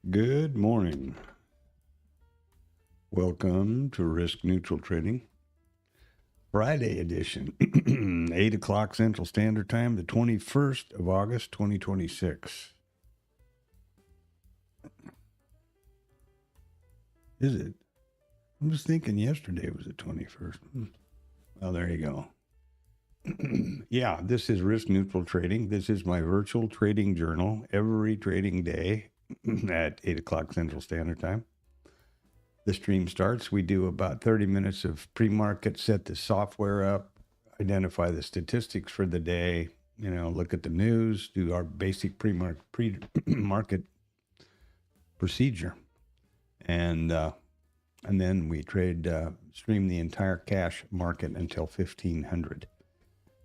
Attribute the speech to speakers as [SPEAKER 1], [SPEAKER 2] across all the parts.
[SPEAKER 1] Good morning. Welcome to Risk Neutral Trading, Friday edition, 8 o'clock Central Standard Time, the 21st of August, 2026. Is it? I was thinking yesterday was the 21st. Well, there you go. Yeah, this is Risk Neutral Trading. This is my virtual trading journal every trading day at 8 o'clock Central Standard Time. The stream starts. We do about 30 minutes of pre-market, set the software up, identify the statistics for the day, look at the news, do our basic pre-market procedure. And then we stream the entire cash market until 1500.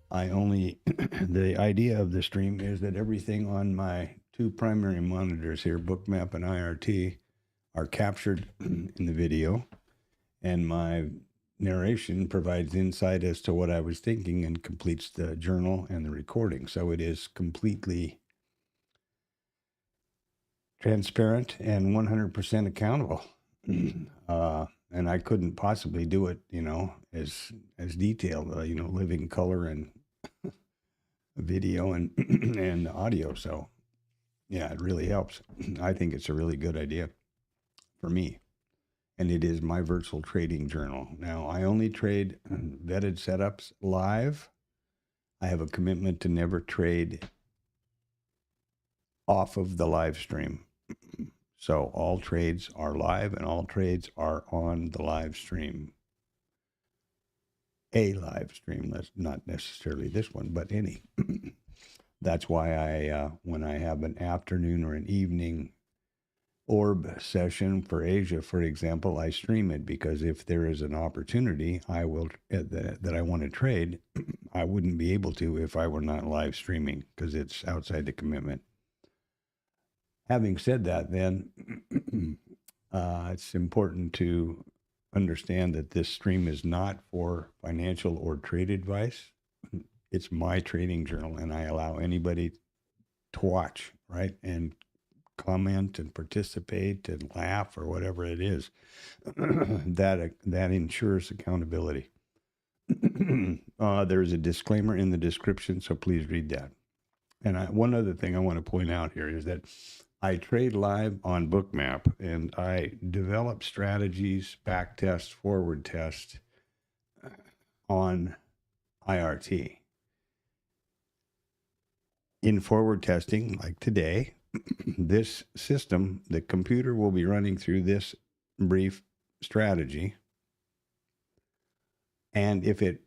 [SPEAKER 1] The idea of the stream is that everything on my two primary monitors here, Bookmap and IRT, are captured in the video, and my narration provides insight as to what I was thinking and completes the journal and the recording. So it is completely transparent and 100% accountable. And I couldn't possibly do it, as detailed, living color and video and audio. So yeah, it really helps. I think it's a really good idea for me. And it is my virtual trading journal. Now, I only trade vetted setups live. I have a commitment to never trade off of the live stream. So all trades are live and all trades are on the live stream. A live stream, that's not necessarily this one, but any. That's why when I have an afternoon or an evening orb session for Asia, for example, I stream it, because if there is an opportunity that I want to trade, I wouldn't be able to if I were not live streaming, because it's outside the commitment. Having said that, then it's important to understand that this stream is not for financial or trade advice. It's my trading journal, and I allow anybody to watch, right? And comment and participate and laugh or whatever it is. that ensures accountability. There's a disclaimer in the description, so please read that. And one other thing I want to point out here is that I trade live on Bookmap, and I develop strategies, back test, forward test on IRT. In forward testing, like today, this system, the computer will be running through this brief strategy. And if it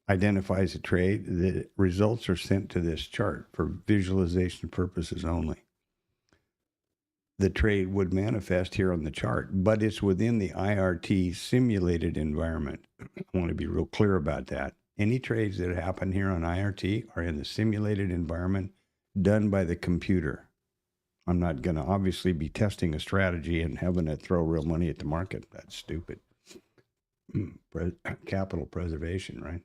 [SPEAKER 1] identifies a trade, the results are sent to this chart for visualization purposes only. The trade would manifest here on the chart, but it's within the IRT simulated environment. I want to be real clear about that. Any trades that happen here on IRT are in the simulated environment done by the computer. I'm not going to obviously be testing a strategy and having it throw real money at the market. That's stupid. Capital preservation, right?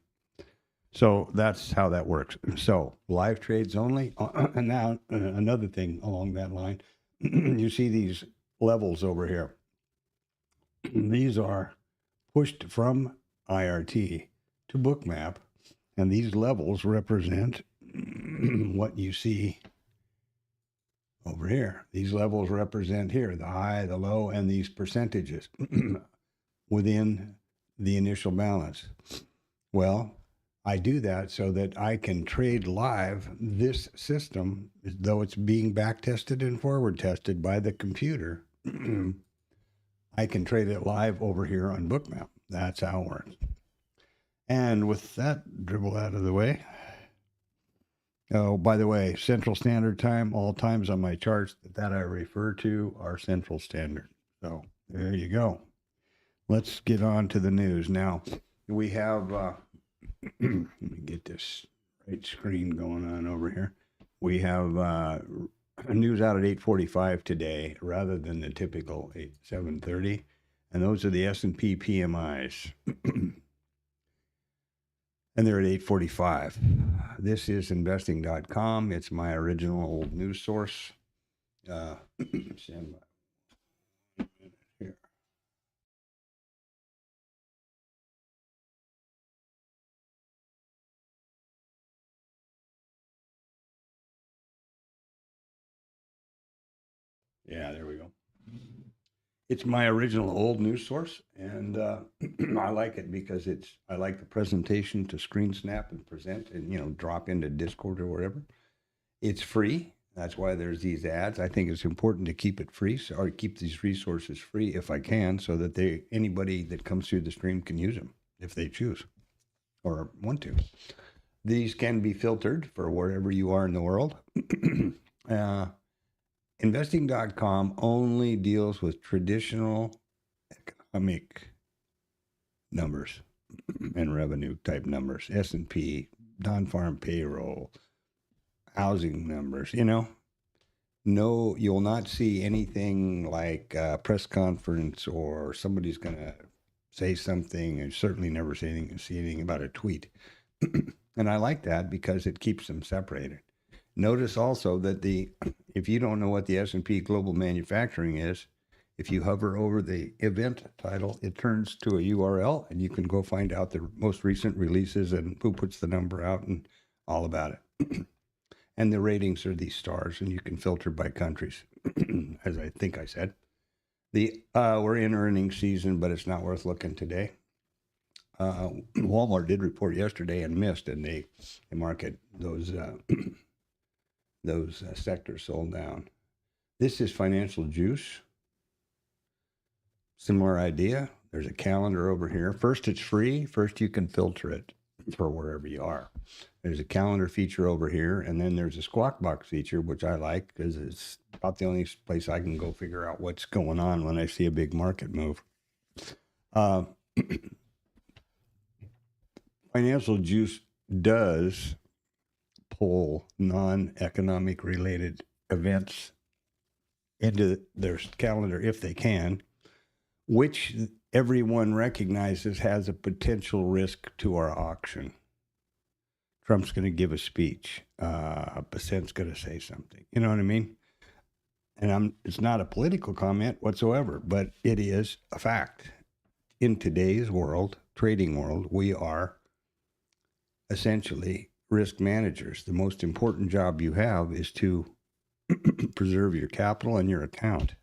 [SPEAKER 1] So that's how that works. So live trades only. And now another thing along that line, you see these levels over here. These are pushed from IRT to Bookmap, and these levels represent what you see over here. These levels represent here the high, the low, and these percentages within the initial balance. Well, I do that so that I can trade live this system, though it's being back tested and forward tested by the computer. I can trade it live over here on Bookmap. That's how it works. And with that dribble out of the way, oh, by the way, Central Standard Time, all times on my charts that I refer to are Central Standard. So there you go. Let's get on to the news. Now, we have, let me get this right screen going on over here. We have news out at 8:45 today rather than the typical 7:30. And those are the S&P PMIs. And they're at 8:45. This is investing.com. It's my original news source. Stand by Yeah, there we go. It's my original old news source, and I like it because I like the presentation to screen snap and present and, drop into Discord or wherever. It's free. That's why there's these ads. I think it's important to keep it free, or keep these resources free if I can, so that anybody that comes through the stream can use them if they choose or want to. These can be filtered for wherever you are in the world. Investing.com only deals with traditional economic numbers and revenue type numbers, S&P, non-farm payroll, housing numbers, No, you'll not see anything like a press conference or somebody's going to say something, and certainly never see anything about a tweet. And I like that because it keeps them separated. Notice also that if you don't know what the S&P Global Manufacturing is, if you hover over the event title, it turns to a URL, and you can go find out the most recent releases and who puts the number out and all about it. And the ratings are these stars, and you can filter by countries, as I think I said. We're in earnings season, but it's not worth looking today. Walmart did report yesterday and missed, and they market those sectors sold down. This is Financial Juice. Similar idea. There's a calendar over here. First, it's free. First, you can filter it for wherever you are. There's a calendar feature over here, and then there's a squawk box feature, which I like because it's about the only place I can go figure out what's going on when I see a big market move. Financial Juice does pull non-economic related events into their calendar if they can, which everyone recognizes has a potential risk to our auction. Trump's going to give a speech. Bassent's going to say something. You know what I mean? And it's not a political comment whatsoever, but it is a fact. In today's world, trading world, we are essentially risk managers. The most important job you have is to preserve your capital and your account.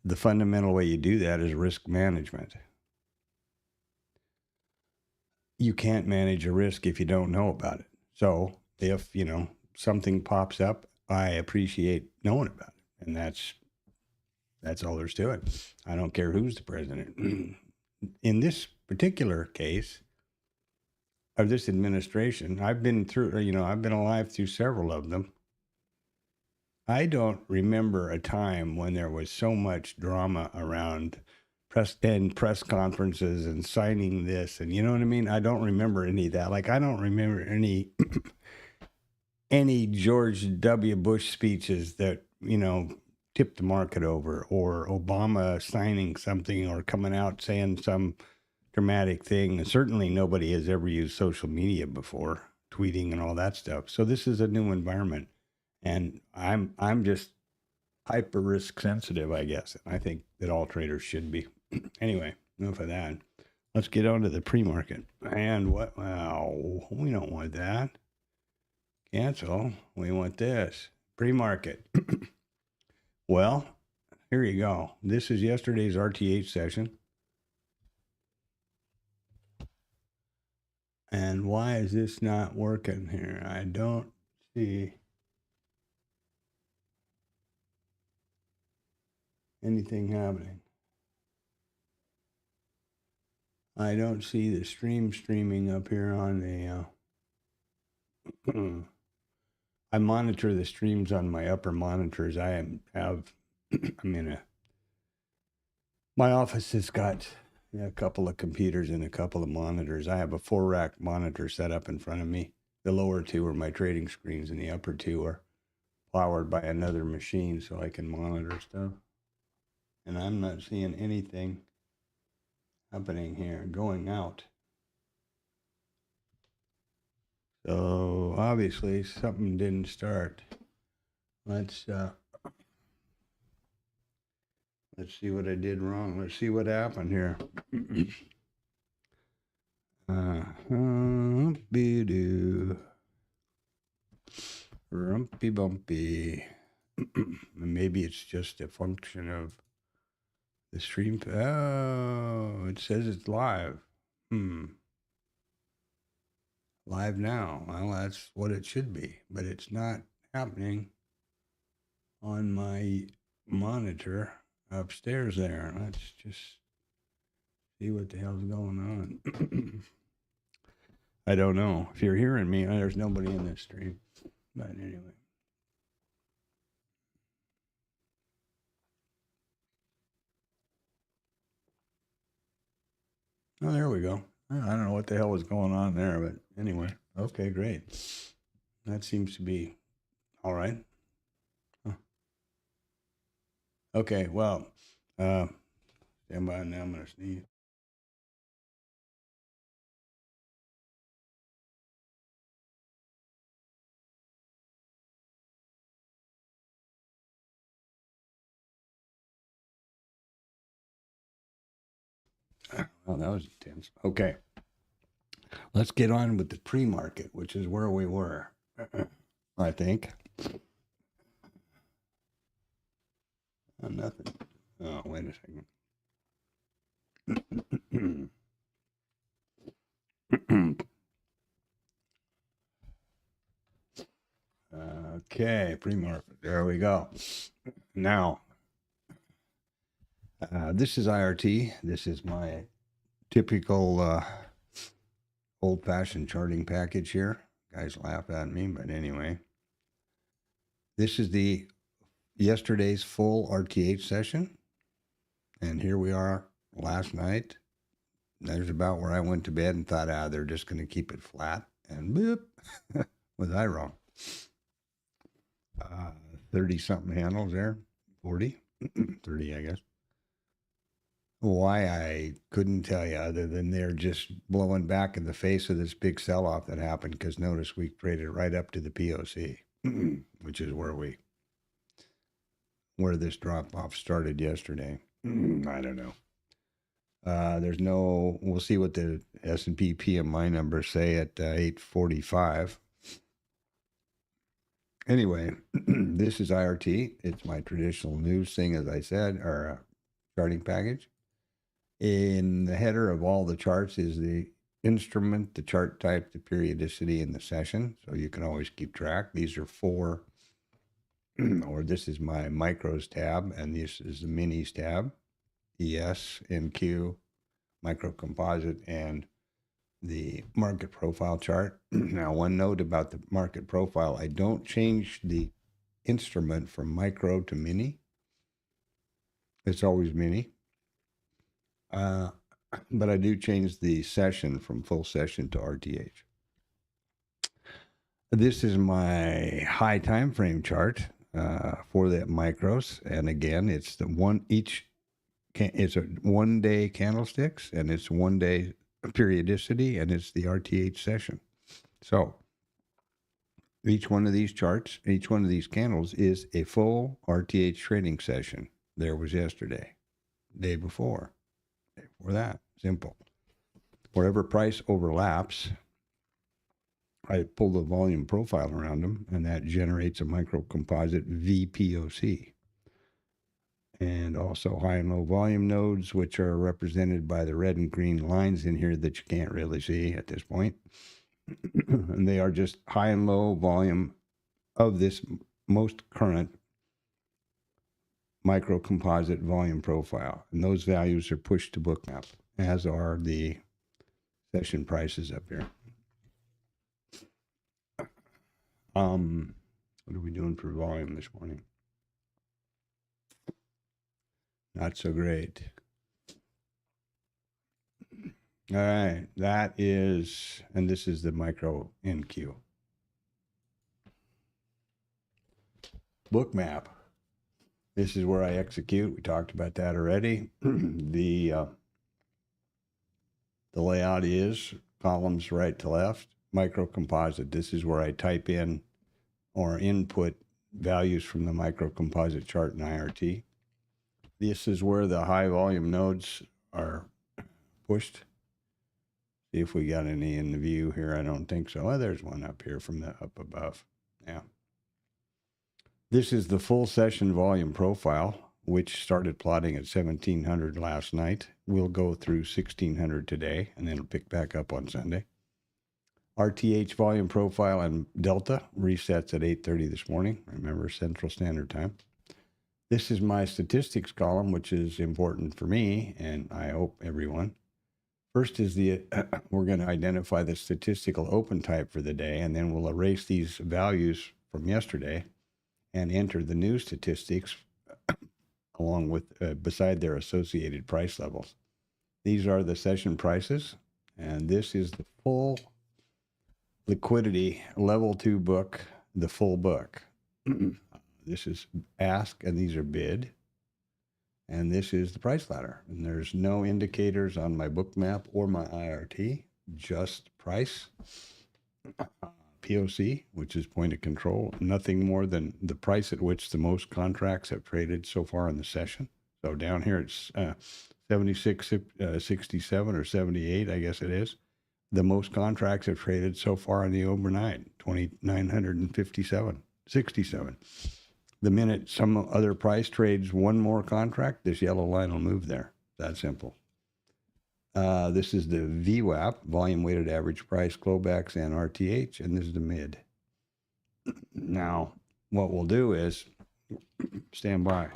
[SPEAKER 1] The fundamental way you do that is risk management. You can't manage a risk if you don't know about it. So if, something pops up, I appreciate knowing about it. And that's all there's to it. I don't care who's the president. In this particular case of this administration, I've been alive through several of them. I don't remember a time when there was so much drama around press conferences and signing this, and you know what I mean? I don't remember any of that. Like, I don't remember any George W. Bush speeches that, tipped the market over, or Obama signing something or coming out saying some dramatic thing. And certainly nobody has ever used social media before, tweeting and all that stuff. So this is a new environment. And I'm just hyper risk sensitive, I guess. And I think that all traders should be. Anyway, enough of that. Let's get on to the pre-market. And what? Wow, we don't want that. Cancel. We want this. Pre-market. Well, here you go. This is yesterday's RTH session. And why is this not working here? I don't see anything happening. I don't see the streaming up here on the. I monitor the streams on my upper monitors. My office has got a couple of computers and a couple of monitors. I have a 4-rack monitor set up in front of me. The lower two are my trading screens, and the upper two are powered by another machine so I can monitor stuff. And I'm not seeing anything happening here, going out. So obviously something didn't start. Let's see what I did wrong. Let's see what happened here. Rumpy bumpy. Maybe maybe it's just a function of the stream. Oh, it says it's live. Live now. Well, that's what it should be, but it's not happening on my monitor upstairs there. Let's just see what the hell's going on. I don't know. If you're hearing me, there's nobody in this stream. But anyway. Oh, there we go. I don't know what the hell was going on there, but anyway. Okay, great. That seems to be all right. Huh. Okay, well, stand by now. I'm going to sneeze. Well, that was intense. Okay. Let's get on with the pre-market, which is where we were, I think. Oh, nothing. Oh, wait a second. Okay, pre-market. There we go. Now, this is IRT. This is my typical old-fashioned charting package here. Guys laugh at me, but anyway. This is the yesterday's full RTH session. And here we are last night. There's about where I went to bed and thought, they're just going to keep it flat. And boop, was I wrong? 30-something handles there. 40? 30, I guess. Why, I couldn't tell you, other than they're just blowing back in the face of this big sell-off that happened, because notice we traded right up to the POC, which is where this drop-off started yesterday. I don't know. We'll see what the S&P PMI numbers say at 8:45. Anyway, this is IRT. It's my traditional news thing, as I said, or charting package. In the header of all the charts is the instrument, the chart type, the periodicity, and the session. So you can always keep track. These are 4, or this is my micros tab, and this is the minis tab, ES, NQ, micro composite, and the market profile chart. Now, one note about the market profile, I don't change the instrument from micro to mini. It's always mini. But I do change the session from full session to RTH. This is my high time frame chart for the micros, and again, it's it's a 1 day candlesticks, and it's 1 day periodicity, and it's the RTH session. So each one of these charts, each one of these candles is a full RTH trading session. There was yesterday, day before that. Simple. Wherever price overlaps, I pull the volume profile around them, and that generates a micro composite VPOC. And also high and low volume nodes, which are represented by the red and green lines in here that you can't really see at this point. And they are just high and low volume of this most current micro composite volume profile. And those values are pushed to bookmap, as are the session prices up here. What are we doing for volume this morning? Not so great. All right, that is, and this is the micro NQ. Bookmap. This is where I execute. We talked about that already. The layout is columns right to left, micro composite. This is where I type in or input values from the micro composite chart in IRT. This is where the high volume nodes are pushed. See if we got any in the view here. I don't think so. Oh, there's one up here from the up above. Yeah. This is the full session volume profile, which started plotting at 1700 last night. We'll go through 1600 today, and then it'll pick back up on Sunday. RTH volume profile and delta resets at 8:30 this morning. Remember, Central Standard Time. This is my statistics column, which is important for me, and I hope everyone. First is we're going to identify the statistical open type for the day, and then we'll erase these values from yesterday and enter the new statistics along with, beside their associated price levels. These are the session prices, and this is the full liquidity level 2 book, the full book. This is ask, and these are bid. And this is the price ladder. And there's no indicators on my book map or my IRT, just price. POC, which is point of control, nothing more than the price at which the most contracts have traded so far in the session. So down here it's 76.67 or 78, I guess it is. The most contracts have traded so far in the overnight, 2,957, 67. The minute some other price trades one more contract, this yellow line will move there. That simple. This is the VWAP, volume weighted average price, Globex and RTH, and this is the mid. Now, what we'll do is, stand by.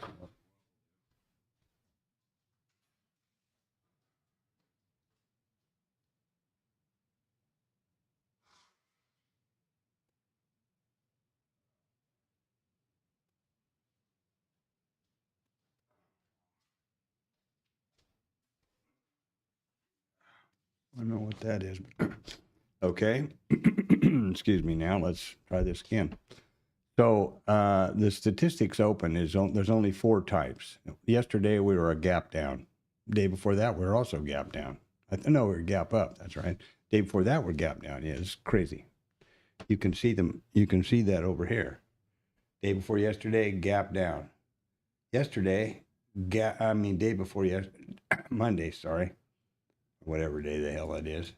[SPEAKER 1] I don't know what that is. Okay. Excuse me now. Let's try this again. So the statistics open is there's only 4 types. Yesterday we were a gap down. Day before that we were also gap down. No, we were gap up. That's right. Day before that we're gap down. Yeah, it's crazy. You can see them. You can see that over here. Day before yesterday, gap down. Yesterday, day before yesterday, Monday. Sorry, whatever day the hell it is.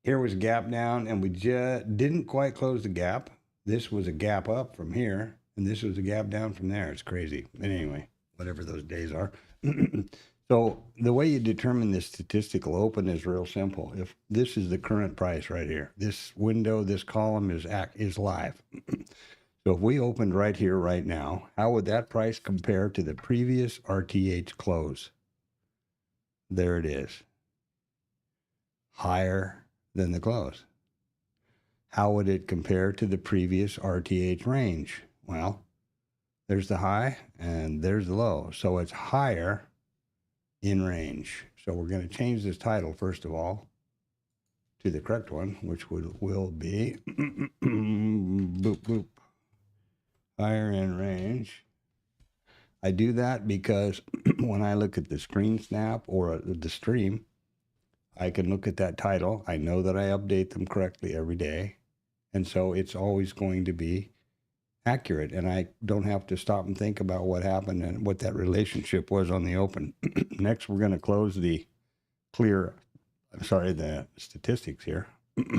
[SPEAKER 1] Here was a gap down, and we just didn't quite close the gap. This was a gap up from here, and this was a gap down from there. It's crazy. But anyway, whatever those days are. So the way you determine this statistical open is real simple. If this is the current price right here, this window, this column is live. So if we opened right here, right now, how would that price compare to the previous RTH close? There it is. Higher than the close. How would it compare to the previous RTH range? Well, there's the high and there's the low. So it's higher in range. So we're going to change this title, first of all, to the correct one, which will be boop, boop, higher in range. I do that because when I look at the screen snap or the stream, I can look at that title. I know that I update them correctly every day. And so it's always going to be accurate. And I don't have to stop and think about what happened and what that relationship was on the open. Next, we're going to close the statistics here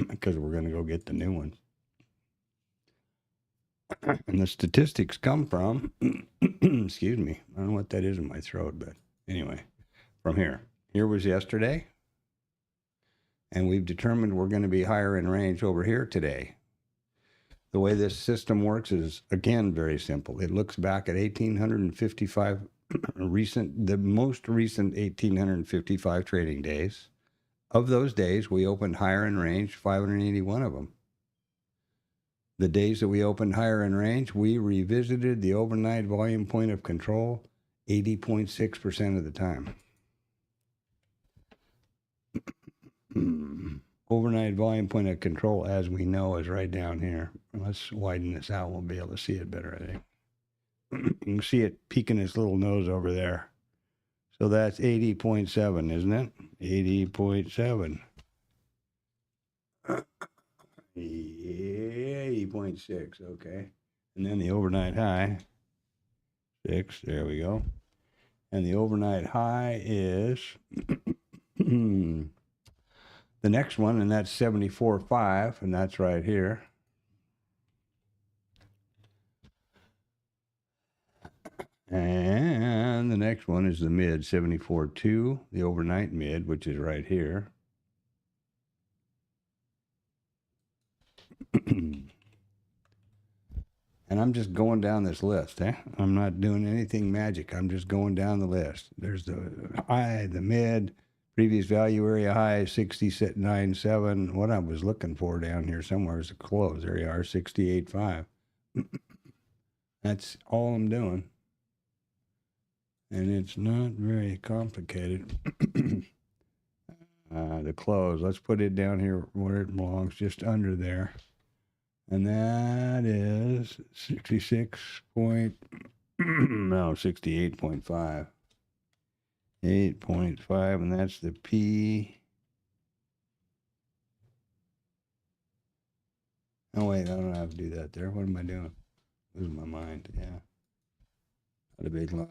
[SPEAKER 1] because we're going to go get the new ones. And the statistics come from, excuse me, I don't know what that is in my throat, but anyway, from here. Here was yesterday. And we've determined we're going to be higher in range over here today. The way this system works is, again, very simple. It looks back at 1,855 the most recent 1,855 trading days. Of those days, we opened higher in range, 581 of them. The days that we opened higher in range, we revisited the overnight volume point of control 80.6% of the time. Overnight volume point of control, as we know, is right down here. Let's widen this out. We'll be able to see it better, I think. You can see it peeking its little nose over there. So that's 80.7, isn't it? 80.7. Yeah, 80.6, okay. And then the overnight high, 6, there we go. And the overnight high is the next one, and that's 74.5, and that's right here. And the next one is the mid 74.2, the overnight mid, which is right here. And I'm just going down this list. I'm not doing anything magic. I'm just going down the list. There's the high, the mid, previous value area high, 60.97. What I was looking for down here somewhere is a close. There you are, 68.5. That's all I'm doing. And it's not very complicated. The close, let's put it down here where it belongs, just under there. And that is 66 point, no, 68.5. 8.5, and that's the P. Oh, wait, I don't have to do that there. What am I doing? Losing my mind. Yeah. Not a big loss.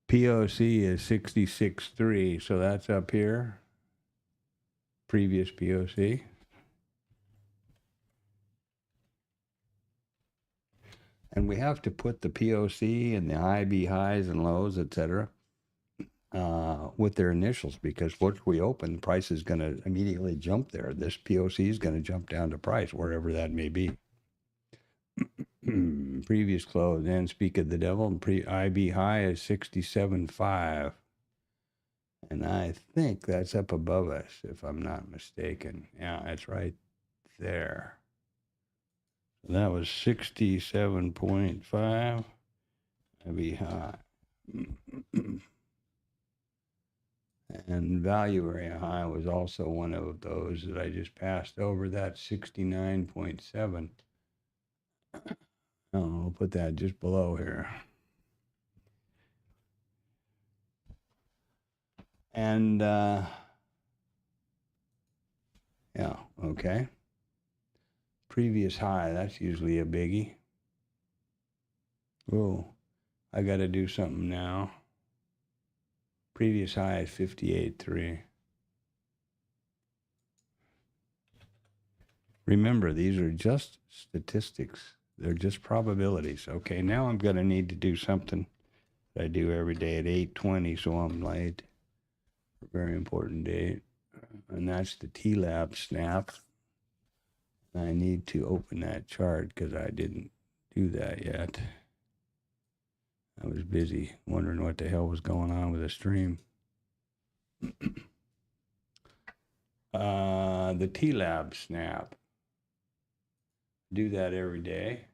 [SPEAKER 1] POC is 66.3, so that's up here. Previous POC. And we have to put the POC and the IB highs and lows, etc., with their initials, because once we open, the price is going to immediately jump there. This POC is going to jump down to price, wherever that may be. Previous close, and speak of the devil, and IB high is 67.5. And I think that's up above us, if I'm not mistaken. Yeah, it's right there. That was 67.5. IB high. And value area high was also one of those that I just passed over. That 69.7. I'll put that just below here. And, yeah, okay. Previous high, that's usually a biggie. Oh, I got to do something now. Previous high is 58.3. Remember, these are just statistics. They're just probabilities. Okay, now I'm going to need to do something that I do every day at 8:20, so I'm late. A very important date. And that's the T-Lab snap. I need to open that chart because I didn't do that yet. I was busy wondering what the hell was going on with the stream. The T-Lab snap. Do that every day.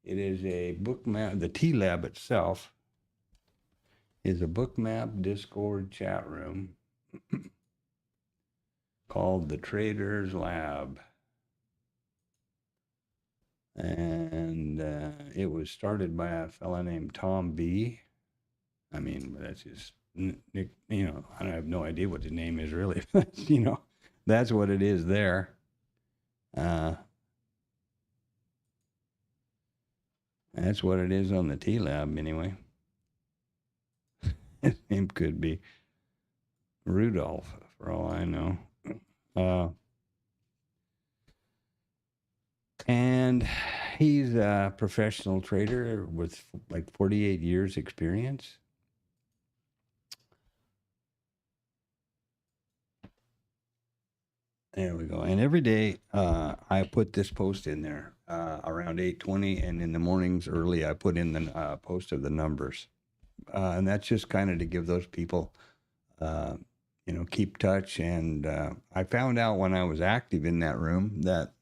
[SPEAKER 1] It is a book map. The T-Lab itself is a book map Discord chat room called the Traders Lab. And it was started by a fella named Tom B. I mean, that's his nick, you know, I have no idea what his name is really. You know, that's what it is there. That's what it is on the T-Lab anyway. His name could be Rudolph, for all I know. And he's a professional trader with like 48 years experience. There we go. And every day I put this post in there around 8:20, and in the mornings early I put in the post of the numbers. And that's just kind of to give those people, you know, keep touch. And I found out when I was active in that room that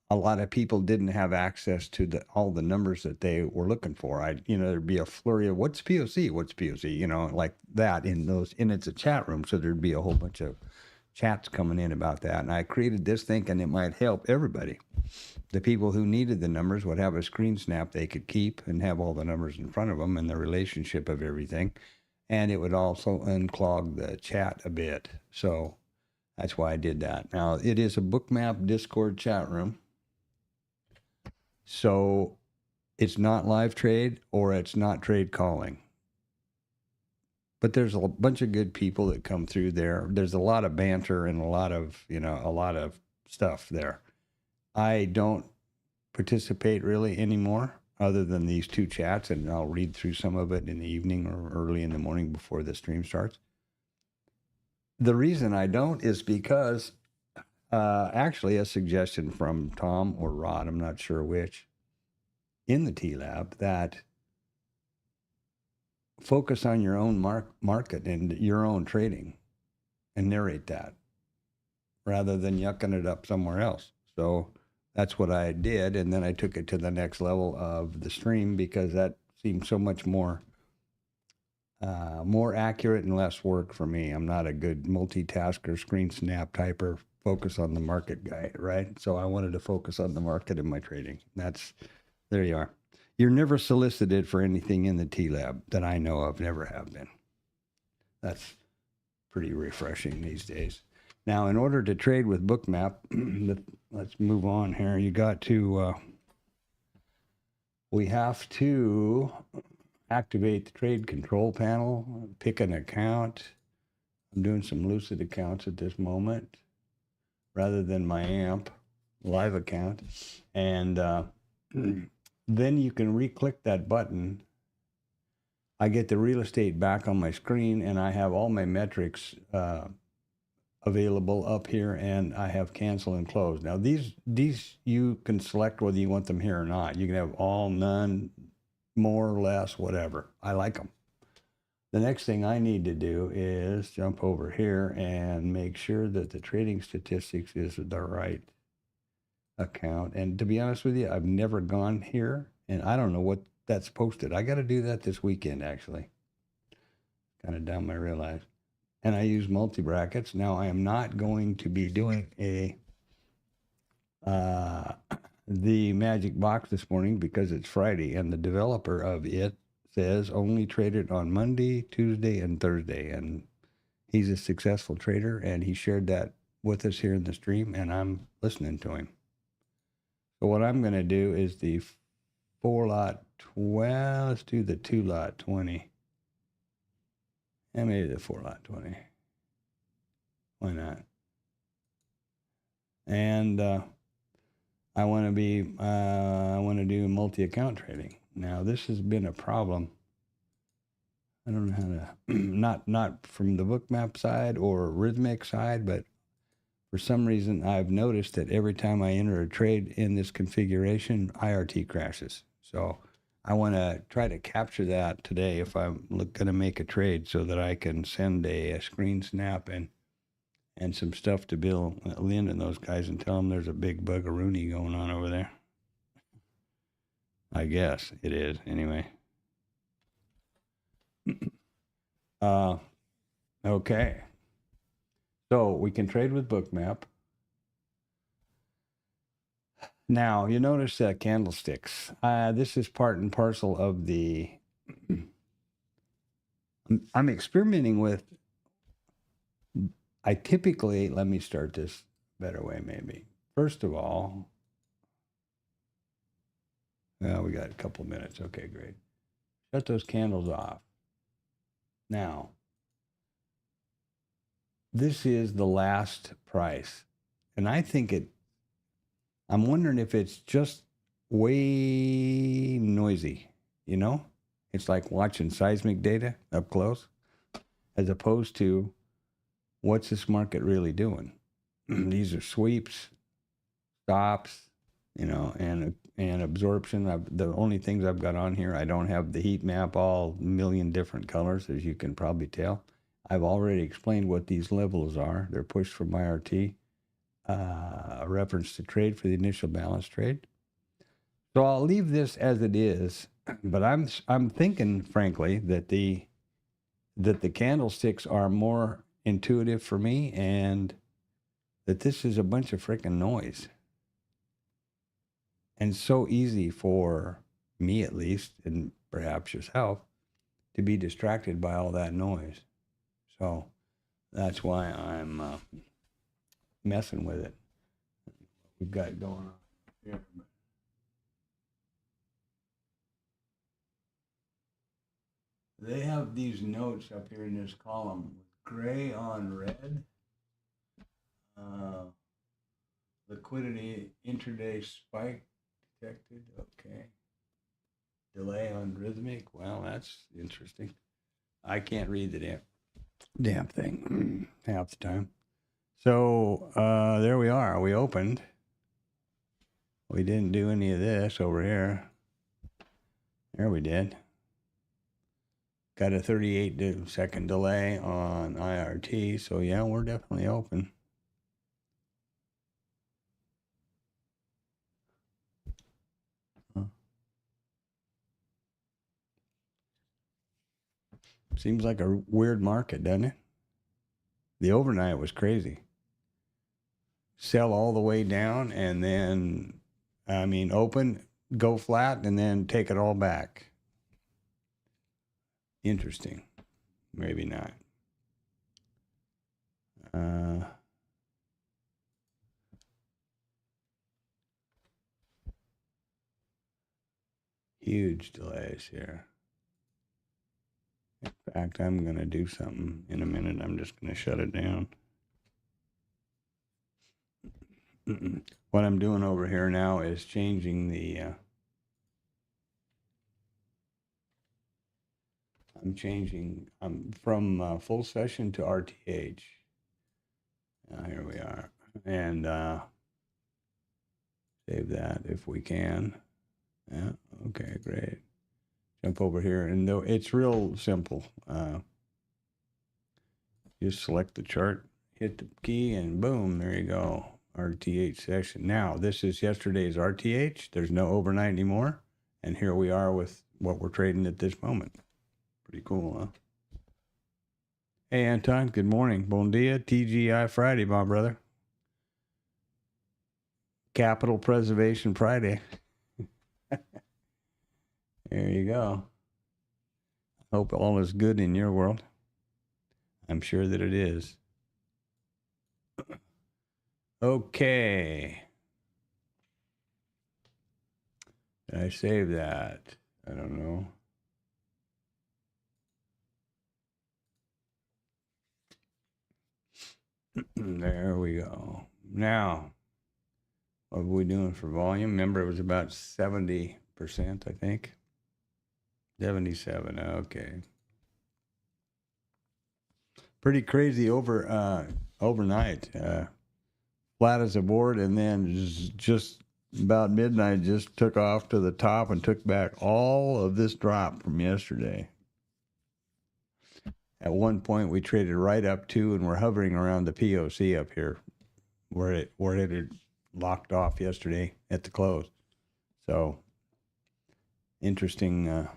[SPEAKER 1] a lot of people didn't have access to all the numbers that they were looking for. You know, there'd be a flurry of what's POC, you know, like that and it's a chat room. So there'd be a whole bunch of chats coming in about that. And I created this thinking it might help everybody. The people who needed the numbers would have a screen snap they could keep and have all the numbers in front of them and the relationship of everything. And it would also unclog the chat a bit. So that's why I did that. Now, it is a Bookmap Discord chat room. So it's not live trade or it's not trade calling. but there's a bunch of good people that come through there. There's a lot of banter and a lot of stuff there. I don't participate really anymore, other than these two chats, and I'll read through some of it in the evening or early in the morning before the stream starts. The reason I don't is because actually a suggestion from Tom or Rod, I'm not sure which, in the T Lab, that focus on your own market and your own trading and narrate that rather than yucking it up somewhere else. So that's what I did, and then I took it to the next level of the stream because that seemed so much more accurate and less work for me. I'm not a good multitasker, screen snap typer, focus on the market guy, right? So I wanted to focus on the market in my trading. There you are. You're never solicited for anything in the T-Lab that I know of, never have been. That's pretty refreshing these days. Now, in order to trade with Bookmap, let's move on here. We have to activate the trade control panel, pick an account. I'm doing some Lucid accounts at this moment rather than my AMP live account. And then you can re-click that button. I get the real estate back on my screen, and I have all my metrics available up here, and I have cancel and close. Now, these you can select whether you want them here or not. You can have all, none, more or less, whatever. I like them. The next thing I need to do is jump over here and make sure that the trading statistics is the right account. And to be honest with you, I've never gone here, and I don't know what that's posted. I got to do that this weekend, actually. Kind of dumb, I realize. And I use multi-brackets. Now, I am not going to be doing the magic box this morning because it's Friday, and the developer of it says only trade it on Monday, Tuesday, and Thursday. And he's a successful trader, and he shared that with us here in the stream, and I'm listening to him. So what I'm going to do is the 4-lot, well, let's do the 2-lot 20. And maybe the 4-lot 20. Why not? And I want to do multi-account trading. Now, this has been a problem. I don't know how to, not from the Bookmap side or Rhythmic side, but for some reason, I've noticed that every time I enter a trade in this configuration, IRT crashes. So I want to try to capture that today if I'm going to make a trade so that I can send a screen snap and some stuff to Bill Lynn and those guys and tell them there's a big buggeroony going on over there. I guess it is, anyway. Okay. So we can trade with Bookmap. Now, you notice that candlesticks. This is part and parcel of the... I'm experimenting with... I typically... Let me start this a better way, maybe. First of all... Well, we got a couple minutes. Okay, great. Shut those candles off. Now, this is the last price. And I think I'm wondering if it's just way noisy, you know? It's like watching seismic data up close, as opposed to what's this market really doing? These are sweeps, stops, you know, and absorption. The only things I've got on here, I don't have the heat map, all million different colors, as you can probably tell. I've already explained what these levels are. They're pushed from IRT. A reference to trade for the initial balance trade. So I'll leave this as it is, but I'm thinking, frankly, that the candlesticks are more intuitive for me, and that this is a bunch of freaking noise. And so easy for me, at least, and perhaps yourself, to be distracted by all that noise. So that's why I'm messing with it. We've got going on here. They have these notes up here in this column with gray on red. Liquidity intraday spike detected. Okay. Delay on rhythmic. Well, that's interesting. I can't read the damn thing half the time. So there we are. We opened. We didn't do any of this over here. There we did. Got a 38-second delay on IRT. So yeah, we're definitely open. Seems like a weird market, doesn't it? The overnight was crazy. Sell all the way down and then, open, go flat, and then take it all back. Interesting. Maybe not. Huge delays here. In fact, I'm going to do something in a minute. I'm just going to shut it down. What I'm doing over here now is changing the I'm from full session to RTH. Here we are. And save that if we can. Yeah, okay, great. Jump over here, and it's real simple. Just select the chart, hit the key, and boom, there you go. RTH session. Now, this is yesterday's RTH. There's no overnight anymore. And here we are with what we're trading at this moment. Pretty cool, huh? Hey, Anton, good morning. Bon dia. TGI Friday, my brother. Capital Preservation Friday. There you go. Hope all is good in your world. I'm sure that it is. Okay. Did I save that? I don't know. There we go. Now, what are we doing for volume? Remember, it was about 70%, I think. 77, okay. Pretty crazy overnight. Flat as a board, and then just about midnight just took off to the top and took back all of this drop from yesterday. At one point, we traded right up to, and we're hovering around the POC up here, where it had locked off yesterday at the close. So, interesting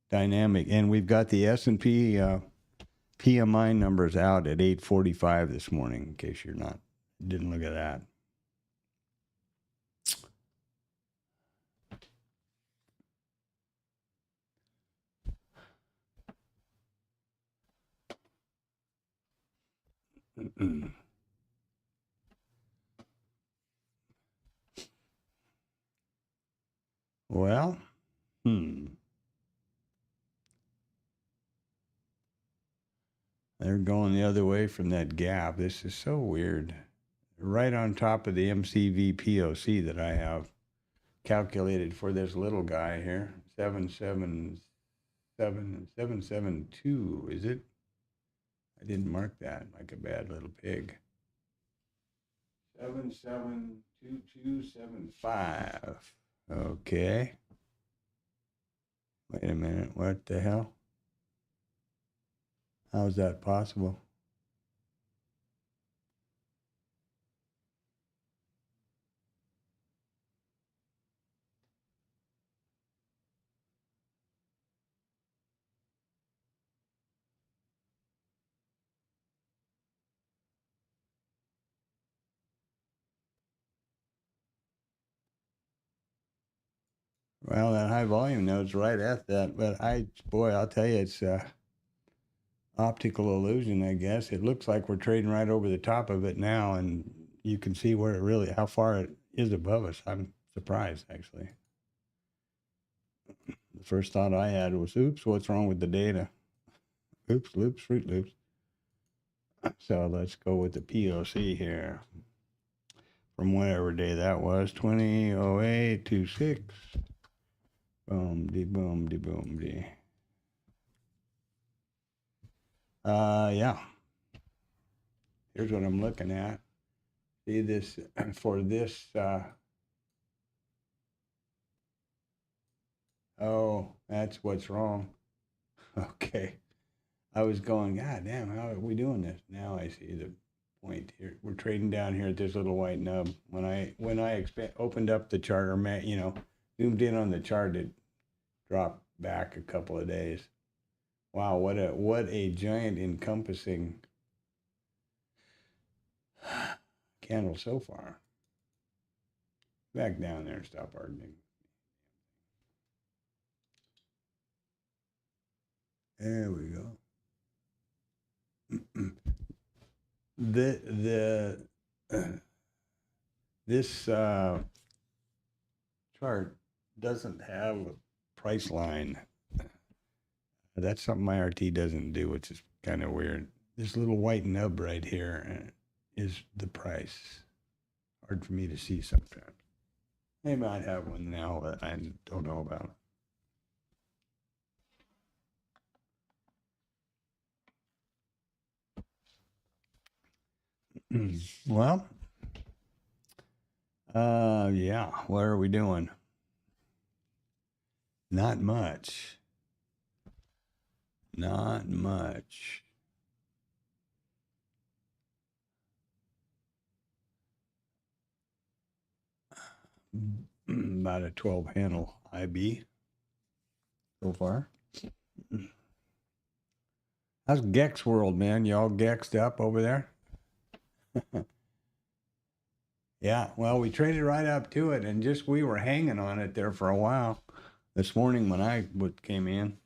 [SPEAKER 1] dynamic. And we've got the S&P PMI numbers out at 8:45 this morning, in case didn't look at that. Well, they're going the other way from that gap. This is so weird. Right on top of the MCV POC that I have calculated for this little guy here, 772, is it? I didn't mark that like a bad little pig. 772275. Okay. Wait a minute. What the hell? How is that possible? Well, that high volume node's right at that, but I'll tell you, it's optical illusion, I guess. It looks like we're trading right over the top of it now, and you can see how far it is above us. I'm surprised, actually. The first thought I had was, oops, what's wrong with the data? Oops, loops, Fruit Loops. So let's go with the POC here. From whatever day that was, 200826. Boom, de boom, de boom, de. Yeah. Here's what I'm looking at. See this for this. Oh, that's what's wrong. Okay. I was going, God damn, how are we doing this? Now I see the point here. We're trading down here at this little white nub. When I opened up the chart, or zoomed in on the chart, it dropped back a couple of days. Wow, what a giant encompassing candle so far. Back down there and stop arguing. There we go. This chart doesn't have a price line. That's something my RT doesn't do, which is kind of weird. This little white nub right here is the price. Hard for me to see sometimes. They might have one now that I don't know about. Well, yeah, what are we doing? Not much. Not much. About a 12 handle IB so far. How's Gex World, man? You all Gexed up over there? Yeah, well, we traded right up to it, and we were hanging on it there for a while. This morning when I came in.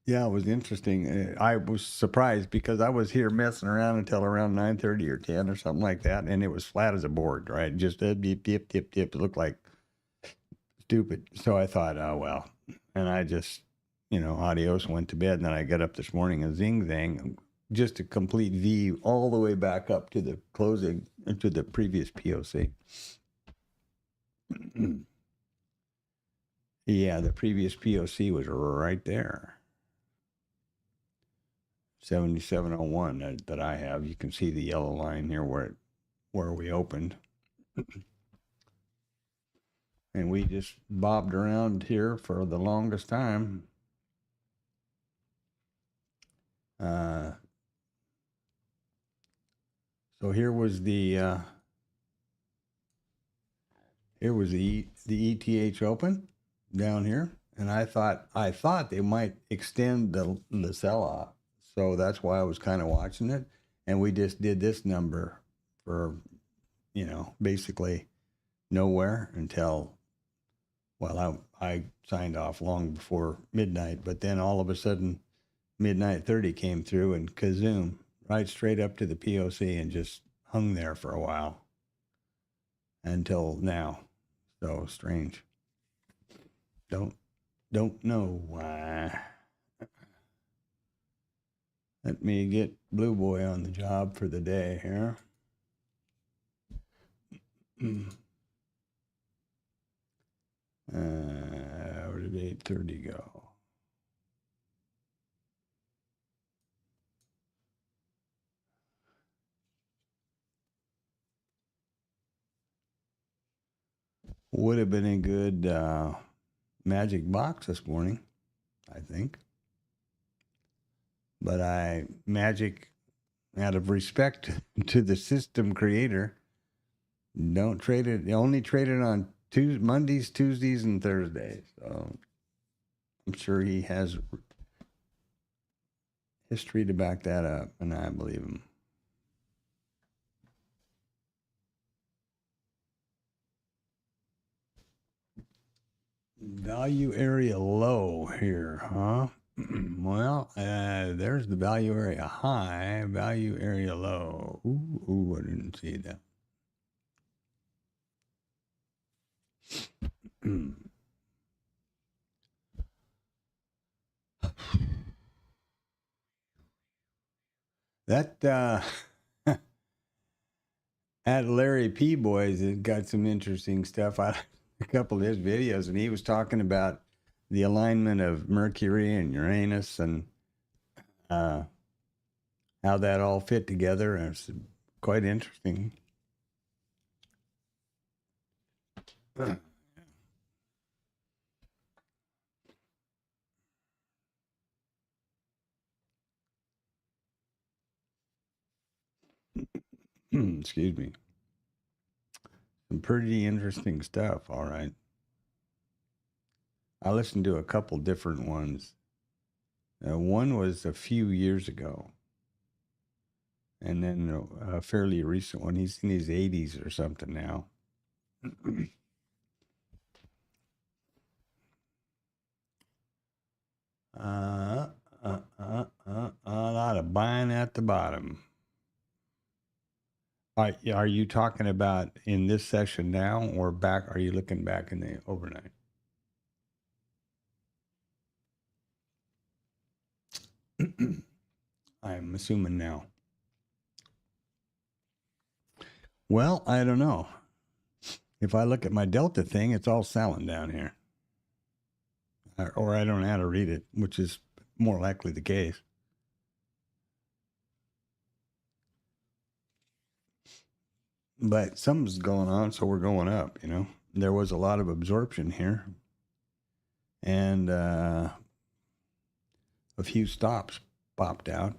[SPEAKER 1] Yeah, it was interesting. I was surprised because I was here messing around until around 9:30 or 10 or something like that, and it was flat as a board, right? Just dip, dip, dip, dip. It looked like stupid. So I thought, oh, well. And I just, adios, went to bed. And then I got up this morning and zing, zang, just a complete V all the way back up to the closing, to the previous POC. Yeah, the previous POC was right there. 7701 that I have. You can see the yellow line here where we opened. And we just bobbed around here for the longest time. So here was the ETH open down here, and I thought they might extend the sell-off. So that's why I was kind of watching it. And we just did this number for, basically nowhere until, well, I signed off long before midnight. But then all of a sudden, midnight 30 came through and kazoom, right straight up to the POC and just hung there for a while until now. So strange. Don't know why. Let me get Blue Boy on the job for the day here. Where did 8:30 go? Would have been a good magic box this morning, I think. But magic, out of respect to the system creator, don't trade it. Only trade it on Mondays, Tuesdays, and Thursdays. So I'm sure he has history to back that up, and I believe him. Value area low here, huh? Well, there's the value area high, value area low. Ooh, I didn't see that. That at Larry P. Boys, it got some interesting stuff. I a couple of his videos, and he was talking about the alignment of Mercury and Uranus and uh, how that all fit together. And it's quite interesting. Excuse me. Some pretty interesting stuff. All right. I listened to a couple different ones. One was a few years ago, and then a fairly recent one. He's in his 80s or something now. A lot of buying at the bottom. Are you talking about in this session now, or back? Are you looking back in the overnight? I'm assuming now. Well, I don't know. If I look at my Delta thing, it's all selling down here. Or I don't know how to read it, which is more likely the case. But something's going on, so we're going up, you know. There was a lot of absorption here. And a few stops popped out.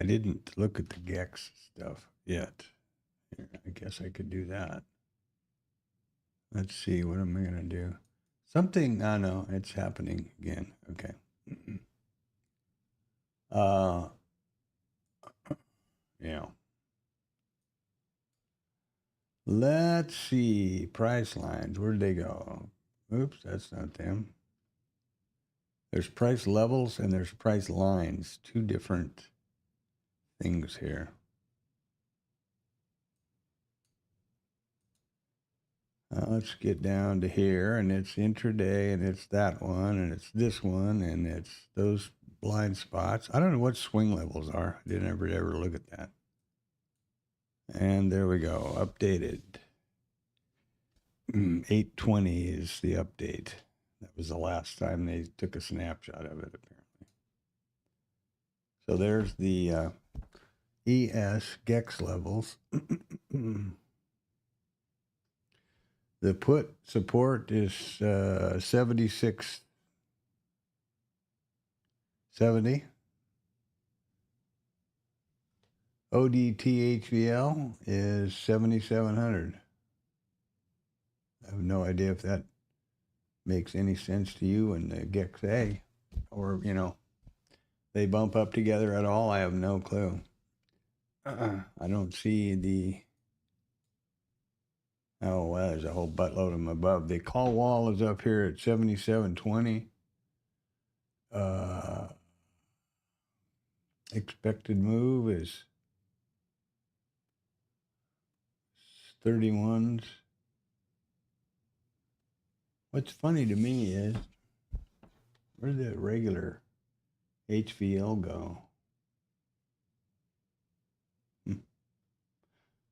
[SPEAKER 1] I didn't look at the Gex stuff yet. Here, I guess I could do that. Let's see, what am I going to do? Something, I know, it's happening again. Okay. Yeah. Let's see, price lines, where'd they go? Oops, that's not them. There's price levels and there's price lines, two different things here. Let's get down to here, and it's intraday, and it's that one, and it's this one, and it's those blind spots. I don't know what swing levels are. I didn't ever look at that. And there we go, updated. 820 is the update. That was the last time they took a snapshot of it, apparently. So there's the ES GEX levels. The put support is 76.70. ODT HVL is 7,700. I have no idea if that makes any sense to you and the GEX A, or, you know, they bump up together at all. I have no clue. I don't see the... Oh, well, there's a whole buttload of them above. The call wall is up here at 7720. Expected move is 31s. What's funny to me is, where did the regular HVL go?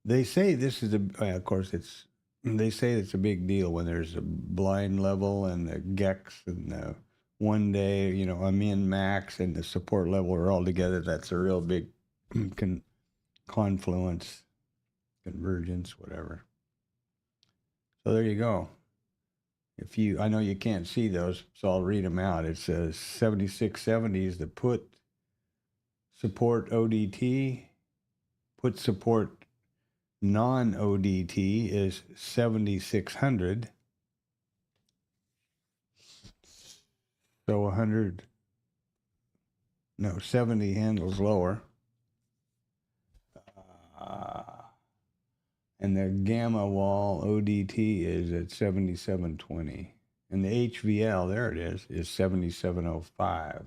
[SPEAKER 1] They say this is of course they say it's a big deal when there's a blind level and the GEX and the 1 day, you know, a min max and the support level are all together. That's a real big confluence, convergence, whatever. So there you go. I know you can't see those, so I'll read them out. It says 7670 is the put support ODT, put support non-ODT is 7,600. So 70 handles lower. And the gamma wall ODT is at 7720. And the HVL, there it is 7705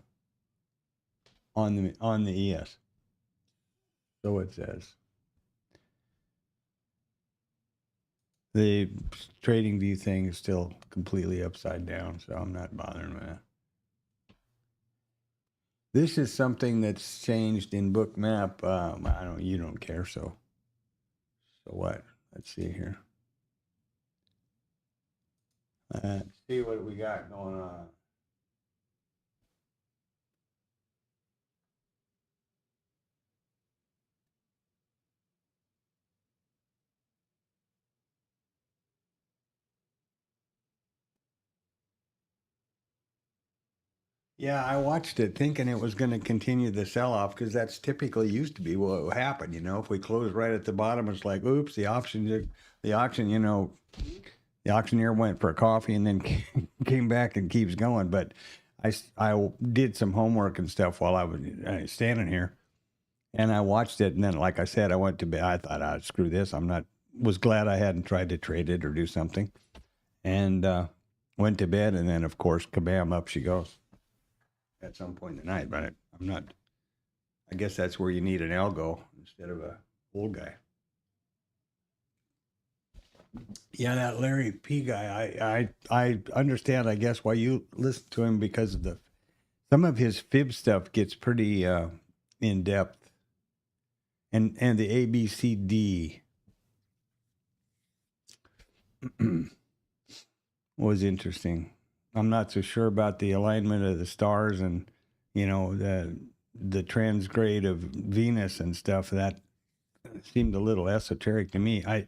[SPEAKER 1] on the ES. So it says. The trading view thing is still completely upside down, so I'm not bothering with that. This is something that's changed in Bookmap. You don't care, so what? Let's see here. Let's see what we got going on. Yeah, I watched it thinking it was going to continue the sell-off because that's typically used to be what would happen. You know, if we close right at the bottom, it's like, oops, the auction, the auctioneer went for a coffee and then came back and keeps going. But I did some homework and stuff while I was standing here, and I watched it. And then, like I said, I went to bed. I thought, screw this. Was glad I hadn't tried to trade it or do something, and went to bed. And then, of course, kabam, up she goes at some point in the night, but I'm not. I guess that's where you need an algo instead of a old guy. Yeah, that Larry P guy. I understand. I guess why you listen to him because of some of his fib stuff gets pretty in depth, and the ABCD was interesting. I'm not so sure about the alignment of the stars and the transgrade of Venus and stuff. That seemed a little esoteric to me. I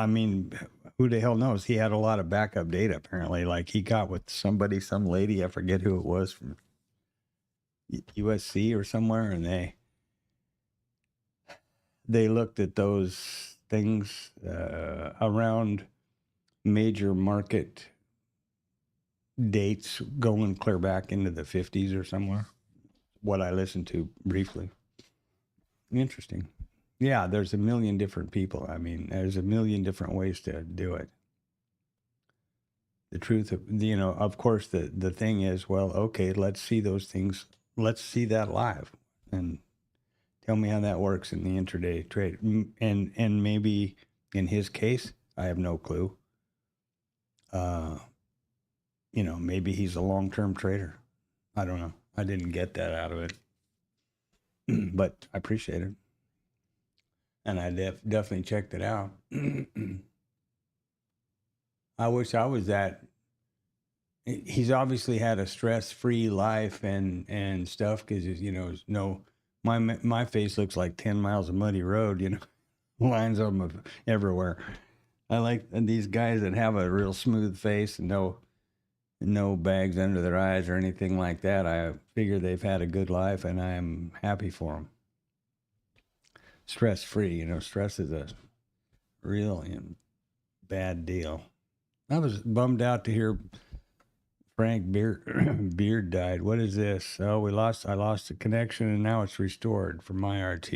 [SPEAKER 1] mean, who the hell knows? He had a lot of backup data apparently. Like he got with some lady, I forget who it was from USC or somewhere, and they looked at those things around major market dates going clear back into the 50s or somewhere. What I listened to briefly. Interesting. Yeah, there's a million different people. I mean, there's a million different ways to do it. The truth of, of course, the thing is, well, okay, let's see those things. Let's see that live and tell me how that works in the intraday trade. And maybe in his case, I have no clue. Maybe he's a long-term trader. I don't know. I didn't get that out of it, but I appreciate it. And I definitely checked it out. I wish I was that. He's obviously had a stress-free life and stuff because my face looks like 10 miles of muddy road. Lines of them everywhere. I like these guys that have a real smooth face and no bags under their eyes or anything like that. I figure they've had a good life, and I'm happy for them. Stress-free, stress is a real bad deal. I was bummed out to hear Frank Beard died. What is this? Oh, I lost the connection, and now it's restored from my RT.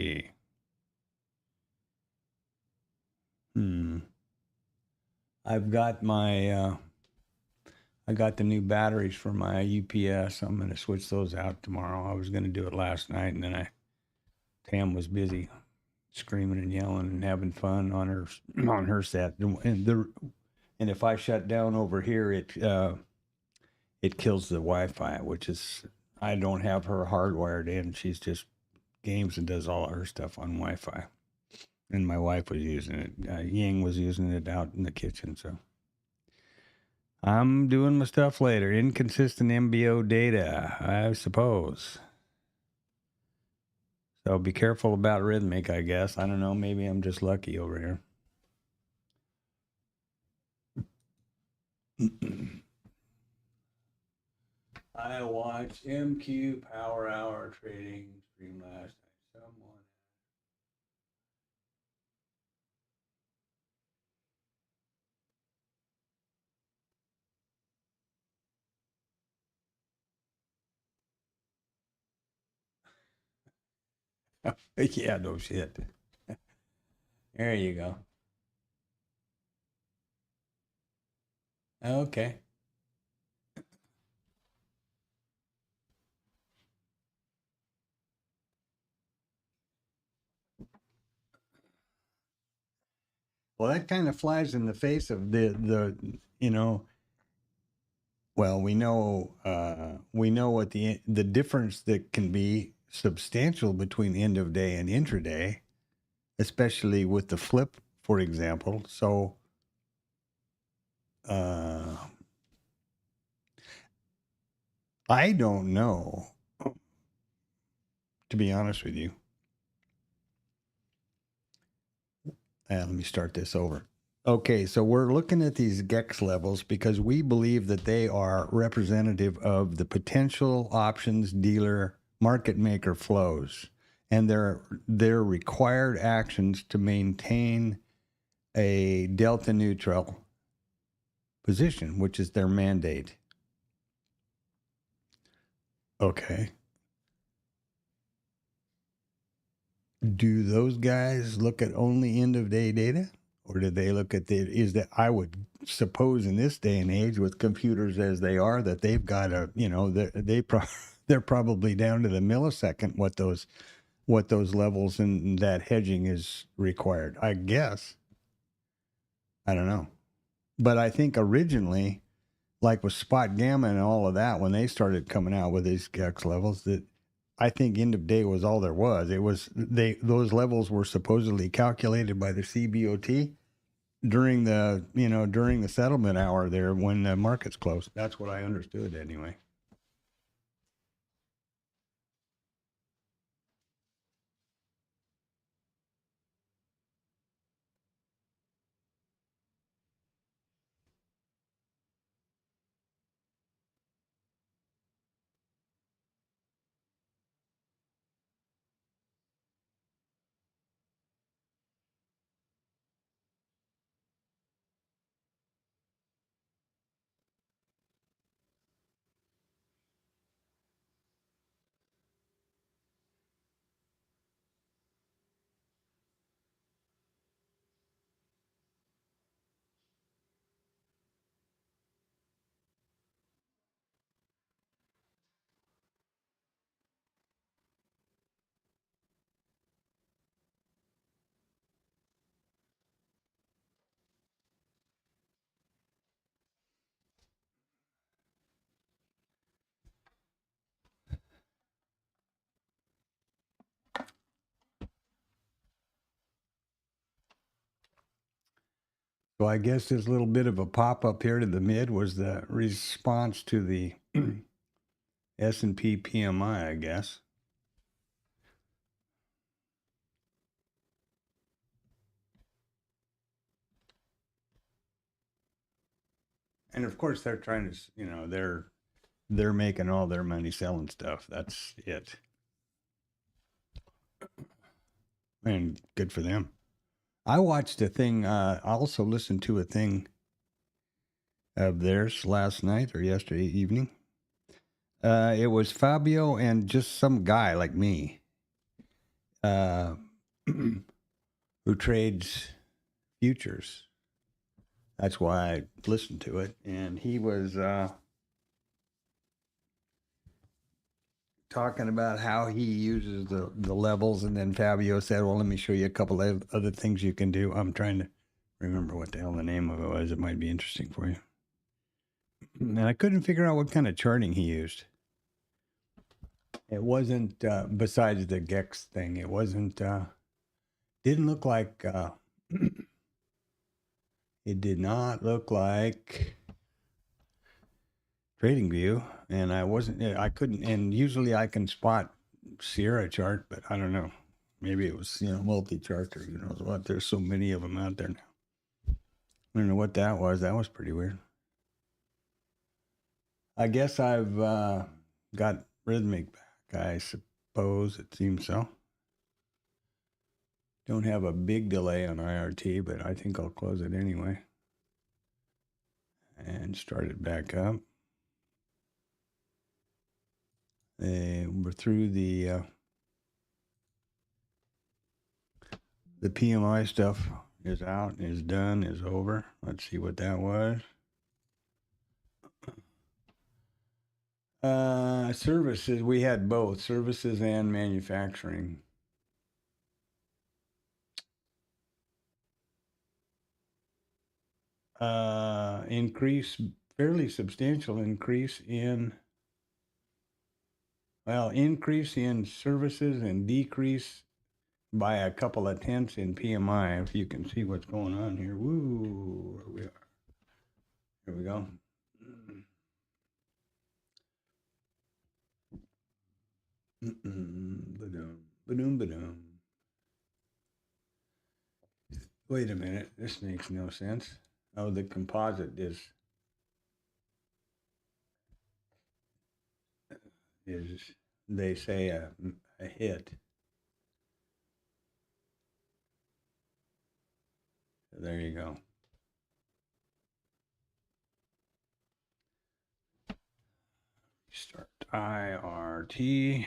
[SPEAKER 1] I've got I got the new batteries for my UPS. I'm going to switch those out tomorrow. I was going to do it last night, and then Tam was busy screaming and yelling and having fun on her set. And if I shut down over here, it kills the Wi-Fi, which is, I don't have her hardwired in. She's just games and does all of her stuff on Wi-Fi. And my wife was using it. Ying was using it out in the kitchen, so. I'm doing my stuff later. Inconsistent MBO data, I suppose. So be careful about rhythmic, I guess. I don't know. Maybe I'm just lucky over here. I watched MQ Power Hour trading stream last night. Someone. Yeah, no shit. There you go. Okay. Well, that kind of flies in the face of you know, well, we know what the difference that can be substantial between end of day and intraday, especially with the flip, for example. So, uh, I don't know, to be honest with you. Let me start this over. Okay, so we're looking at these GEX levels because we believe that they are representative of the potential options dealer market maker flows and their required actions to maintain a delta neutral position, which is their mandate. Okay. Do those guys look at only end of day data? Or do they look at is that I would suppose in this day and age with computers as they are that they've got a, they're probably down to the millisecond what those levels and that hedging is required. I guess. I don't know. But I think originally, like with spot gamma and all of that, when they started coming out with these GEX levels, that I think end of day was all there was. It was those levels were supposedly calculated by the CBOT during the settlement hour there when the market's closed. That's what I understood anyway. So I guess this little bit of a pop up here to the mid was the response to the S&P PMI, I guess. And of course they're trying to, they're making all their money selling stuff. That's it. And good for them. I watched a thing, I also listened to a thing of theirs last night or yesterday evening. It was Fabio and just some guy like me uh, who trades futures. That's why I listened to it. And he was talking about how he uses the levels. And then Fabio said, well, let me show you a couple of other things you can do. I'm trying to remember what the hell the name of it was. It might be interesting for you. And I couldn't figure out what kind of charting he used. It wasn't, besides the GEX thing, it wasn't, didn't look like, it did not look like Trading View, and I couldn't, and usually I can spot Sierra chart, but I don't know. Maybe it was, multi-chart or who knows what. There's so many of them out there now. I don't know what that was. That was pretty weird. I guess I've got rhythmic back. I suppose it seems so. Don't have a big delay on IRT, but I think I'll close it anyway and start it back up. We're through the PMI stuff is out, is done, is over. Let's see what that was. Services, we had both services and manufacturing. Increase, fairly substantial increase in, increase in services and decrease by a couple of tenths in PMI. If you can see what's going on here. Woo, here we are. Here we go. Ba-dum, ba-dum, ba-dum. Wait a minute. This makes no sense. Oh, the composite is they say a hit. So there you go. Start IRT.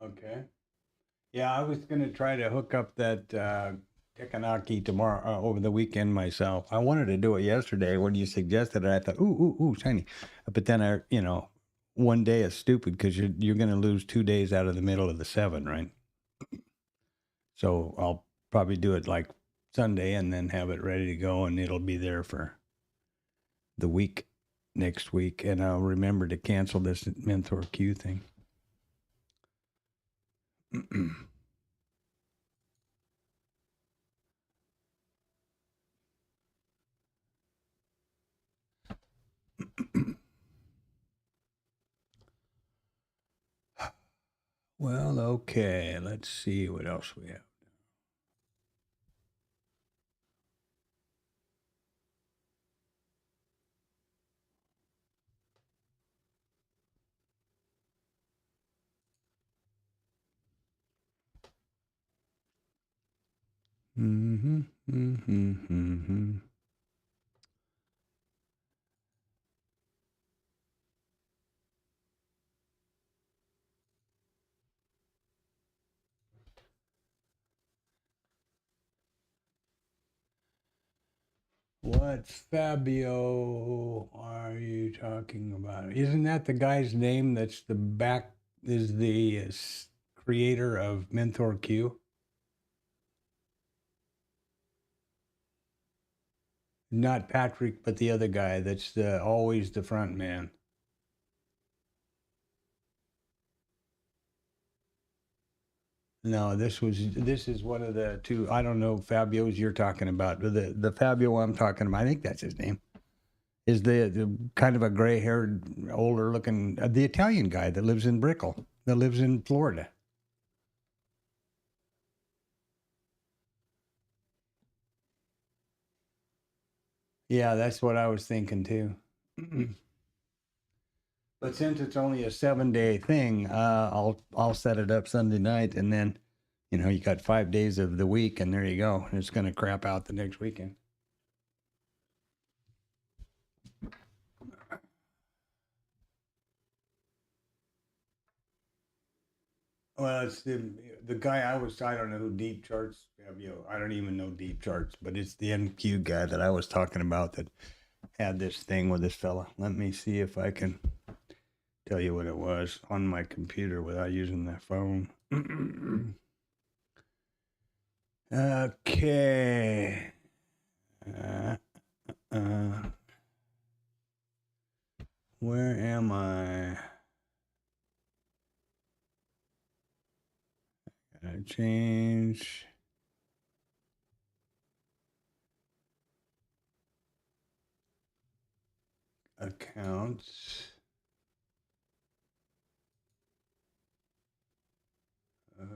[SPEAKER 1] Okay. Yeah, I was gonna try to hook up that Tekanaki tomorrow over the weekend myself. I wanted to do it yesterday when you suggested it. I thought, ooh, shiny. But then one day is stupid because you're gonna lose 2 days out of the middle of the 7, right? So I'll probably do it like Sunday and then have it ready to go, and it'll be there for the week next week. And I'll remember to cancel this Mentor Q thing. Well, okay. Let's see what else we have. Mm-hmm, mm-hmm, mm-hmm. What Fabio are you talking about? Isn't that the guy's name that's the creator of Mentor Q? Not Patrick, but the other guy that's always the front man. No, this is one of the two. I don't know Fabio's you're talking about. The Fabio I'm talking about, I think that's his name. Is the kind of a gray-haired, older-looking, the Italian guy that lives in Brickell, that lives in Florida. Yeah, that's what I was thinking too. But since it's only a 7-day thing, I'll set it up Sunday night, and then, you got 5 days of the week, and there you go. It's going to crap out the next weekend. Well, it's the guy I don't know who Deep Charts, I don't even know Deep Charts, but it's the NQ guy that I was talking about that had this thing with this fella. Let me see if I can tell you what it was on my computer without using the phone. Okay. Where am I? Gotta change. Accounts. Okay.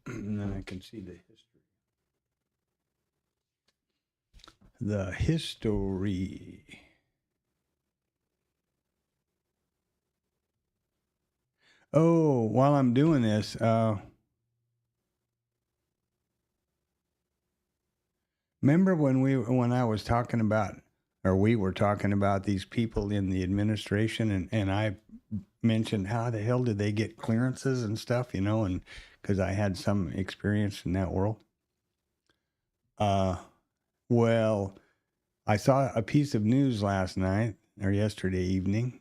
[SPEAKER 1] And then I can see the history. the history. Oh, while I'm doing this, remember when I was talking about, or we were talking about these people in the administration, and I mentioned how the hell did they get clearances and stuff, and because I had some experience in that world. Well, I saw a piece of news last night or yesterday evening.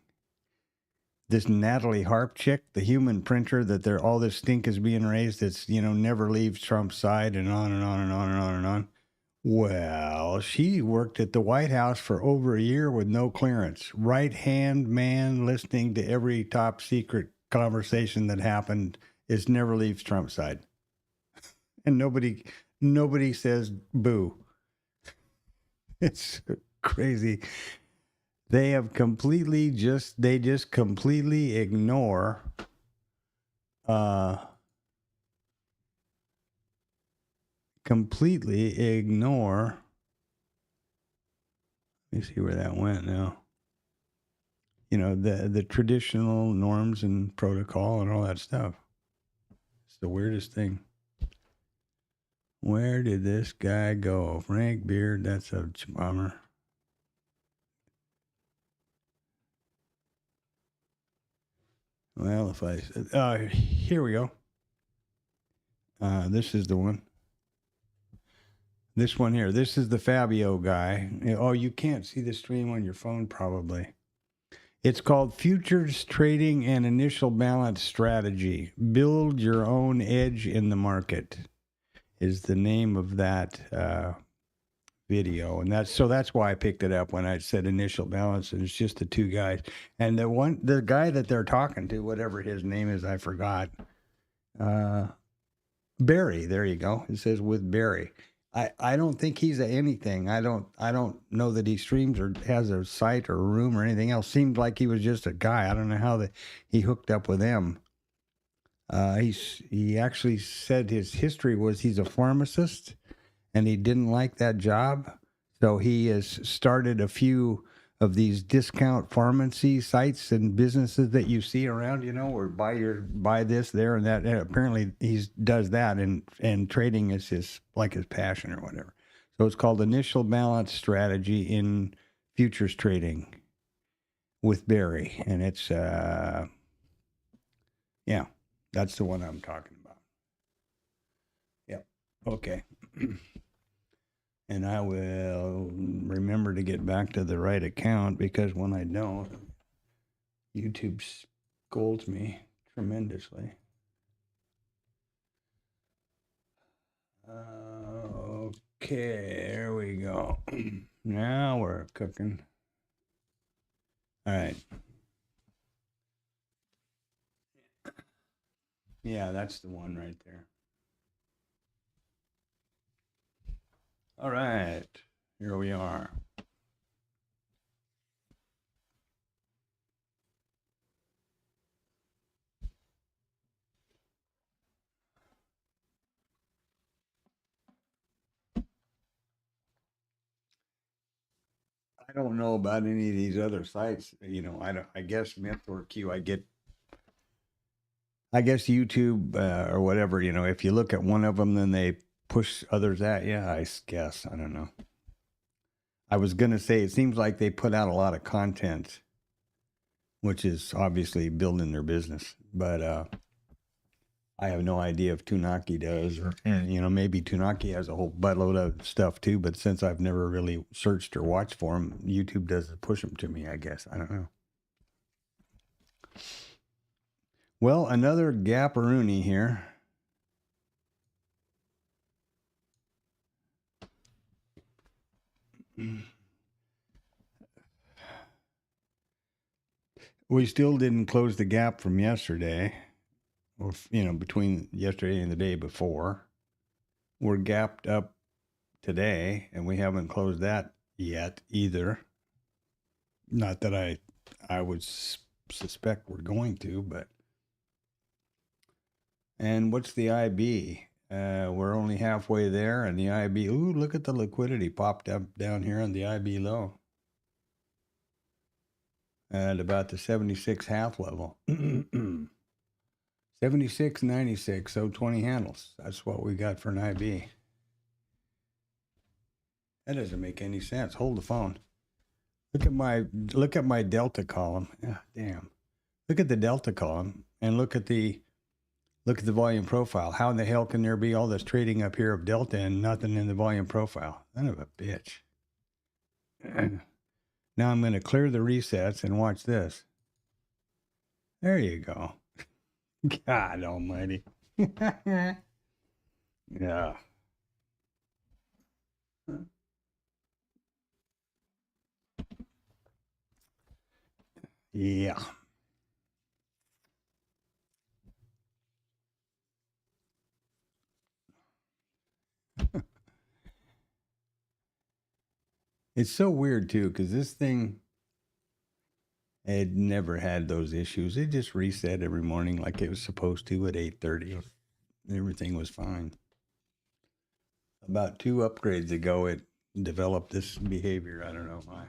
[SPEAKER 1] This Natalie Harp chick, the human printer, that all this stink is being raised. That's never leaves Trump's side, and on and on and on and on and on. Well, she worked at the White House for over a year with no clearance. Right-hand man listening to every top secret conversation that happened is never leaves Trump's side. And nobody says boo. It's crazy. They have completely just completely ignore let me see where that went now. The traditional norms and protocol and all that stuff. It's the weirdest thing. Where did this guy go? Frank Beard, that's a bummer. Well, here we go. This is the one. This one here. This is the Fabio guy. Oh, you can't see the stream on your phone, probably. It's called Futures Trading and Initial Balance Strategy. Build your own edge in the market is the name of that video. And that's why I picked it up when I said initial balance. And it's just the two guys. And the guy that they're talking to, whatever his name is, I forgot. Barry, there you go. It says with Barry. I don't think he's anything. I don't know that he streams or has a site or a room or anything else. Seemed like he was just a guy. I don't know how he hooked up with them. He actually said his history was he's a pharmacist and he didn't like that job. So he has started a few of these discount pharmacy sites and businesses that you see around, or buy this, there, and that. And apparently he does that, and trading is his passion or whatever. So it's called Initial Balance Strategy in Futures Trading with Barry. And it's, yeah, that's the one I'm talking about. Yep. Okay. And I will remember to get back to the right account, because when I don't, YouTube scolds me tremendously. Okay, there we go. Now we're cooking. All right. Yeah, that's the one right there. All right, here we are. I don't know about any of these other sites. I guess MythWorQ, I guess YouTube or whatever, if you look at one of them, then they push others at you. I guess. I don't know. I was going to say, it seems like they put out a lot of content, which is obviously building their business. But I have no idea if Tunaki does, and maybe Tunaki has a whole buttload of stuff too. But since I've never really searched or watched for them, YouTube doesn't push them to me, I guess. I don't know. Well, another Gapperoonie here. We still didn't close the gap from yesterday, or between yesterday and the day before. We're gapped up today, and we haven't closed that yet either. Not that I would suspect we're going to, but. And what's the IB? We're only halfway there, and the IB. Ooh, look at the liquidity popped up down here on the IB low at about the 76 half level. 76.96, so 20 handles. That's what we got for an IB. That doesn't make any sense. Hold the phone. Look at my delta column. Ah, damn. Look at the delta column and look at the volume profile. How in the hell can there be all this trading up here of delta and nothing in the volume profile? Son of a bitch. Now I'm going to clear the resets and watch this. There you go. God almighty. Yeah. Yeah. It's so weird too, because this thing had never had those issues. It just reset every morning like it was supposed to at 8:30. Everything was fine. About 2 upgrades ago, it developed this behavior. I don't know why.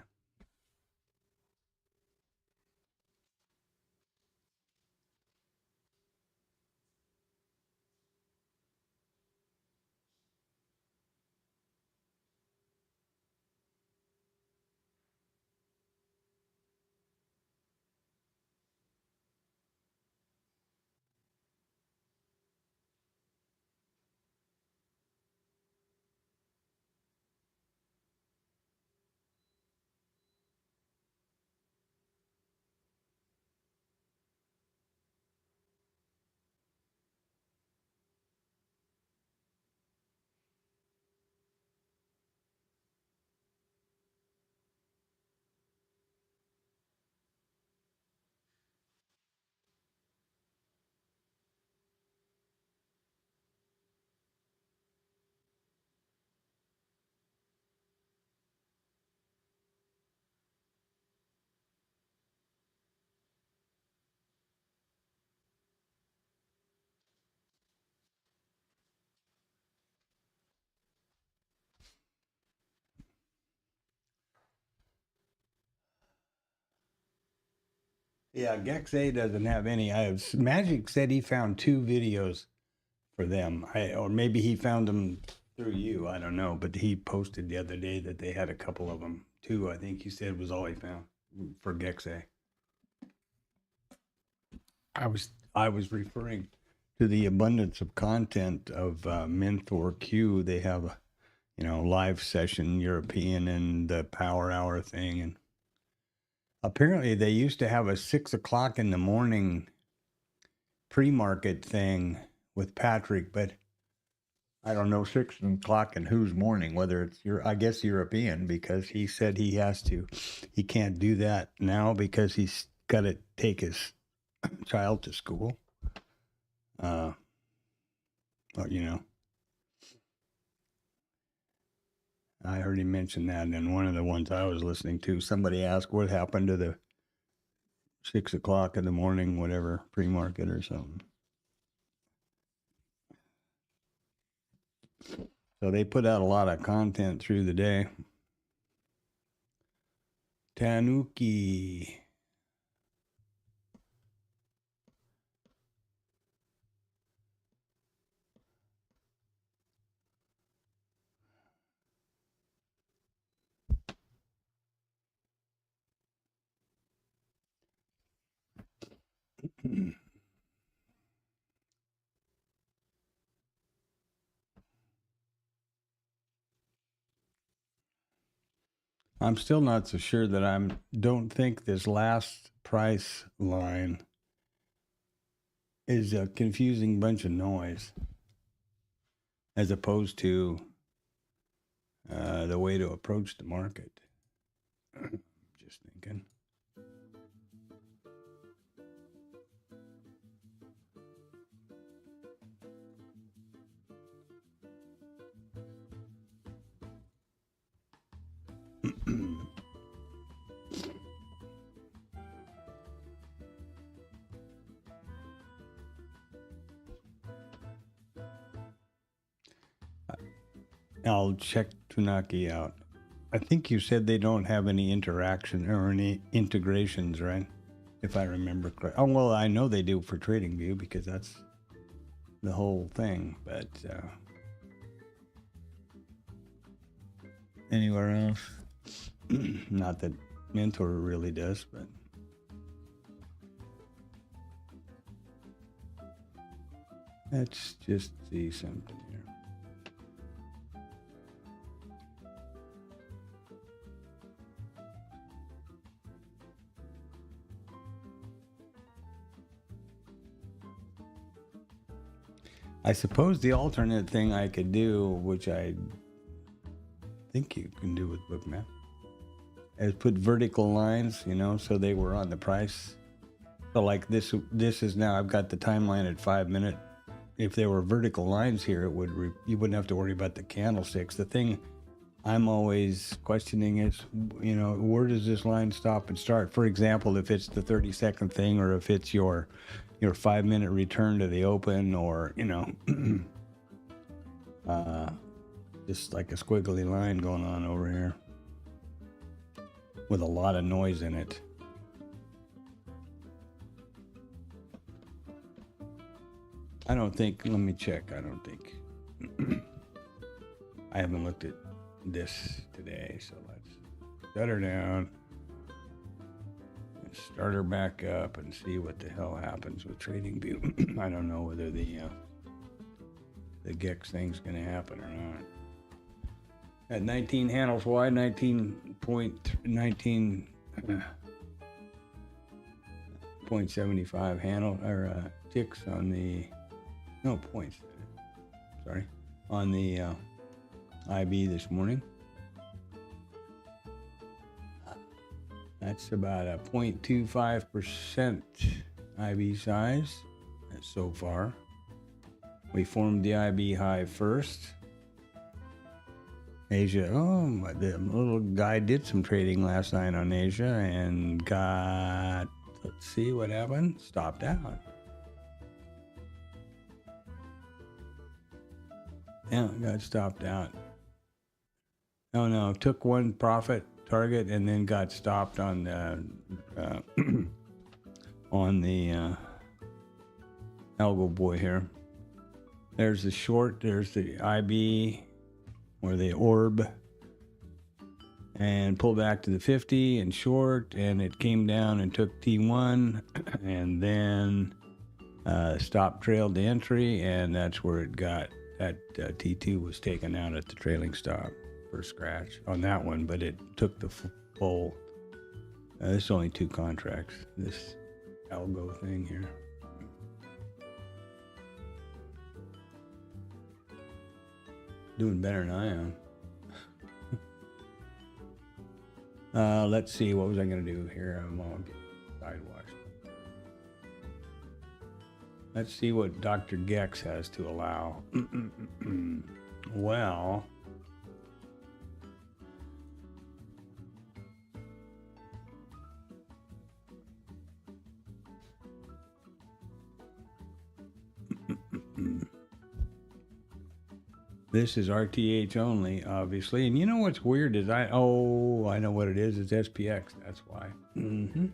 [SPEAKER 1] Yeah, Gexa doesn't have any. Magic said he found 2 videos for them. Or maybe he found them through you. I don't know. But he posted the other day that they had a couple of them. 2, I think he said was all he found for Gexa. I was referring to the abundance of content of Mentor Q. They have a live session European and the Power Hour thing, and apparently they used to have a 6 o'clock in the morning pre-market thing with Patrick, but I don't know 6 o'clock in whose morning, whether it's I guess European, because he said he can't do that now because he's got to take his child to school. But I heard him mention that in one of the ones I was listening to. Somebody asked what happened to the 6 o'clock in the morning, whatever, pre-market or something. So they put out a lot of content through the day. Tanuki. I'm still not so sure that don't think this last price line is a confusing bunch of noise as opposed to the way to approach the market. Just thinking. I'll check Tunaki out. I think you said they don't have any interaction or any integrations, right? If I remember correct. Oh, well, I know they do for TradingView because that's the whole thing. But anywhere else? Not that Mentor really does, but let's just see something here. I suppose the alternate thing I could do, which I think you can do with Bookmap, is put vertical lines, you know, so they were on the price. So like this is now, I've got the timeline at 5 minutes. If there were vertical lines here, it would you wouldn't have to worry about the candlesticks. The thing I'm always questioning is, you know, where does this line stop and start? For example, if it's the 30-second thing, or if it's your 5 minute return to the open, or, you know, just like a squiggly line going on over here with a lot of noise in it. I don't think, let me check. I don't think, I haven't looked at this today, so let's shut her down and start her back up and see what the hell happens with TradingView. I don't know whether the GEX thing's going to happen or not. At 19 handles wide, 19.75 handle or ticks on the points. Sorry, on the IB this morning. That's about a 0.25% IB size so far. We formed the IB high first. Asia, the little guy did some trading last night on Asia and got, let's see what happened, stopped out. Yeah, got stopped out. Oh no, took one profit target and then got stopped on the algo boy here. There's the short, there's the IB or the orb, and pulled back to the 50 and short, and it came down and took T1 and then stop trailed the entry, and that's where it got. That T2 was taken out at the trailing stop for scratch on that one, but it took the full. This is only 2 contracts, this algo thing here. Doing better than I am. Let's see, what was I going to do here? I'm all sidewashed. Let's see what Dr. Gex has to allow. Well, this is RTH only, obviously. And you know what's weird is I know what it is. It's SPX. That's why. I'm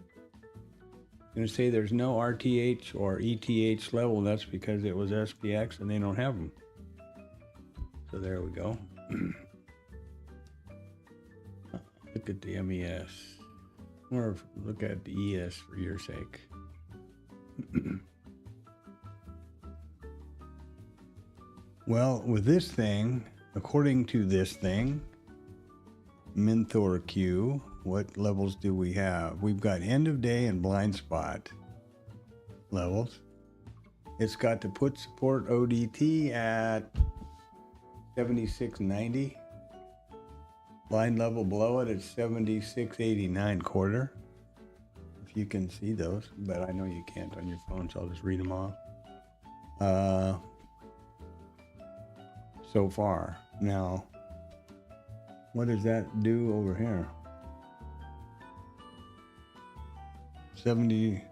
[SPEAKER 1] going to say there's no RTH or ETH level. That's because it was SPX and they don't have them. So there we go. Look at the MES. Or look at the ES for your sake. Well, with this thing, according to this thing, Mentor Q, what levels do we have? We've got end of day and blind spot levels. It's got to put support ODT at 76.90. Line level below it at 76.89 quarter. If you can see those, but I know you can't on your phone, so I'll just read them off. So far. Now, what does that do over here? 70.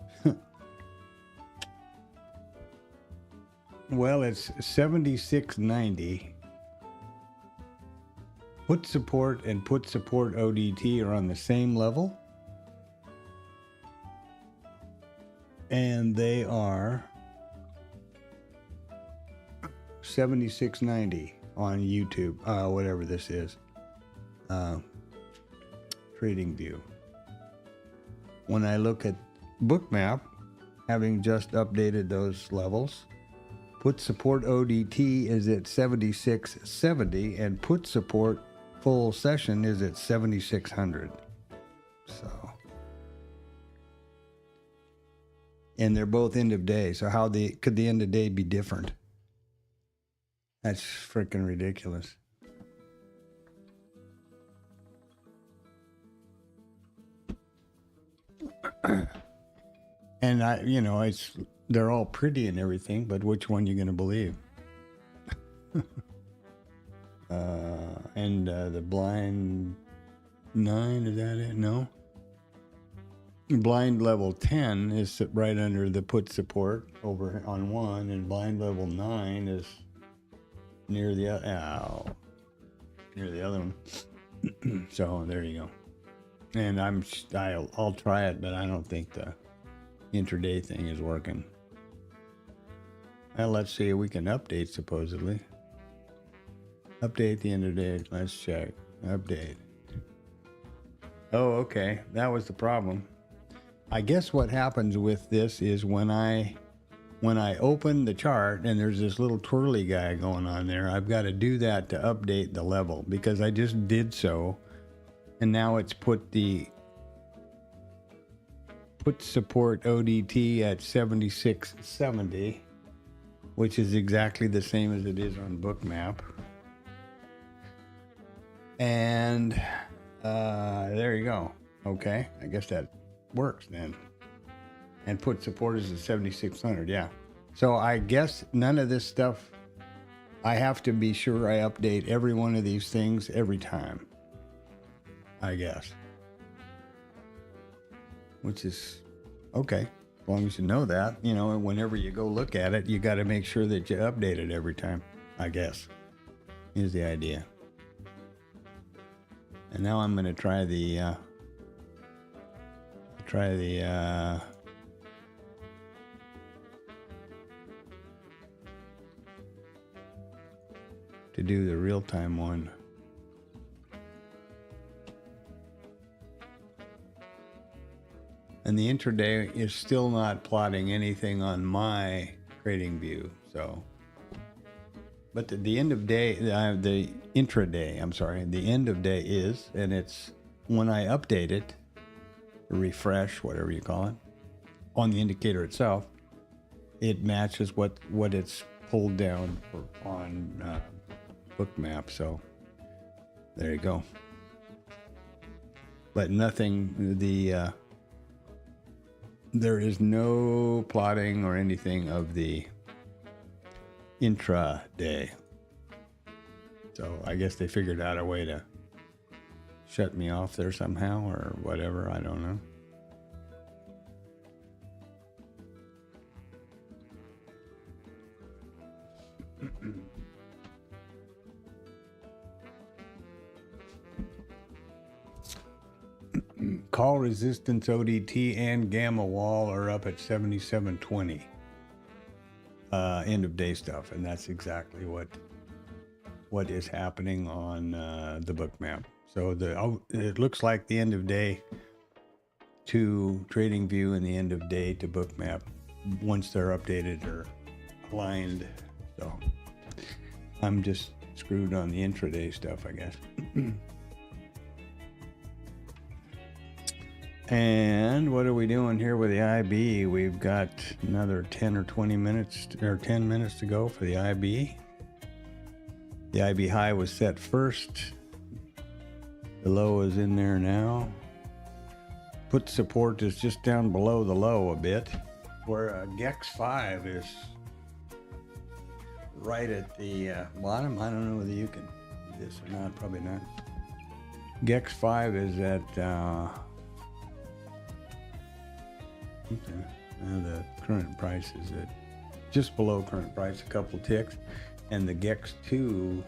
[SPEAKER 1] Well, it's 76.90 Put support and put support ODT are on the same level. And they are 76.90 on YouTube, whatever this is. Trading View. When I look at Bookmap, having just updated those levels, put support ODT is at 76.70 and put support full session is at 7,600. So, and they're both end of day. So how could the end of day be different? That's freaking ridiculous. And they're all pretty and everything, but which one you going to believe? And the blind 9, is that it? No. Blind level 10 is right under the put support over on 1, and blind level 9 is near the other one. So there you go. And I'll try it, but I don't think the intraday thing is working. Well, let's see. We can update supposedly. Update the end of the day. Let's check. Update. Oh, okay. That was the problem. I guess what happens with this is when I open the chart and there's this little twirly guy going on there, I've got to do that to update the level because I just did so. And now it's put support ODT at 76.70, which is exactly the same as it is on Bookmap. And there you go. Okay, I guess that works then. And put support is at 7,600. Yeah. So I guess none of this stuff. I have to be sure I update every one of these things every time. I guess. Which is okay. As long as you know that, whenever you go look at it, you got to make sure that you update it every time, I guess, is the idea. And now I'm going to try the to do the real-time one. And the intraday is still not plotting anything on my trading view. So, but the end of day, the intraday, the end of day is, and it's when I update it, refresh, whatever you call it, on the indicator itself, it matches what it's pulled down on Bookmap. So there you go. But nothing, there is no plotting or anything of the intraday. So I guess they figured out a way to shut me off there somehow or whatever. I don't know. Call resistance ODT and gamma wall are up at 77.20. End of day stuff, and that's exactly what is happening on the Bookmap. So it looks like the end of day to Trading View and the end of day to Bookmap, once they're updated, are aligned. So I'm just screwed on the intraday stuff, I guess. And what are we doing here with the IB? We've got another 10 or 20 minutes or 10 minutes to go for the IB. The IB high was set first. The low is in there now. Put support is just down below the low a bit, where GEX 5 is right at the bottom. I don't know whether you can do this or not. Probably not. GEX 5 is at the current price is at just below current price, a couple ticks, and the GEX 2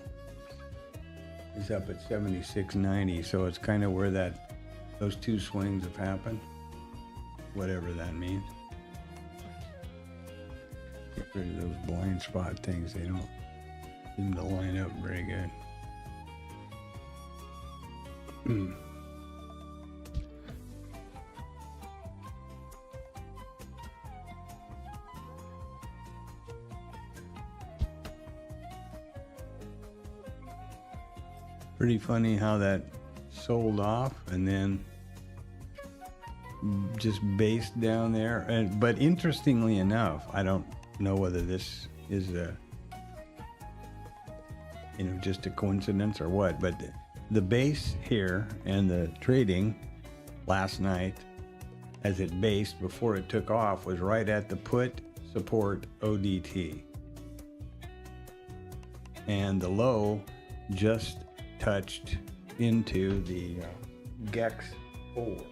[SPEAKER 1] is up at 76.90, so it's kind of where those two swings have happened, whatever that means. Get rid of those blind spot things. They don't seem to line up very good. Pretty funny how that sold off and then just based down there. But interestingly enough, I don't know whether this is just a coincidence or what, but the base here and the trading last night as it based before it took off was right at the put support ODT. And the low just touched into the GEX 4 level.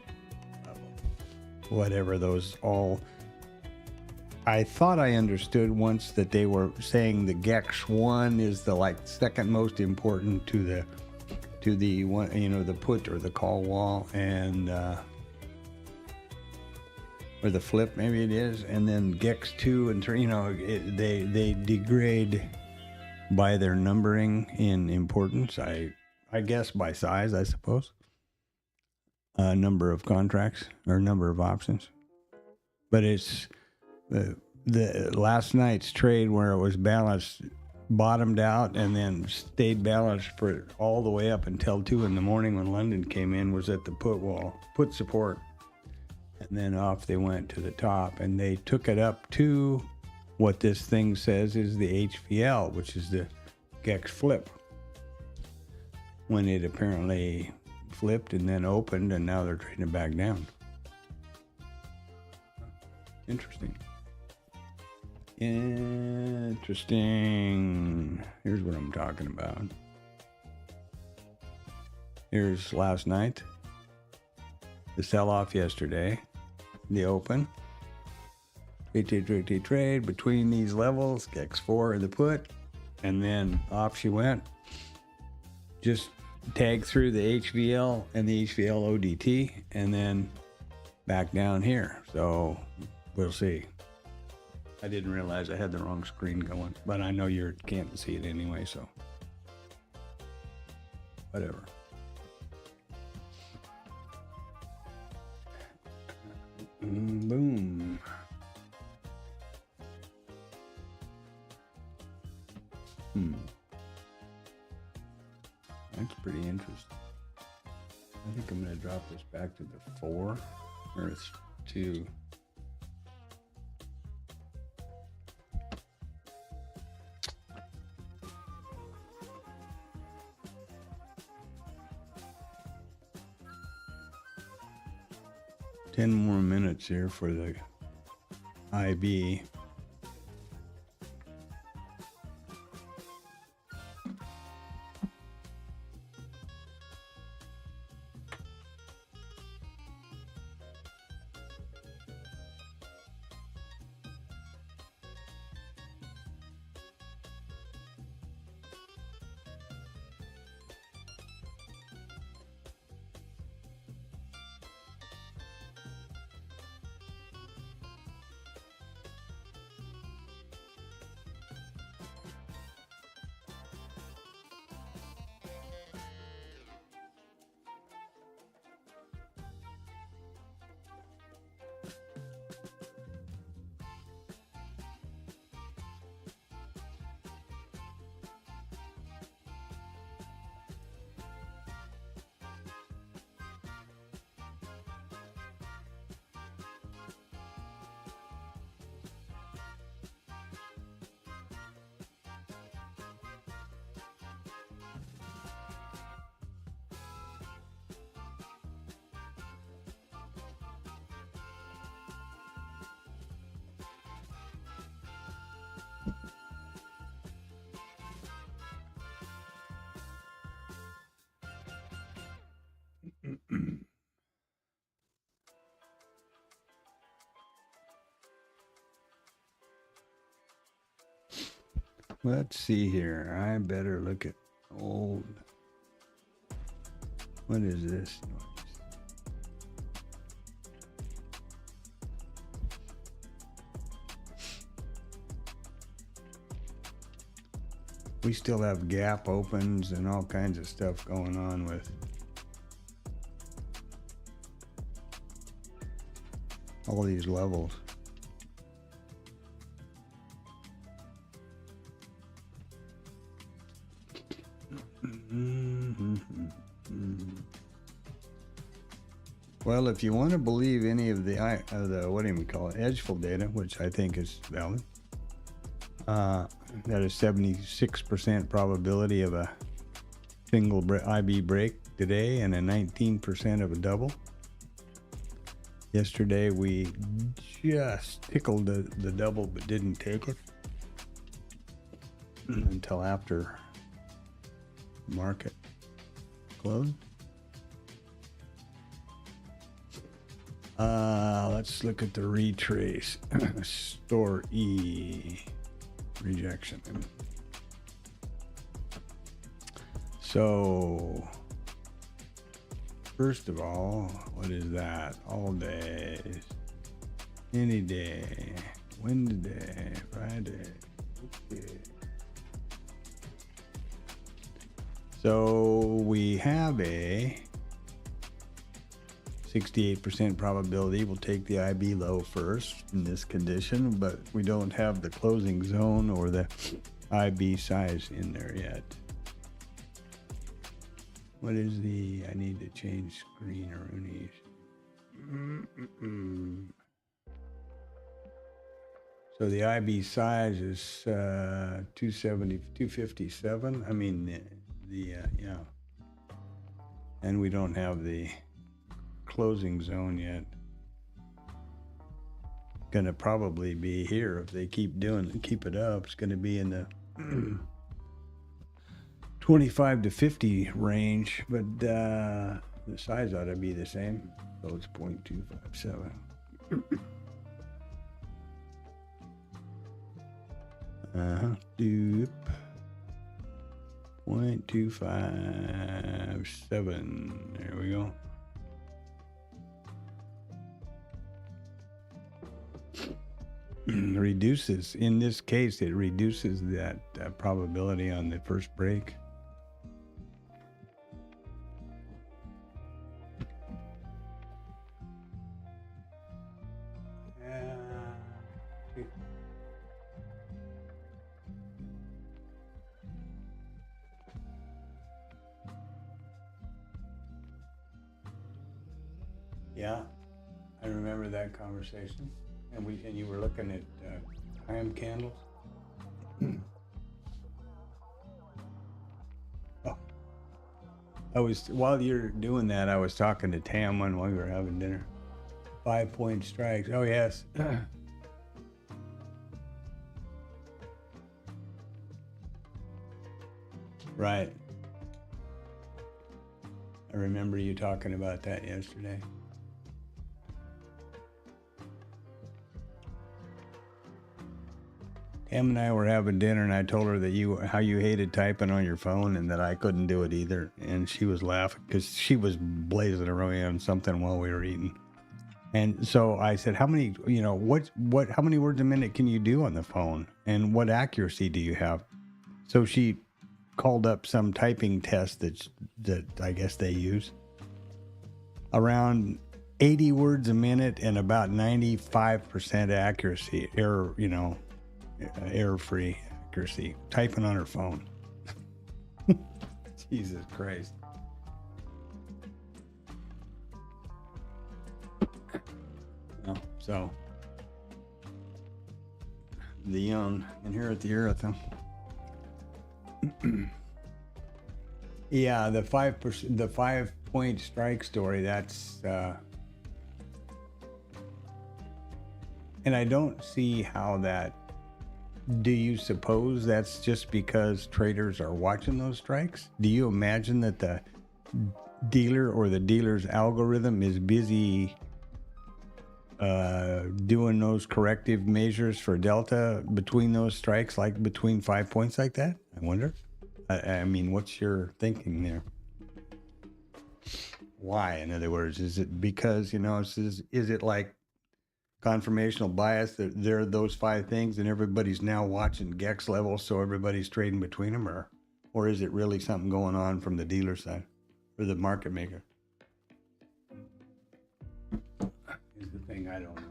[SPEAKER 1] Whatever those all... I thought I understood once that they were saying the GEX 1 is the second most important to the one, the put or the call wall, and or the flip maybe it is, and then GEX 2 and 3, they degrade by their numbering in importance. I guess by size, I suppose. Number of contracts or number of options. But it's the last night's trade where it was balanced, bottomed out and then stayed balanced for all the way up until 2 a.m. when London came in, was at the put support. And then off they went to the top, and they took it up to what this thing says is the HVL, which is the GEX flip, when it apparently flipped and then opened, and now they're trading it back down. Interesting. Here's what I'm talking about. Here's last night, the sell-off yesterday, the open. Trade between these levels, GEX 4 and the put, and then off she went. Just tag through the HVL and the HVL ODT, and then back down here. So we'll see. I didn't realize I had the wrong screen going, but I know you can't see it anyway, so whatever. Boom. That's pretty interesting. I think I'm going to drop this back to the 4, or it's 2. Ten more minutes here for the IB. Let's see here. I better look at old What is this? We still have gap opens and all kinds of stuff going on with all these levels. Well, if you want to believe any of the what do we call it, edgeful data, which I think is valid, that is 76% probability of a single IB break today and a 19% of a double. Yesterday we just tickled the double but didn't take it until after market close. Let's look at the retrace. Store E rejection. So first of all, what is that? All days, any day, Wednesday, Friday. Okay. So we have a 68% probability we'll take the IB low first in this condition, but we don't have the closing zone or the IB size in there yet. What is I need to change screen or So the IB size is 257. I mean, yeah. And we don't have the closing zone yet. Gonna probably be here if they keep it up. It's gonna be in the 25 to 50 range, but the size ought to be the same. So it's 0.257. Doop. 0.257. There we go. Reduces, in this case, it reduces that probability on the first break. Yeah, I remember that conversation. And you were looking at time candles. Oh, while you're doing that, I was talking to Tam while we were having dinner. 5-point strikes. Oh yes. Right. I remember you talking about that yesterday. Em and I were having dinner, and I told her that how you hated typing on your phone, and that I couldn't do it either. And she was laughing because she was blazing away on something while we were eating. And so I said, "How many? How many words a minute can you do on the phone? And what accuracy do you have?" So she called up some typing test that I guess they use. Around 80 words a minute and about 95% accuracy, error-free accuracy, typing on her phone. Jesus Christ. Oh, so the young inherit the earth, huh? Yeah, the 5-point strike story, that's and I don't see how that. Do you suppose that's just because traders are watching those strikes? Do you imagine that the dealer or the dealer's algorithm is busy doing those corrective measures for delta between those strikes, like between 5 points like that? I wonder. I mean, what's your thinking there? Why? In other words, is it because, is it like confirmational bias that there are those 5 things and everybody's now watching Gex levels, so everybody's trading between them, or is it really something going on from the dealer side or the market maker? Is the thing I don't know.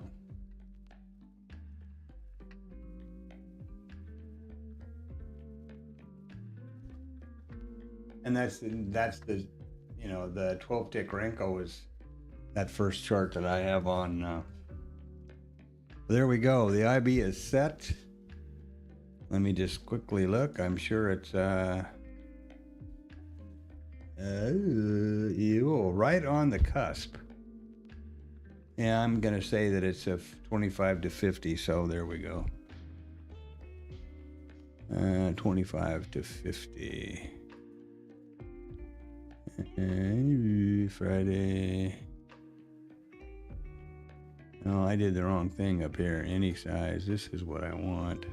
[SPEAKER 1] And that's the the 12-tick Renko is that first chart that I have on. There we go. The IB is set. Let me just quickly look. I'm sure it's right on the cusp. Yeah, I'm gonna say that it's a 25 to 50. So there we go. 25 to 50. Friday. No, I did the wrong thing up here. Any size. This is what I want.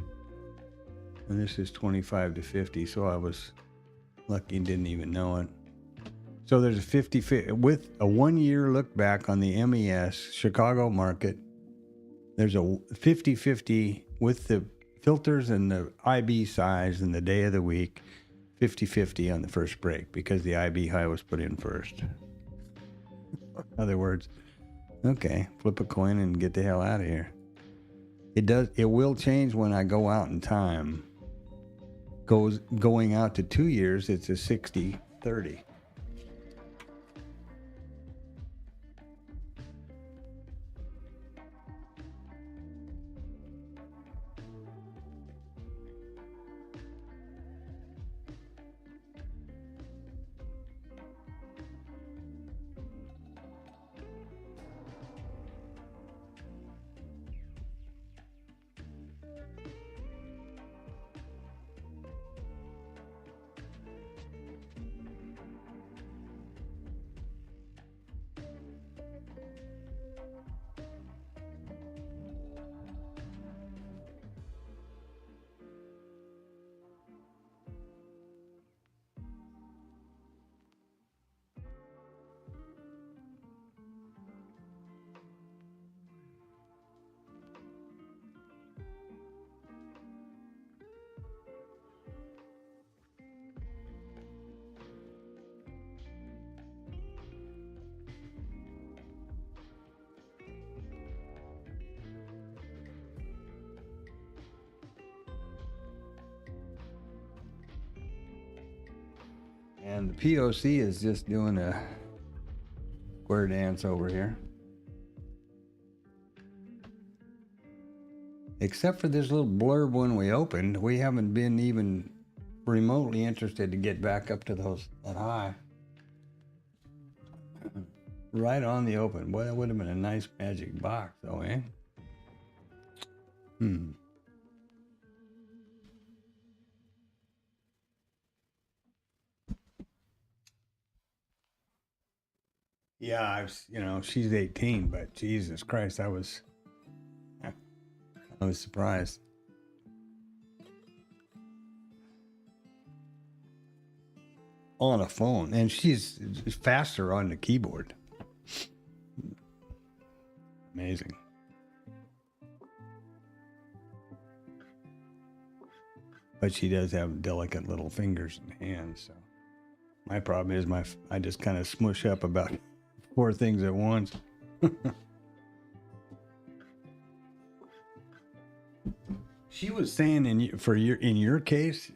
[SPEAKER 1] And this is 25 to 50. So I was lucky and didn't even know it. So there's a 50 with a 1 year look back on the MES Chicago market. There's a 50-50 with the filters and the IB size and the day of the week. 50-50 on the first break because the IB high was put in first. In other words, okay, flip a coin and get the hell out of here. It will change when I go out in time. Going out to 2 years, it's a 60-30. And the POC is just doing a square dance over here. Except for this little blurb when we opened, we haven't been even remotely interested to get back up to that high. Right on the open. Boy, that would have been a nice magic box though, eh? Yeah, she's 18, but Jesus Christ, I was surprised. On a phone, and she's faster on the keyboard. Amazing. But she does have delicate little fingers and hands, so my problem is I just kind of smush up about 4 things at once. She was saying in your case,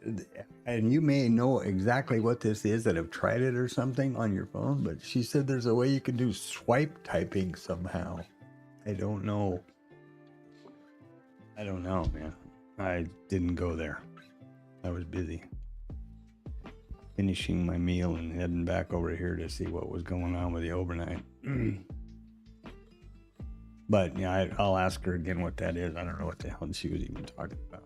[SPEAKER 1] and you may know exactly what this is that have tried it or something on your phone, but she said there's a way you can do swipe typing somehow. I don't know, man. I didn't go there. I was busy finishing my meal and heading back over here to see what was going on with the overnight. But yeah, I'll ask her again what that is. I don't know what the hell she was even talking about.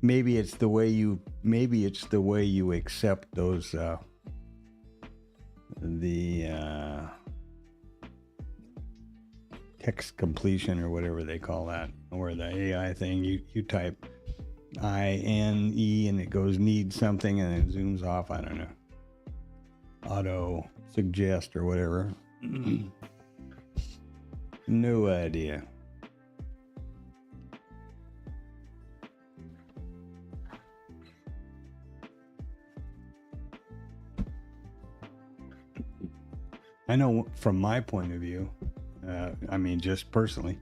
[SPEAKER 1] Maybe it's the way you accept those the text completion or whatever they call that, or the AI thing. You type INE and it goes need something and it zooms off. I don't know. auto suggest or whatever. No idea. I know from my point of view, I mean, just personally,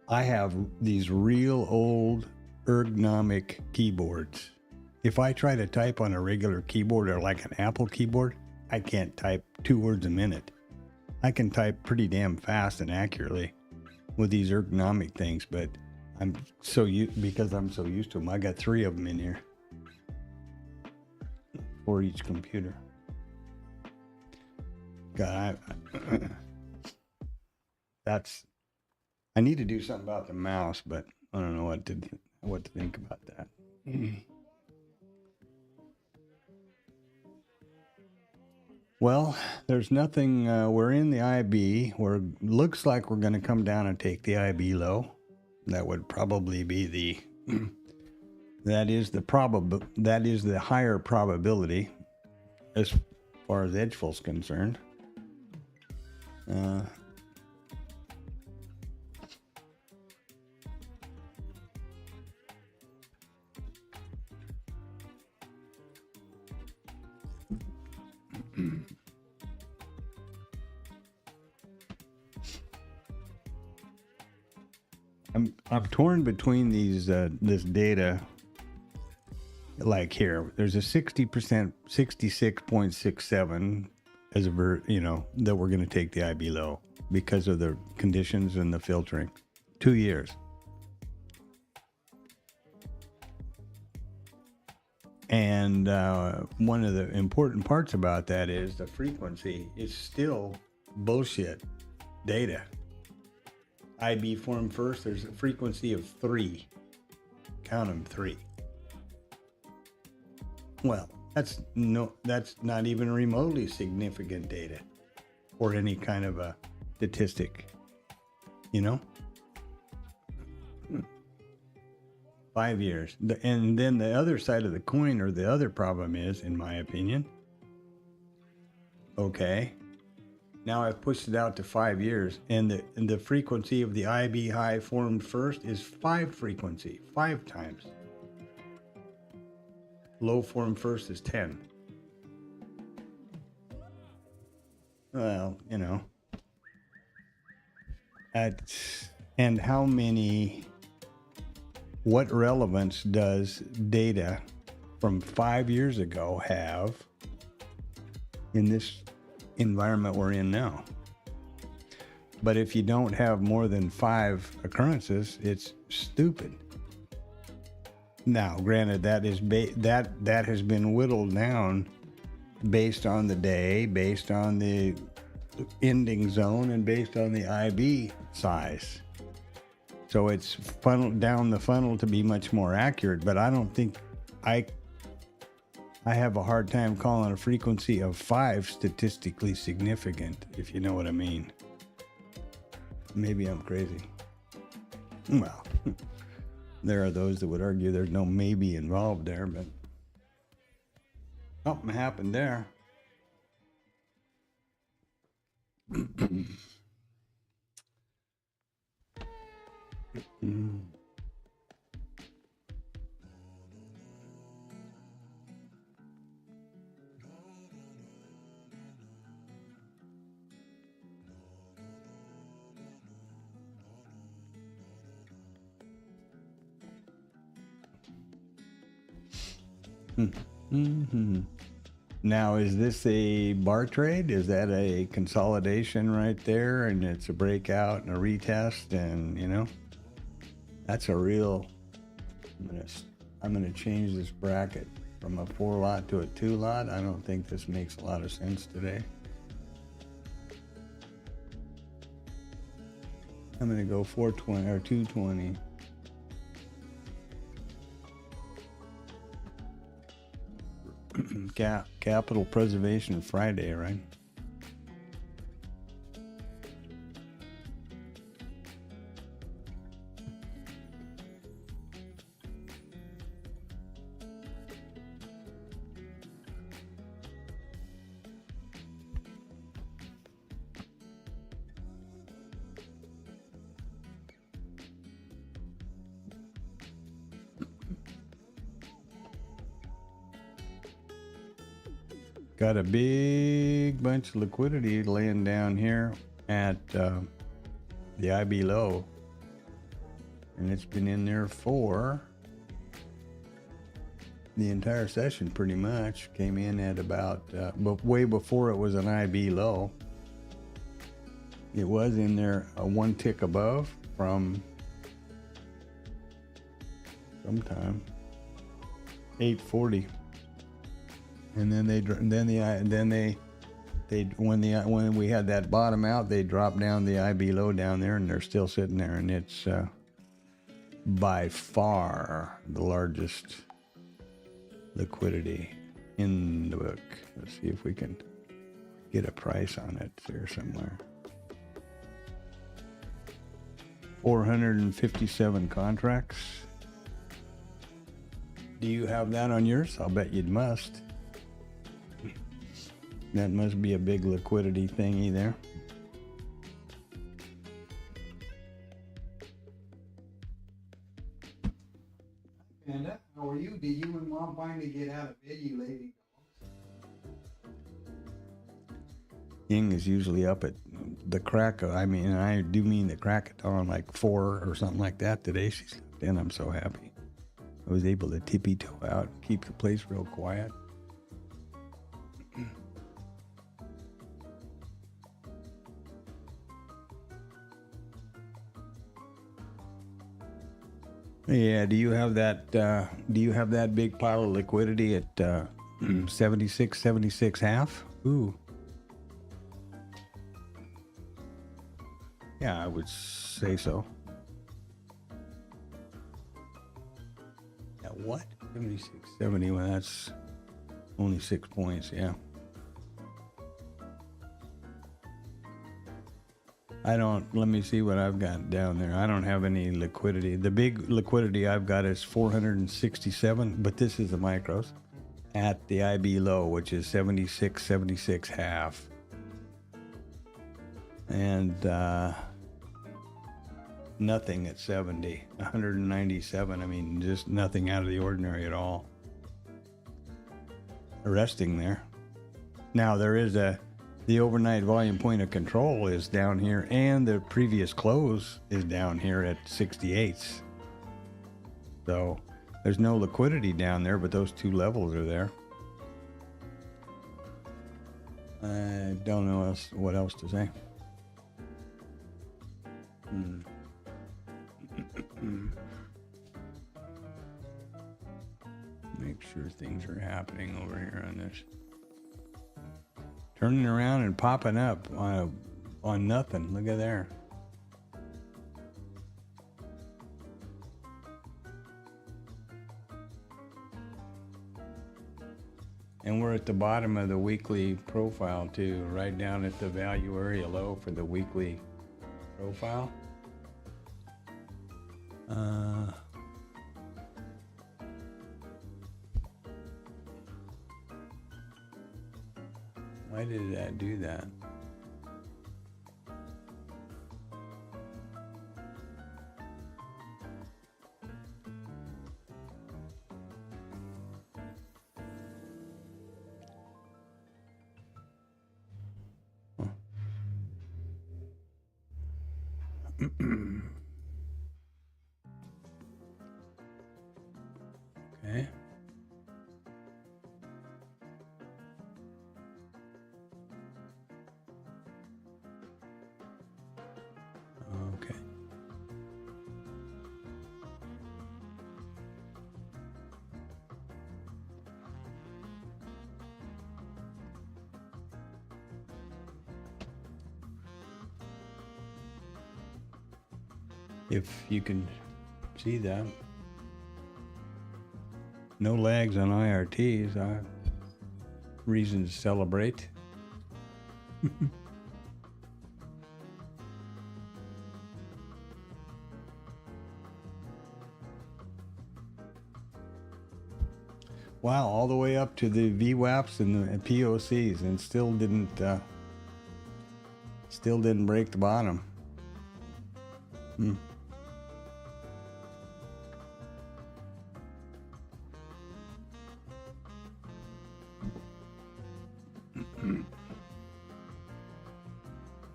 [SPEAKER 1] I have these real old ergonomic keyboards. If I try to type on a regular keyboard or like an Apple keyboard, I can't type 2 words a minute. I can type pretty damn fast and accurately with these ergonomic things, but because I'm so used to them, I got 3 of them in here for each computer. God, I need to do something about the mouse, but I don't know what to think about that. Well, there's nothing. We're in the IB. Looks like we're going to come down and take the IB low. That would probably be that is the higher probability as far as Edgeful's concerned. I'm torn between these this data. Like here, there's a 60%, 66.67 as that we're going to take the IB low because of the conditions and the filtering. 2 years. And one of the important parts about that is the frequency is still bullshit data. IB form first, there's a frequency of 3. Count them, 3. Well, that's not even remotely significant data or any kind of a statistic, 5 years. And then the other side of the coin, or the other problem is, in my opinion, okay, now I've pushed it out to 5 years, and the frequency of the IB high formed first is 5 frequency, 5 times. Low form first is 10. Well, and what relevance does data from 5 years ago have in this environment we're in now? But if you don't have more than 5 occurrences, it's stupid. Now, granted, that has been whittled down based on the day, based on the ending zone, and based on the IB size. So it's funneled down the funnel to be much more accurate. But I don't think I have a hard time calling a frequency of 5 statistically significant, if you know what I mean. Maybe I'm crazy. Well. There are those that would argue there's no maybe involved there, but something happened there. Mm-hmm. Now, is this a bar trade? Is that a consolidation right there, and it's a breakout and a retest, and that's a real. I'm gonna change this bracket from a 4 lot to a 2 lot. I don't think this makes a lot of sense today. I'm gonna go 420 or 220. Capital Preservation Friday, right? Got a big bunch of liquidity laying down here at the IB low, and it's been in there for the entire session pretty much. Came in at about way before it was an IB low. It was in there one tick above from sometime 840, and then when we had that bottom out, they dropped down the IB low down there, and they're still sitting there, and it's by far the largest liquidity in the book. Let's see if we can get a price on it here somewhere. 457 contracts. Do you have that on yours? I'll bet you must. That must be a big liquidity thingy there. Panda, how are you? Did you and Mom finally get out of bed, you lady dogs? Ying is usually up at the crack of, I do mean the crack of dawn, like 4 or something like that. Today she slept in. I'm so happy. I was able to tippy-toe out, keep the place real quiet. Yeah, do you have that big pile of liquidity at 76 half? Ooh. Yeah, I would say so. At what? 76.70. Well, that's only 6 points, yeah. Let me see what I've got down there. I don't have any liquidity. The big liquidity I've got is 467, but this is the micros at the IB low, which is 76 half. And nothing at 70, 197. I mean, just nothing out of the ordinary at all. Resting there. Now there is the overnight volume point of control is down here, and the previous close is down here at 68s. So there's no liquidity down there, but those two levels are there. I don't know what else to say. Make sure things are happening over here on this. Turning around and popping up on nothing. Look at there. And we're at the bottom of the weekly profile too, right down at the value area low for the weekly profile. Why did that do that? Okay. Okay. If you can see that. No lags on IRTs. Reason to celebrate. Wow, all the way up to the VWAPs and the POCs, and still didn't break the bottom.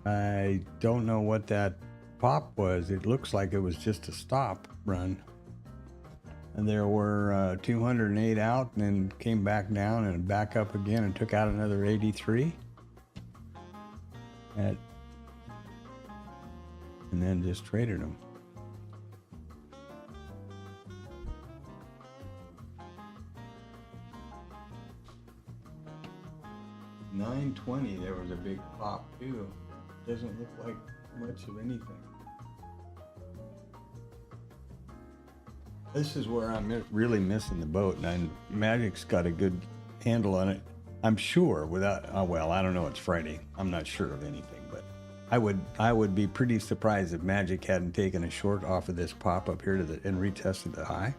[SPEAKER 1] I don't know what that pop was. It looks like it was just a stop run. And there were 208 out and then came back down and back up again and took out another 83. And then just traded them. $9.20, there was a big pop too. Doesn't look like much of anything. This is where I'm really missing the boat, and Magic's got a good handle on it. I'm sure without, well, I don't know, it's Friday. I'm not sure of anything, but I would be pretty surprised if Magic hadn't taken a short off of this pop up here to and retested the high.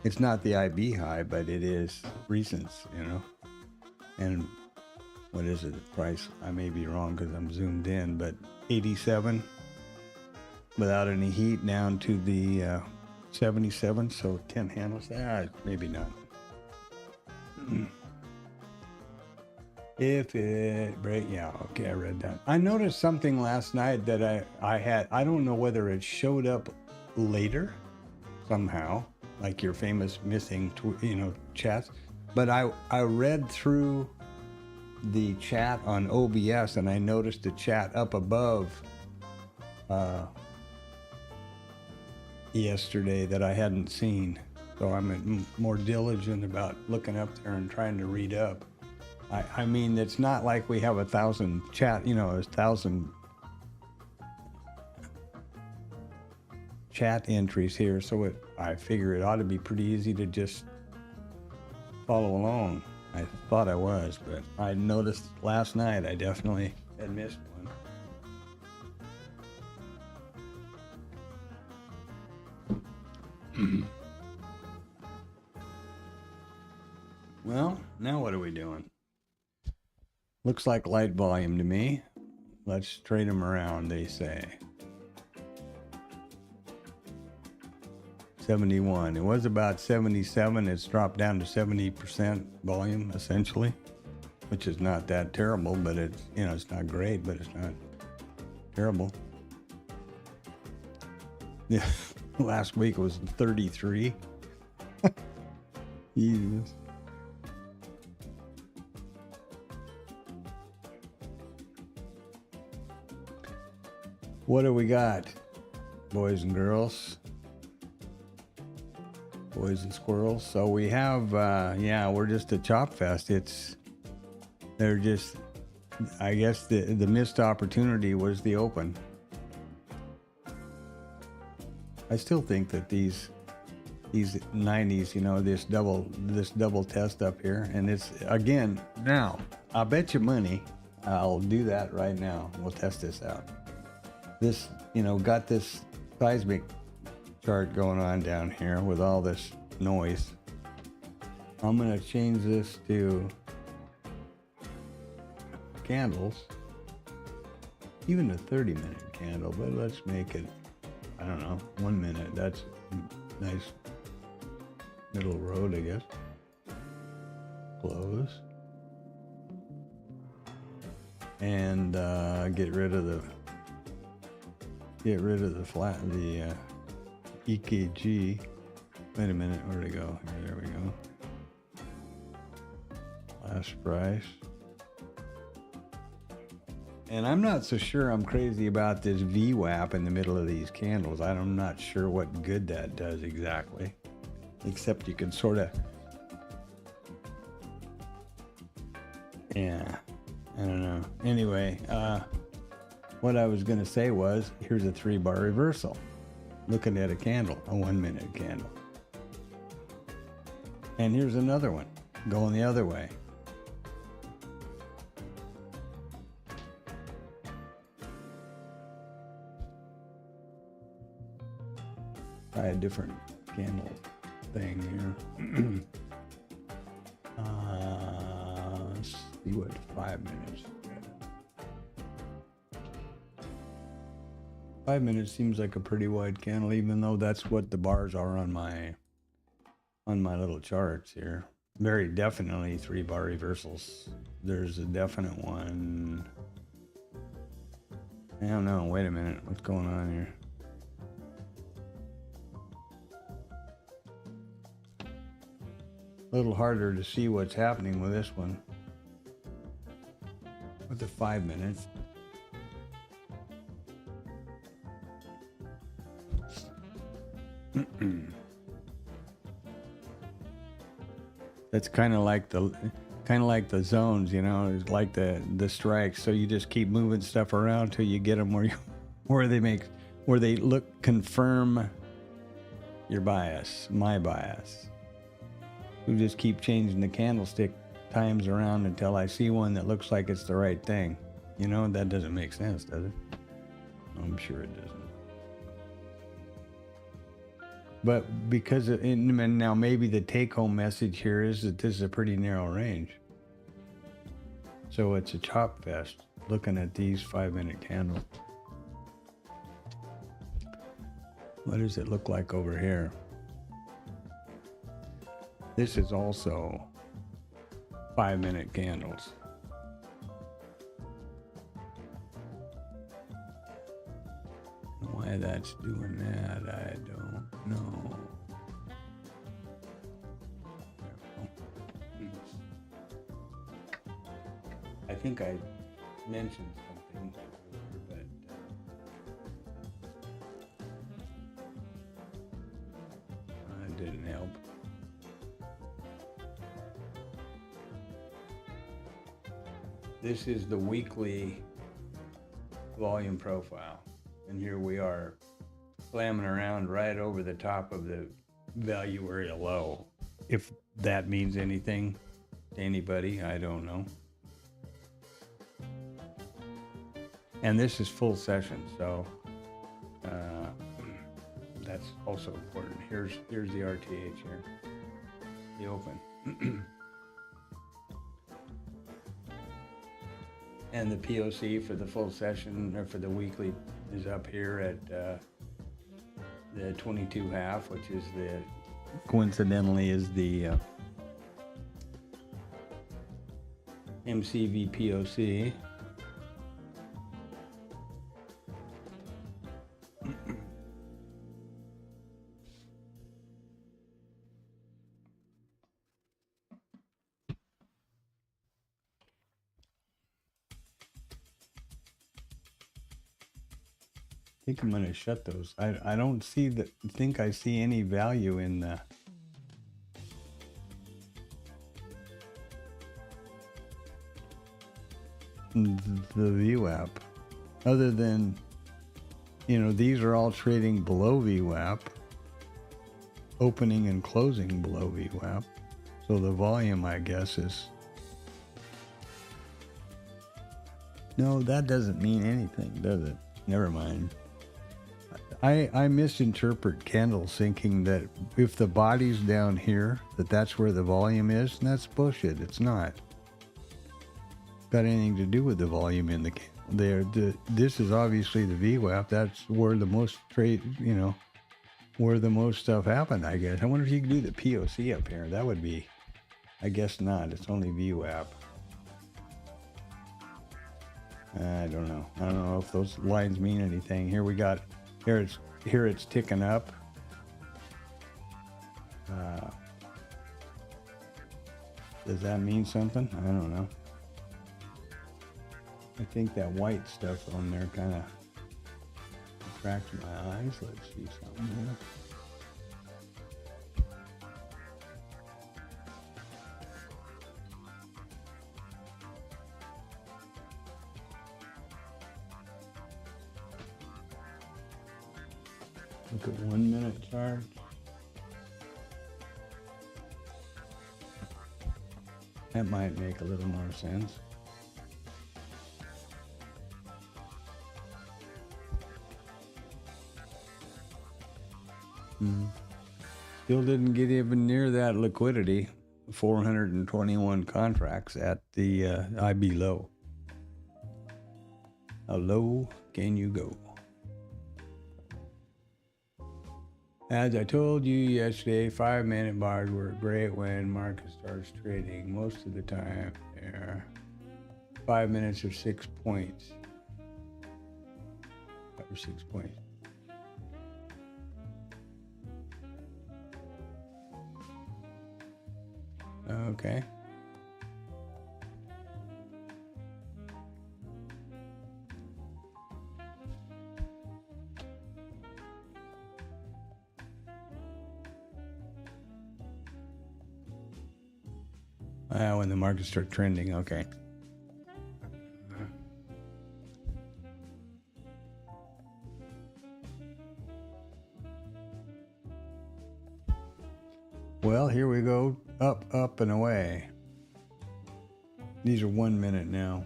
[SPEAKER 1] It's not the IB high, but it is recents, you know. And what is it, the price? I may be wrong because I'm zoomed in, but 87 without any heat down to the 77, so 10 handles. Maybe not. If it break, yeah, okay, I read that. I noticed something last night that I don't know whether it showed up later somehow, like your famous missing, chats. But I read through the chat on OBS and I noticed the chat up above yesterday that I hadn't seen. So I'm more diligent about looking up there and trying to read up. I mean, it's not like we have 1,000 chat, 1,000 chat entries here. So I figure it ought to be pretty easy to just follow along. I thought I was, but I noticed last night I definitely had missed one. Well, now what are we doing? Looks like light volume to me. Let's trade them around, they say. 71. It was about 77. It's dropped down to 70% volume, essentially, which is not that terrible, but it's, it's not great, but it's not terrible. Yeah, last week was 33. Jesus. What do we got, boys and girls? Boys and squirrels. So we have, we're just a chop fest. They're just, I guess the missed opportunity was the open. I still think that these 90s, this double test up here, and it's again now. I'll bet you money. I'll do that right now. We'll test this out. This, got this seismic chart going on down here with all this noise. I'm going to change this to candles, even a 30-minute candle, but let's make it, I don't know, 1 minute. That's nice middle road, I guess. Close. And get rid of the EKG. Wait a minute, where'd it go? There we go. Last price. And I'm not so sure I'm crazy about this VWAP in the middle of these candles. I'm not sure what good that does exactly. Except you can sort of... Yeah, I don't know. Anyway, what I was going to say was, here's a 3-bar reversal. Looking at a candle, a 1-minute candle. And here's another one, going the other way. Try a different candle thing here. Let's see what 5 minutes. 5 minutes seems like a pretty wide candle, even though that's what the bars are on my little charts here. Very definitely 3-bar reversals. There's a definite one I don't know. Wait a minute. What's going on here? A little harder to see what's happening with this one. With the 5 minutes. That's kind of like the zones, you know, it's like the strikes. So you just keep moving stuff around till you get them where they confirm your bias, my bias. We just keep changing the candlestick times around until I see one that looks like it's the right thing. You know, that doesn't make sense, does it? I'm sure it doesn't. But because and now maybe the take-home message here is that this is a pretty narrow range. So it's a chop fest looking at these 5-minute candles. What does it look like over here? This is also 5-minute candles. Why that's doing that, I don't know. I think I mentioned something, but that didn't help. This is the weekly volume profile. And here we are slamming around right over the top of the value area low. If that means anything to anybody, I don't know. And this is full session, so that's also important. Here's the RTH here, the open. And the POC for the full session, or for the weekly, is up here at the 22.5, which is coincidentally is the MCV POC. I think I'm going to shut those. I don't think I see any value in the VWAP, other than, you know, these are all trading below VWAP, opening and closing below VWAP. So the volume, I guess, is... No, that doesn't mean anything, does it? Never mind. I misinterpret candles thinking that if the body's down here, that's where the volume is, and that's bullshit. It's not got anything to do with the volume in the candle. This is obviously the VWAP. That's where the most trade, you know, where the most stuff happened, I guess. I wonder if you can do the POC up here. That would be, I guess not. It's only VWAP. I don't know. I don't know if those lines mean anything. Here we got, here it's ticking up. Does that mean something? I don't know. I think that white stuff on there kind of attracts my eyes. Let's see something here. Look at 1 minute chart. That might make a little more sense. Still didn't get even near that liquidity. 421 contracts at the IB low. How low can you go? As I told you yesterday, 5-minute bars were great when market starts trading. Most of the time, there are 5 minutes or 6 points. 5 or 6 points. Okay. When the markets start trending, okay. Well, here we go, up, up, and away. These are 1 minute now.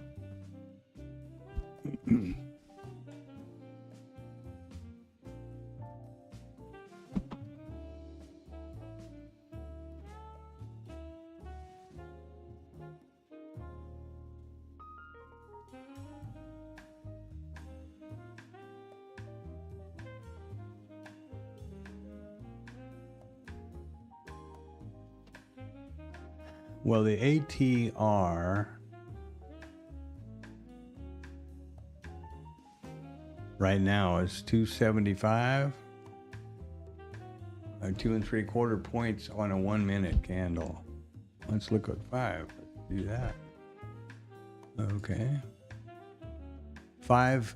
[SPEAKER 1] Well, the ATR right now is 275, 2 3/4 points on a 1 minute candle. Let's look at 5. Let's do that. Okay. 5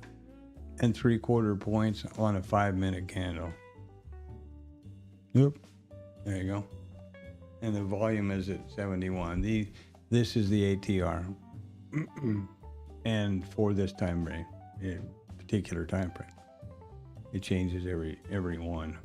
[SPEAKER 1] 3/4 points on a 5 minute candle. Oop. There you go. And the volume is at 71. This is the ATR. And for this time frame, particular time frame, it changes every one.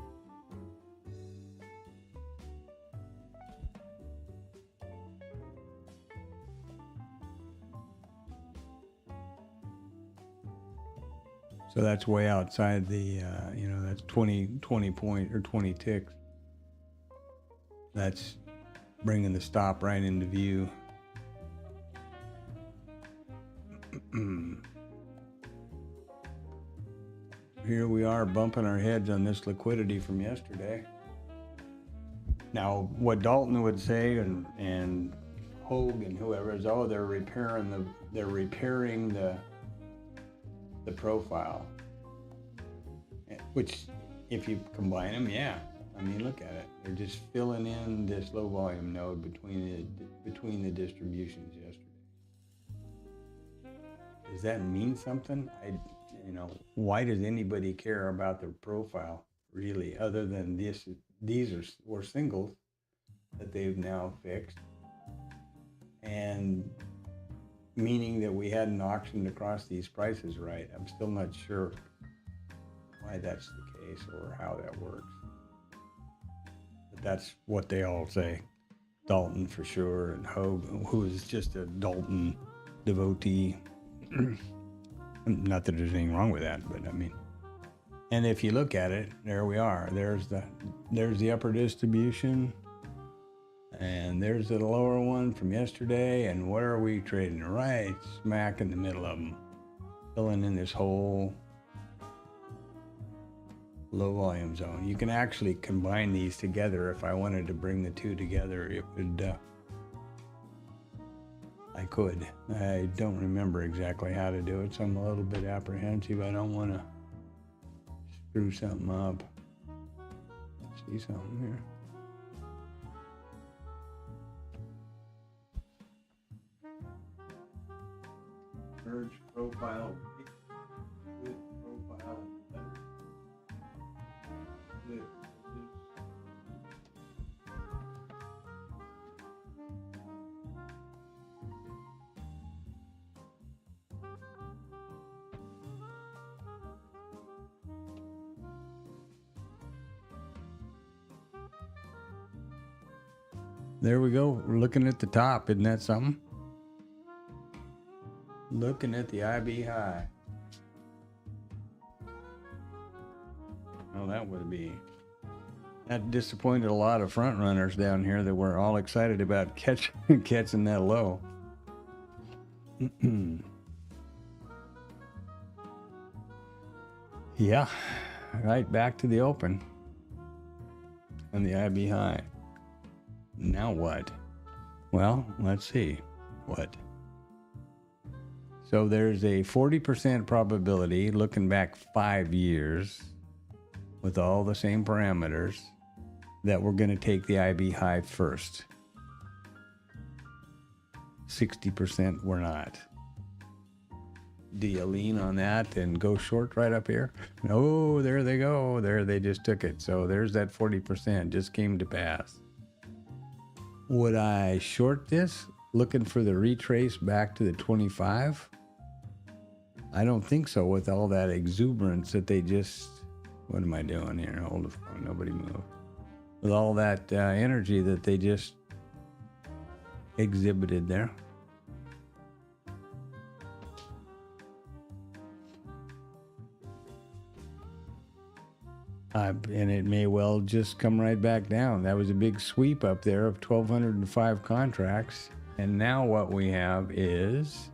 [SPEAKER 1] So that's way outside the, that's 20 point or 20 ticks. That's bringing the stop right into view. Here we are bumping our heads on this liquidity from yesterday. Now, what Dalton would say and Hogue and whoever is, oh, they're repairing the profile. Which, if you combine them, yeah. I mean, look at it. They're just filling in this low volume node between the distributions yesterday. Does that mean something? Why does anybody care about the profile really, other than these were singles that they've now fixed, and meaning that we hadn't auctioned across these prices right. I'm still not sure why that's the case or how that works. That's what they all say. Dalton for sure, and Hogue, who is just a Dalton devotee. Not that there's anything wrong with that, but I mean. And if you look at it, there we are. There's the upper distribution, and there's the lower one from yesterday. And what are we trading? Right smack in the middle of them, filling in this whole low volume zone. You can actually combine these together. If I wanted to bring the two together, it would, I could. I don't remember exactly how to do it, so I'm a little bit apprehensive. I don't want to screw something up. See something here. Merge profile with profile. There we go. We're looking at the top. Isn't that something? Looking at the IB high. Oh, that disappointed a lot of front runners down here that were all excited about catching that low. Yeah, right back to the open and the IB high. Now what? Well, let's see. What? So there's a 40% probability, looking back 5 years with all the same parameters, that we're going to take the IB high first. 60% we're not. Do you lean on that and go short right up here? Oh, there they go. There, they just took it. So there's that 40% just came to pass. Would I short this, looking for the retrace back to the 25? I don't think so, with all that exuberance that they just... What am I doing here? Hold the phone. Nobody move. With all that energy that they just exhibited there. And it may well just come right back down. That was a big sweep up there of 1,205 contracts. And now what we have is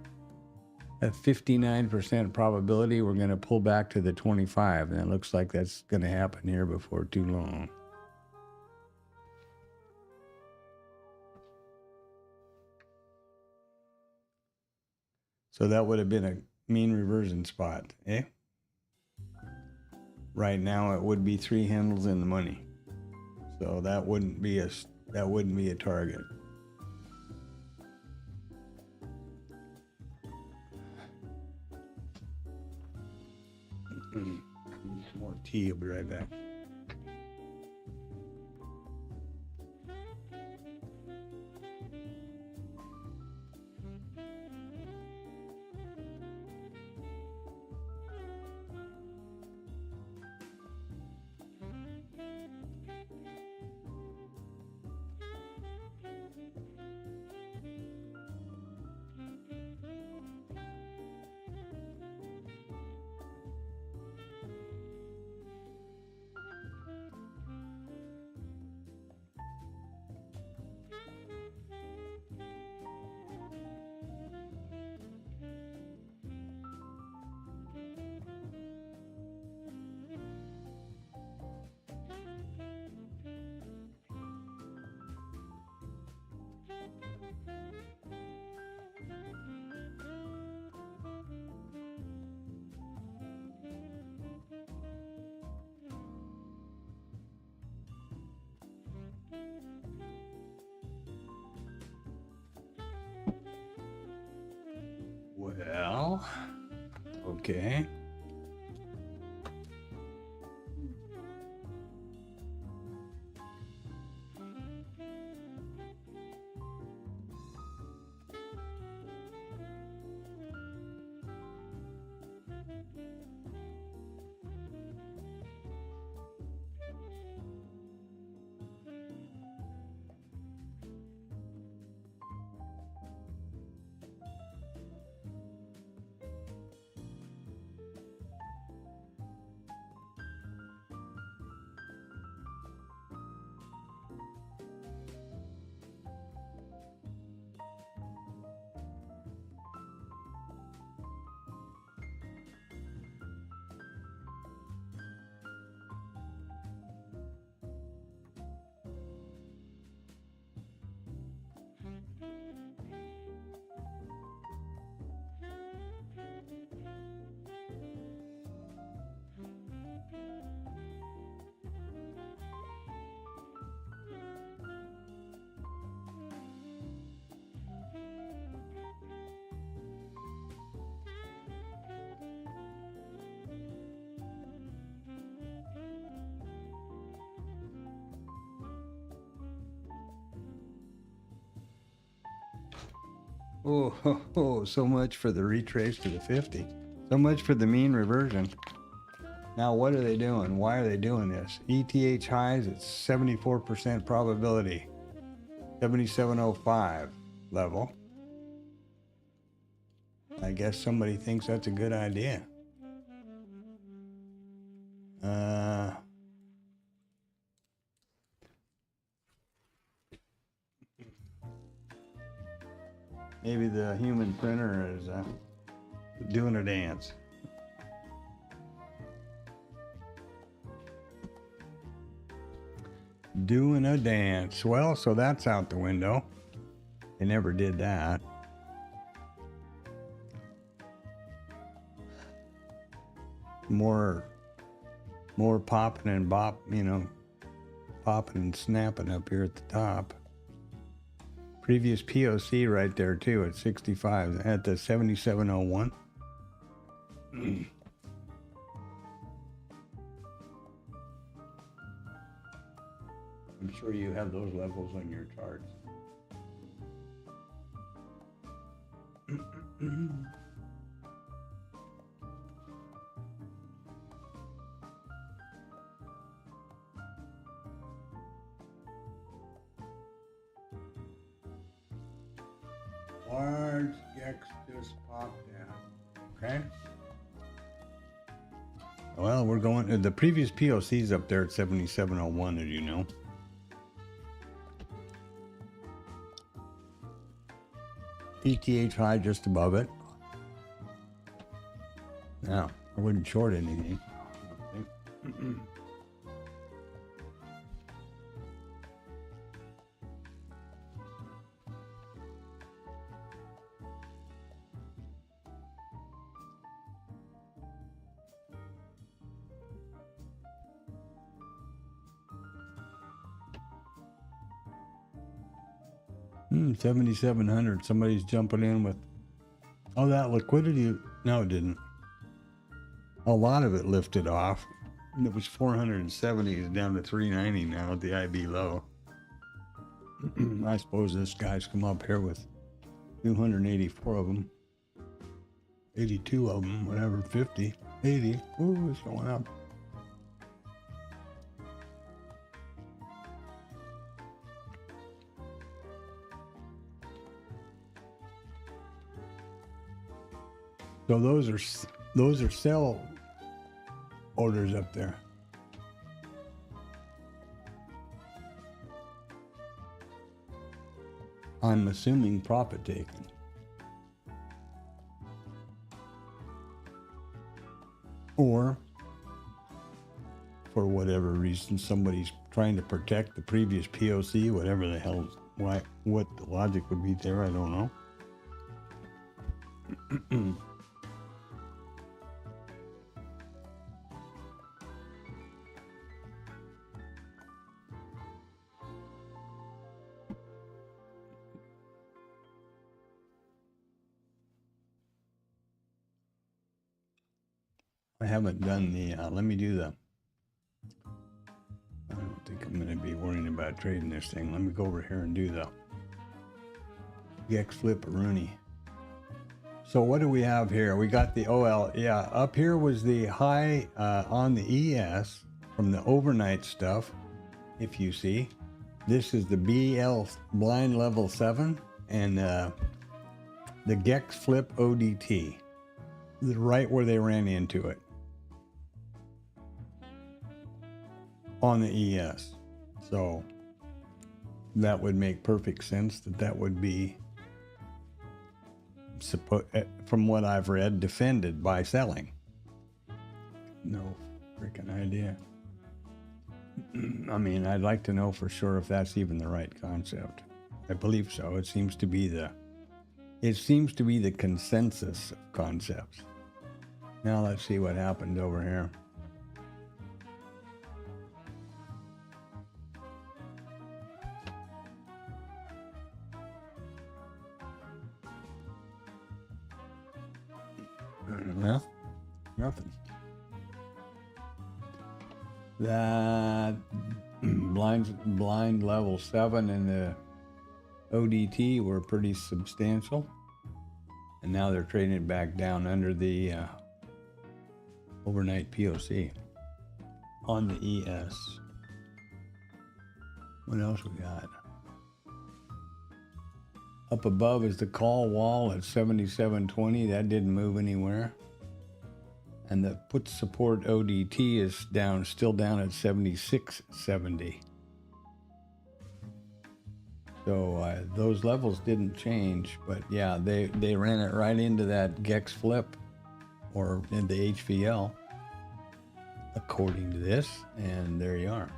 [SPEAKER 1] a 59% probability we're going to pull back to the 25. And it looks like that's going to happen here before too long. So that would have been a mean reversion spot, eh? Right now it would be 3 handles in the money. So that wouldn't be a target. Some more tea, I'll be right back. Well, okay. Oh, so much for the retrace to the 50. So much for the mean reversion. Now, what are they doing? Why are they doing this? ETH highs at 74% probability. 7705 level. I guess somebody thinks that's a good idea. Maybe the human printer is doing a dance. Doing a dance. Well, so that's out the window. They never did that. more popping and bop, you know, popping and snapping up here at the top. Previous POC right there too at 65 at the 7701. I'm sure you have those levels on your charts. Large Gex just popped down. Okay. Well, we're going. The previous POC's up there at 7701, as you know. ETH high just above it. Now, I wouldn't short anything. $7,700. Somebody's jumping in with, oh, that liquidity. No, it didn't. A lot of it lifted off. It was 470. It's down to 390 now at the IB low. I suppose this guy's come up here with 284 of them. 82 of them, whatever, 50, 80. Ooh, it's going up. So those are sell orders up there. I'm assuming profit taking. Or for whatever reason somebody's trying to protect the previous POC, whatever the hell, what the logic would be there, I don't know. I haven't done the, let me do the, I don't think I'm going to be worrying about trading this thing. Let me go over here and do the Gex flip Rooney. So what do we have here? We got the OL, yeah, up here was the high on the ES from the overnight stuff, if you see. This is the BL blind level 7 and the Gex flip ODT, right where they ran into it. On the ES. So that would make perfect sense that would be, from what I've read, defended by selling. No freaking idea. I mean, I'd like to know for sure if that's even the right concept. I believe so. It seems to be the consensus of concepts. Now let's see what happened over here. Well, nothing. That blind level 7 and the ODT were pretty substantial, and now they're trading it back down under the overnight POC on the ES. What else we got? Up above is the call wall at 7720. That didn't move anywhere. And the put support ODT is still down at 7670. So those levels didn't change, but yeah, they ran it right into that Gex flip or in the HVL, according to this, and there you are.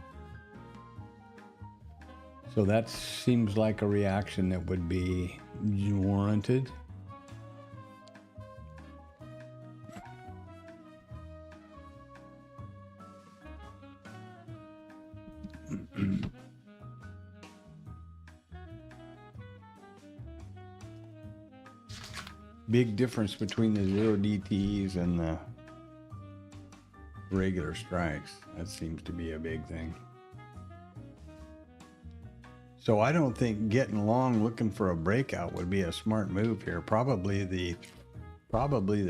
[SPEAKER 1] So that seems like a reaction that would be warranted. big difference between the 0 DTs and the regular strikes. That seems to be a big thing. So I don't think getting long looking for a breakout would be a smart move here. Probably the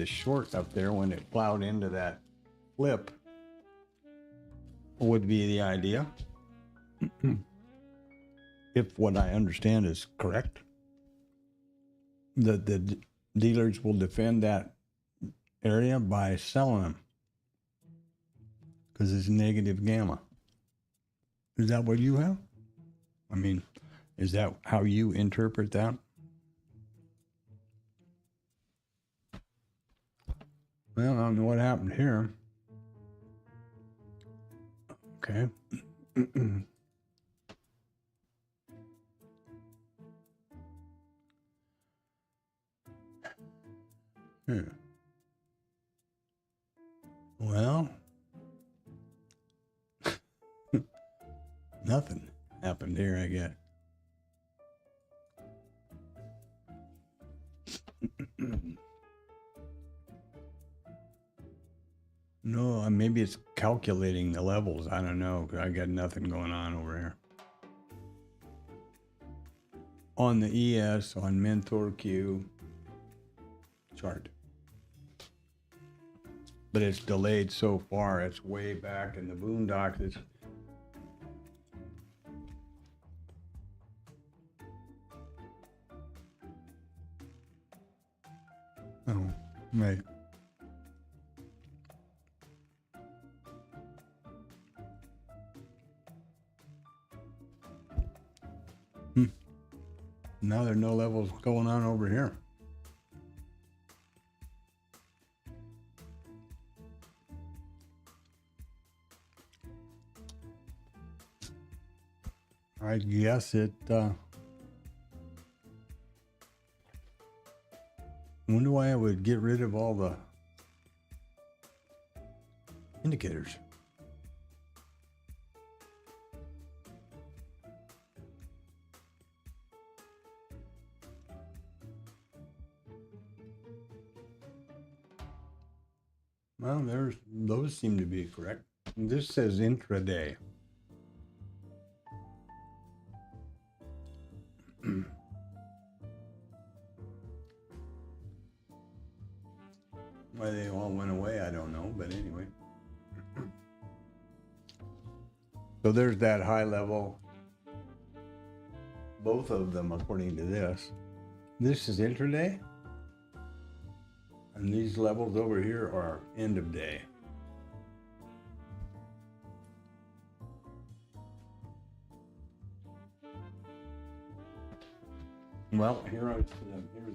[SPEAKER 1] short up there when it plowed into that flip would be the idea. If what I understand is correct. The dealers will defend that area by selling them because it's negative gamma. Is that what you have? I mean, is that how you interpret that? Well, I don't know what happened here. Okay. Well, nothing happened here, I guess. No, maybe it's calculating the levels. I don't know. I got nothing going on over here. On the ES, on Mentor Q chart. But it's delayed so far. It's way back in the boondocks. It's oh, right. Now there are no levels going on over here. I guess it, I wonder why I would get rid of all the indicators. Well, those seem to be correct. And this says intraday. Why they all went away, I don't know, but anyway. So there's that high level. Both of them, according to this. This is intraday. And these levels over here are end of day. Well, here's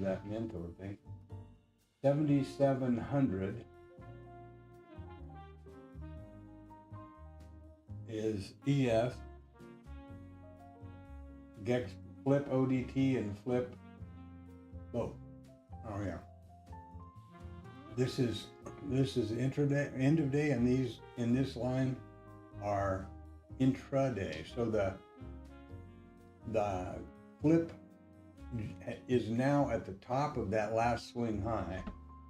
[SPEAKER 1] that mentor thing. 7,700 is ES, Gex flip ODT and flip both. Oh yeah. This is intraday, end of day, and these in this line are intraday. So the flip is now at the top of that last swing high,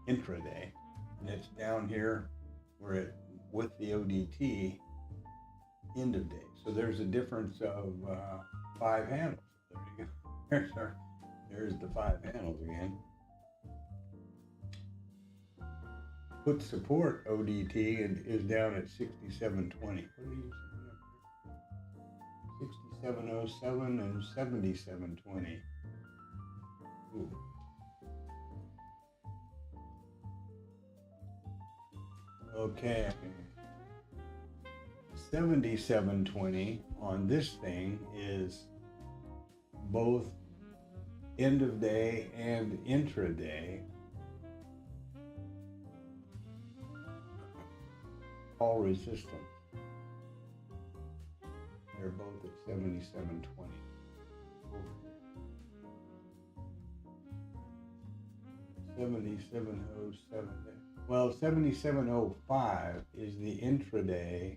[SPEAKER 1] intraday, and it's down here where it with the ODT end of day. So there's a difference of 5 handles. There you go. There's the 5 handles again. Put support ODT and is down at 6720. What are you saying up here? 6707 and 7720. Ooh. Okay. 7720 on this thing is both end of day and intraday. All resistance. They're both at 7720. 7707. Well, 7705 is the intraday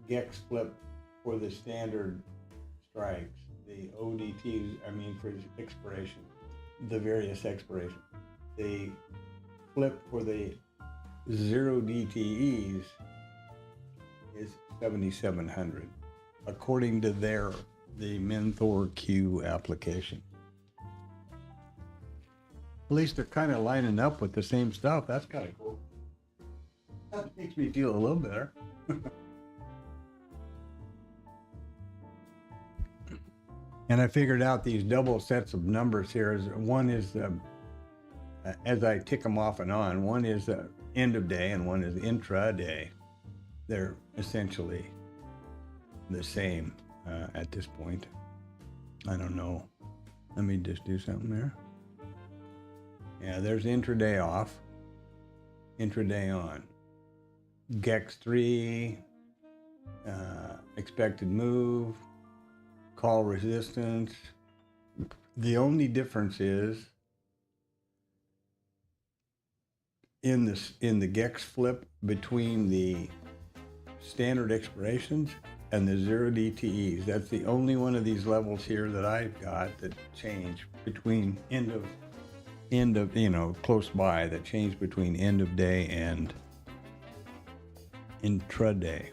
[SPEAKER 1] Gex flip for the standard strikes. the ODTs, I mean for expiration, the various expirations. The flip for the 0 DTEs is 7,700, according to the Mentor Q application. At least they're kind of lining up with the same stuff. That's kind of cool. That makes me feel a little better. And I figured out these double sets of numbers here. One is, as I tick them off and on, one is end of day and one is intraday. They're essentially the same at this point. I don't know. Let me just do something there. Yeah, there's intraday off, intraday on. GEX 3, expected move, call resistance. The only difference is in the GEX flip between the standard expirations and the 0 DTEs. That's the only one of these levels here that I've got that change between end of close by, that change between end of day and intraday.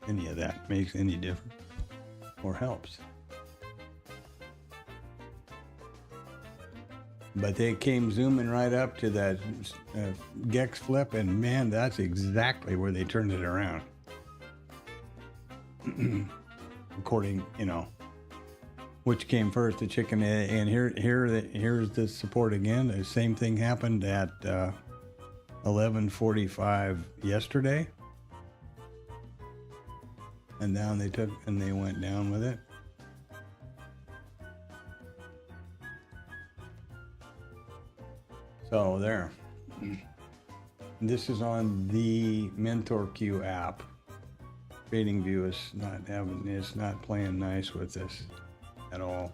[SPEAKER 1] If any of that makes any difference or helps. But they came zooming right up to that GEX flip, and man, that's exactly where they turned it around. According, which came first, the chicken and here's the support again. The same thing happened at 11:45 yesterday, and down they went down with it. So there. This is on the Mentor Q app. TradingView is not playing nice with this at all.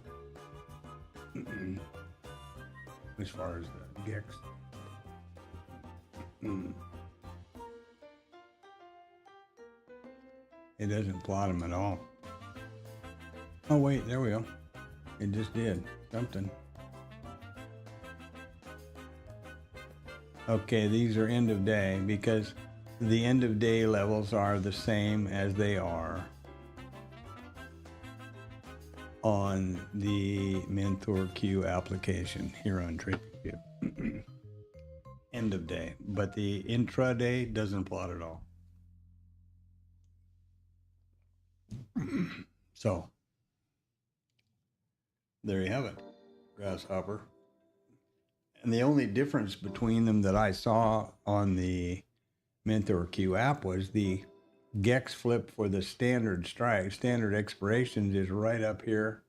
[SPEAKER 1] As far as the GEX. It doesn't plot them at all. Oh wait, there we go. It just did something. Okay, these are end of day because the end of day levels are the same as they are on the Mentor Q application here on TradingView. End of day, but the intraday doesn't plot at all. So there you have it, Grasshopper. And the only difference between them that I saw on the Mentor Q app was the GEX flip for the standard expirations is right up here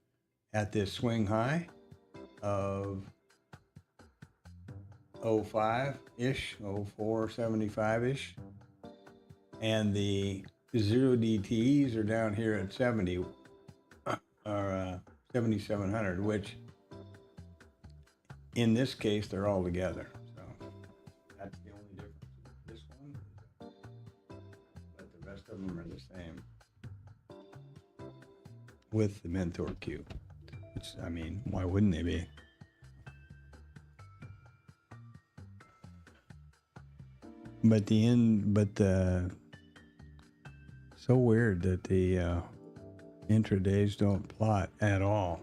[SPEAKER 1] at this swing high of 05-ish, 0475-ish. And the 0 DTEs are down here at 70 or 7,700, which in this case, they're all together. So that's the only difference with this one. But the rest of them are the same with the Mentor Q. Which, I mean, why wouldn't they be? So weird that the intradays don't plot at all.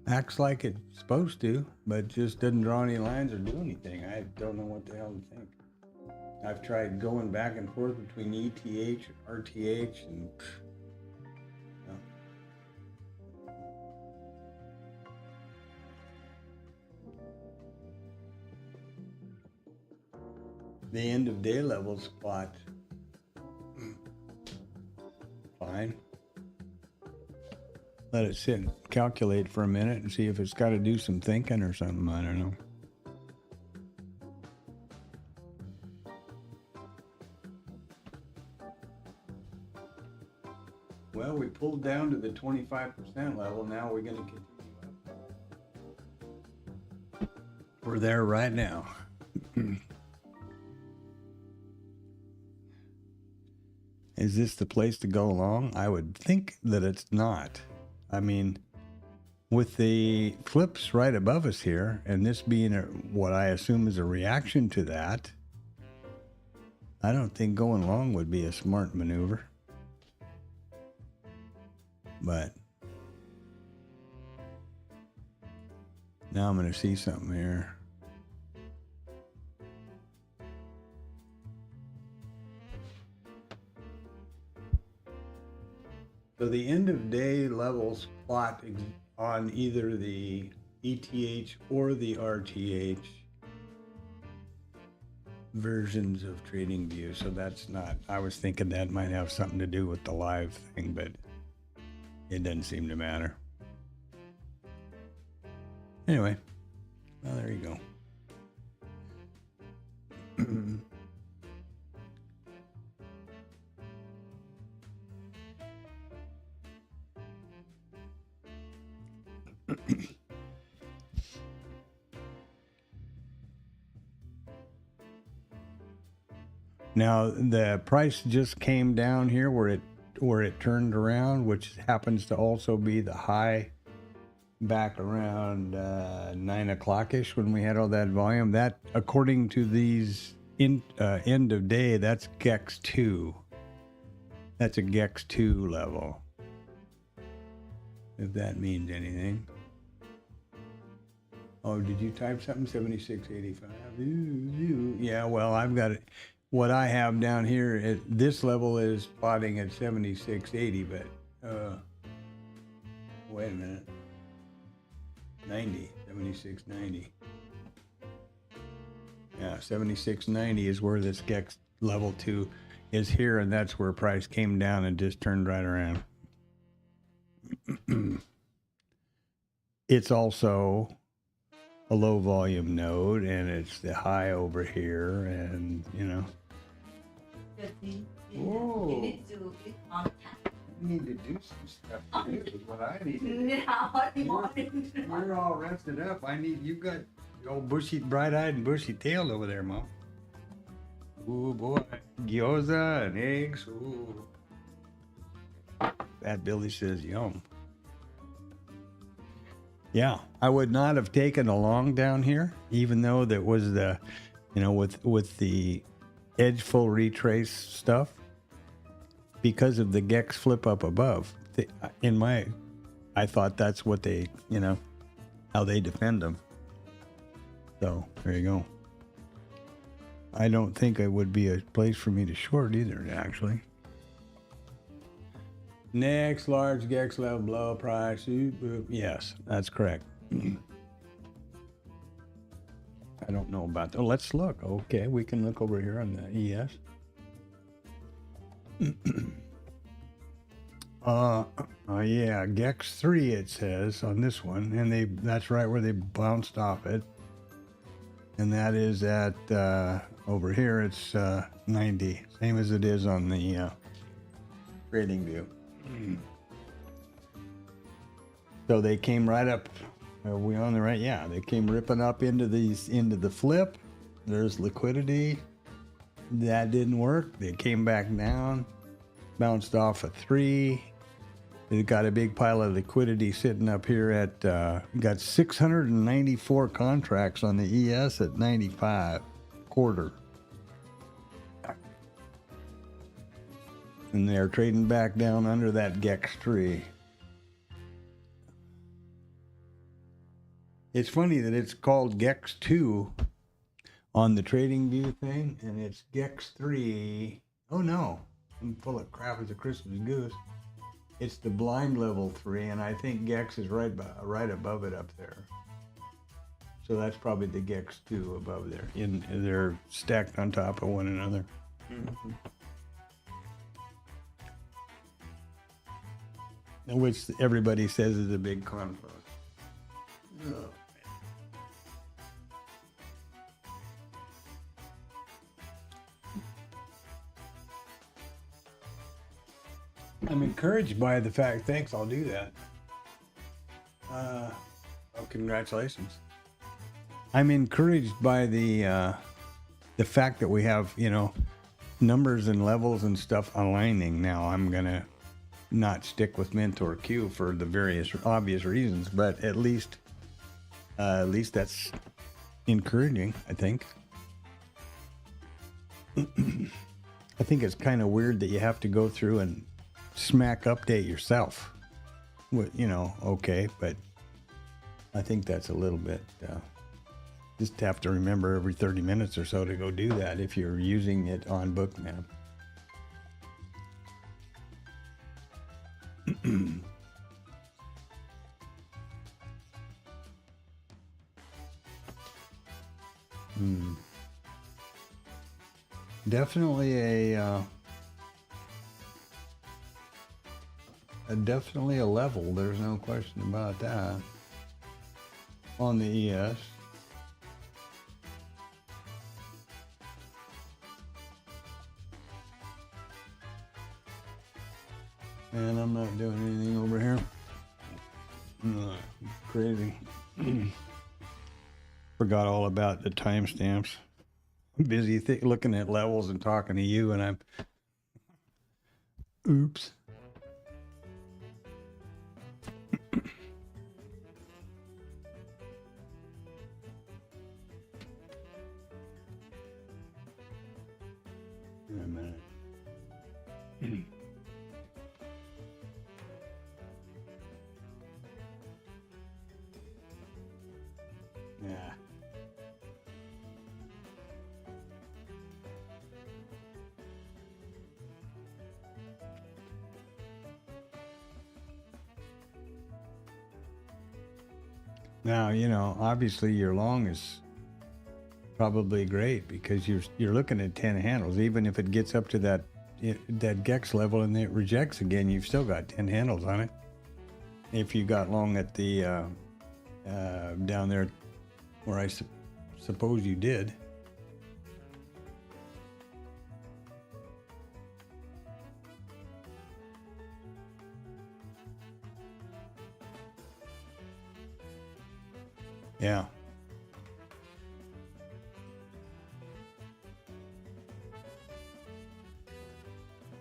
[SPEAKER 1] Acts like it's supposed to, but just doesn't draw any lines or do anything. I don't know what the hell to think. I've tried going back and forth between ETH and RTH and the end of day levels plot fine. Let it sit and calculate for a minute and see if it's got to do some thinking or something. I don't know. Well, we pulled down to the 25% level. Now we're going to continue up. We're there right now. Is this the place to go long? I would think that it's not. I mean, with the flips right above us here, and this being what I assume is a reaction to that, I don't think going long would be a smart maneuver. But now I'm going to see something here. So the end of day levels plot on either the ETH or the RTH versions of TradingView. So that's not, I was thinking that might have something to do with the live thing, but it doesn't seem to matter. Anyway, well, there you go. Now the price just came down here where it turned around, which happens to also be the high back around 9 o'clock-ish when we had all that volume. That, according to these end of day, that's GEX 2. That's a GEX 2 level, if that means anything. Oh, did you type something? 7685. Yeah, well, I've got it. What I have down here, this level is plotting at 7680, but wait a minute. 7690. Yeah, 7690 is where this GEX level 2 is here, and that's where price came down and just turned right around. It's also a low volume node, and it's the high over here, and you know. Whoa.
[SPEAKER 2] You need to click on tap.
[SPEAKER 1] You need to do some stuff too, is what I need to do.
[SPEAKER 2] Yeah,
[SPEAKER 1] You're all rested up. You've got old bushy, bright-eyed and bushy-tailed over there, Mom. Ooh, boy. Gyoza and eggs. Ooh. Fat Billy says yum. Yeah, I would not have taken a long down here, even though that was the, you know, with the edge full retrace stuff, because of the GEX flip up above. I thought that's what they, you know, how they defend them. So there you go. I don't think it would be a place for me to short either, actually. Next large GEX level below price. Yes, that's correct. I don't know about that. Oh, let's look. Okay, we can look over here on the ES. Yeah, GEX 3 it says on this one, and that's right where they bounced off it. And that is at over here it's 90, same as it is on the TradingView. So they came right up. Are we on the right? Yeah, they came ripping up into the flip. There's liquidity. That didn't work. They came back down, bounced off a 3. They got a big pile of liquidity sitting up here at got 694 contracts on the ES at 95 quarter. And they're trading back down under that GEX 3. It's funny that it's called GEX 2 on the TradingView thing, and it's GEX 3. Oh no, I'm full of crap as a Christmas goose. It's the blind level 3, and I think GEX is right above it up there. So that's probably the GEX 2 above there. They're stacked on top of one another. Mm-hmm. Which everybody says is a big conflict. Oh. I'm encouraged by the fact. Thanks, I'll do that. Oh, congratulations. I'm encouraged by the fact that we have, you know, numbers and levels and stuff aligning. Now I'm gonna not stick with Mint or Q for the various obvious reasons, but at least that's encouraging, I think. I think it's kind of weird that you have to go through and smack update yourself. You know, okay, but I think that's a little bit, just have to remember every 30 minutes or so to go do that if you're using it on Bookmap. Definitely definitely a level. There's no question about that. On the ES. And I'm not doing anything over here. Crazy. Forgot all about the timestamps. Busy looking at levels and talking to you, and I'm. Oops. Wait a minute. Yeah. Now, you know, obviously your long is probably great because you're looking at 10 handles. Even if it gets up to that Gex level and it rejects again, you've still got 10 handles on it. If you got long at the down there where I suppose you did. Yeah.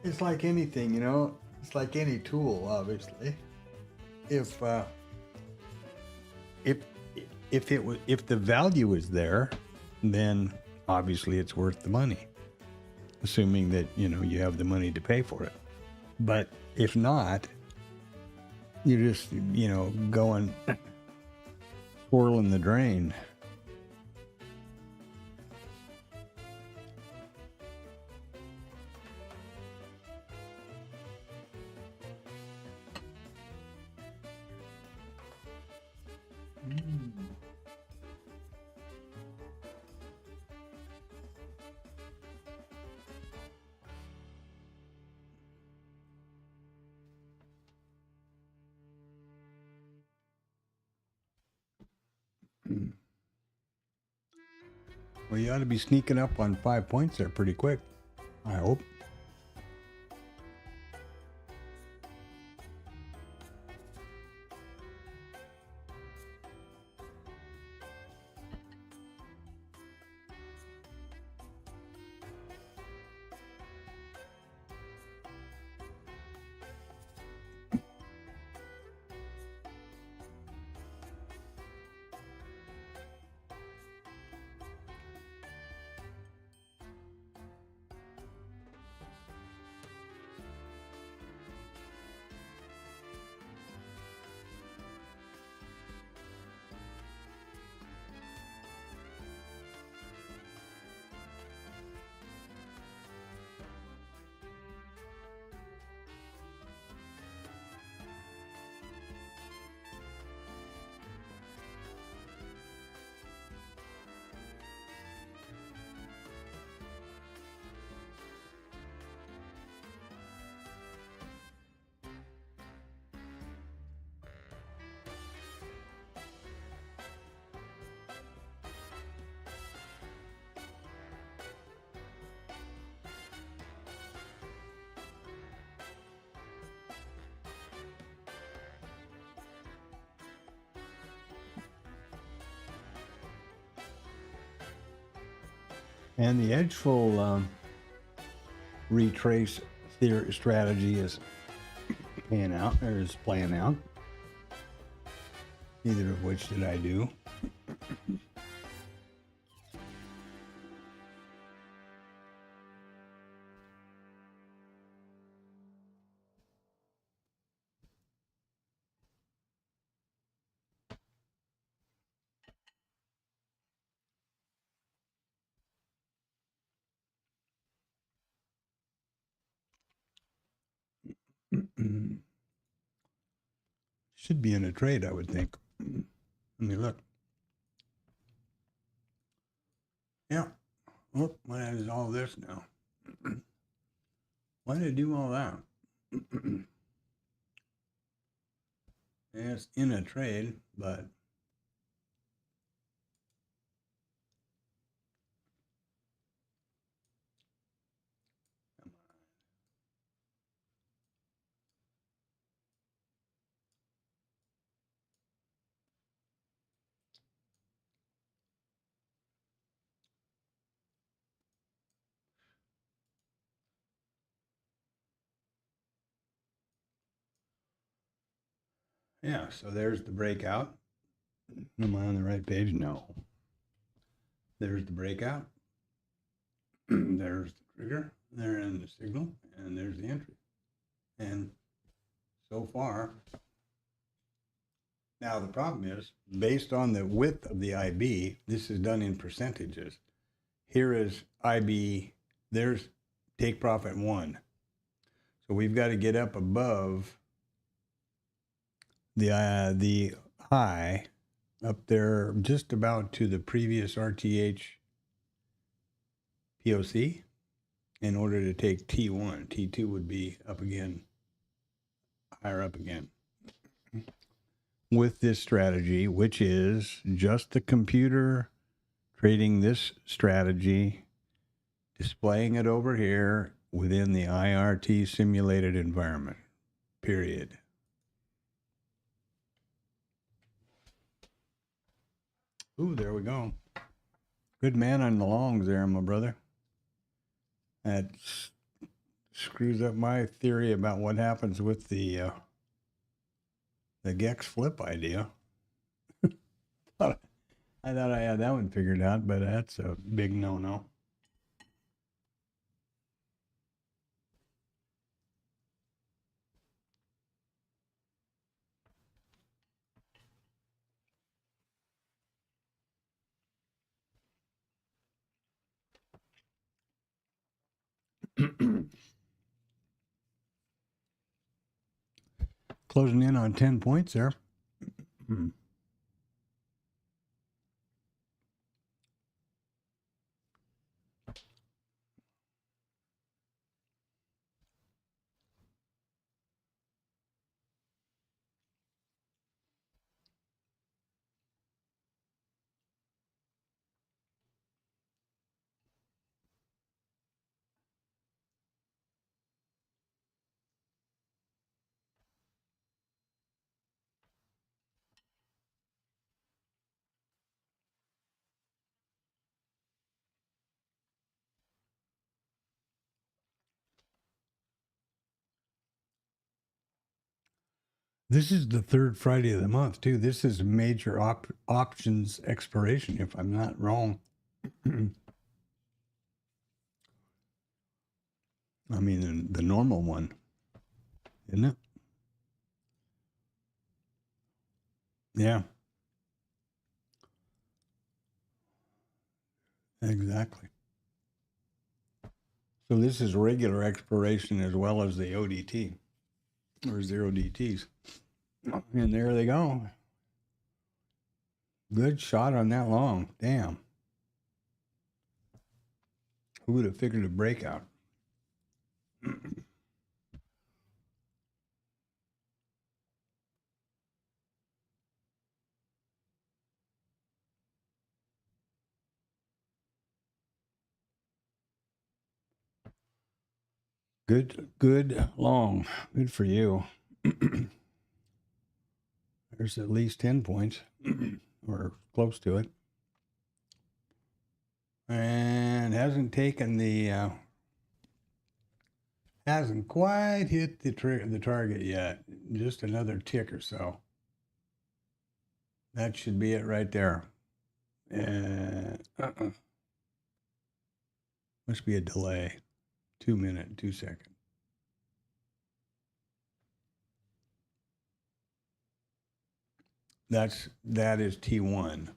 [SPEAKER 1] It's like anything, you know. It's like any tool, obviously. If the value is there, then obviously it's worth the money, assuming that you know you have the money to pay for it. But if not, you're just going swirling the drain. Well, you ought to be sneaking up on 5 points there pretty quick, I hope. And the edge full retrace theory strategy is playing out. Neither of which did I do. Should be in a trade, I would think. Let me look. Yeah. Oh, what is all this now? Why did I do all that? Yeah, it's in a trade, but yeah, so there's the breakout. Am I on the right page? No. There's the breakout. There's the trigger. There's the signal. And there's the entry. And so far, now the problem is, based on the width of the IB, this is done in percentages. Here is IB, there's take profit 1. So we've got to get up above the high, up there just about to the previous RTH POC in order to take T1. T2 would be up again, higher up again. With this strategy, which is just the computer trading this strategy, displaying it over here within the IRT simulated environment, period. Ooh, there we go. Good man on the longs there, my brother. That screws up my theory about what happens with the Gex flip idea. I thought I had that one figured out, but that's a big no-no. Closing in on 10 points there. This is the third Friday of the month, too. This is a major options expiration, if I'm not wrong. I mean, the normal one, isn't it? Yeah. Exactly. So this is regular expiration as well as the ODT, or 0DTs. And there they go. Good shot on that long. Damn. Who would have figured a breakout? Good long. Good for you. There's at least 10 points or close to it. And hasn't taken the Hasn't quite hit the target yet. Just another tick or so. That should be it right there. Must be a delay. 2 minute, 2 second. That is T1.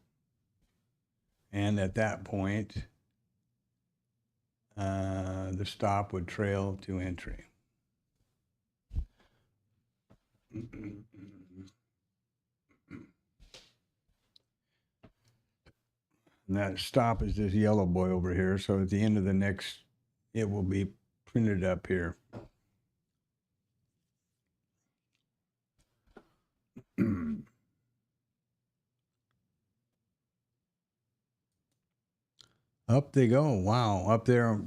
[SPEAKER 1] And at that point, the stop would trail to entry. And that stop is this yellow boy over here. So at the end of the next, it will be printed up here. Up they go. Wow. Up there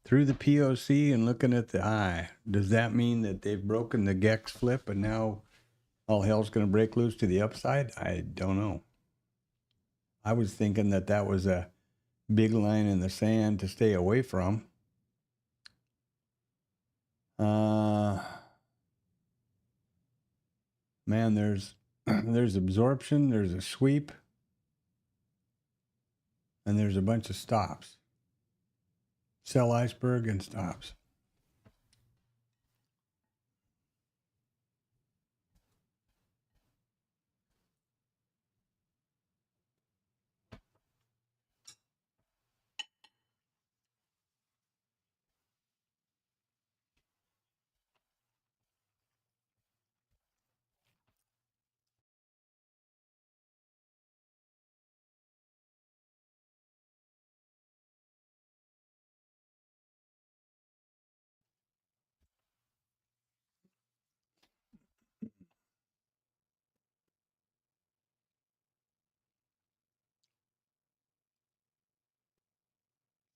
[SPEAKER 1] through the POC and looking at the eye. Does that mean that they've broken the Gex flip and now all hell's going to break loose to the upside? I don't know. I was thinking that that was a big line in the sand to stay away from. Man, there's absorption, there's a sweep, and there's a bunch of stops. Sell iceberg and stops.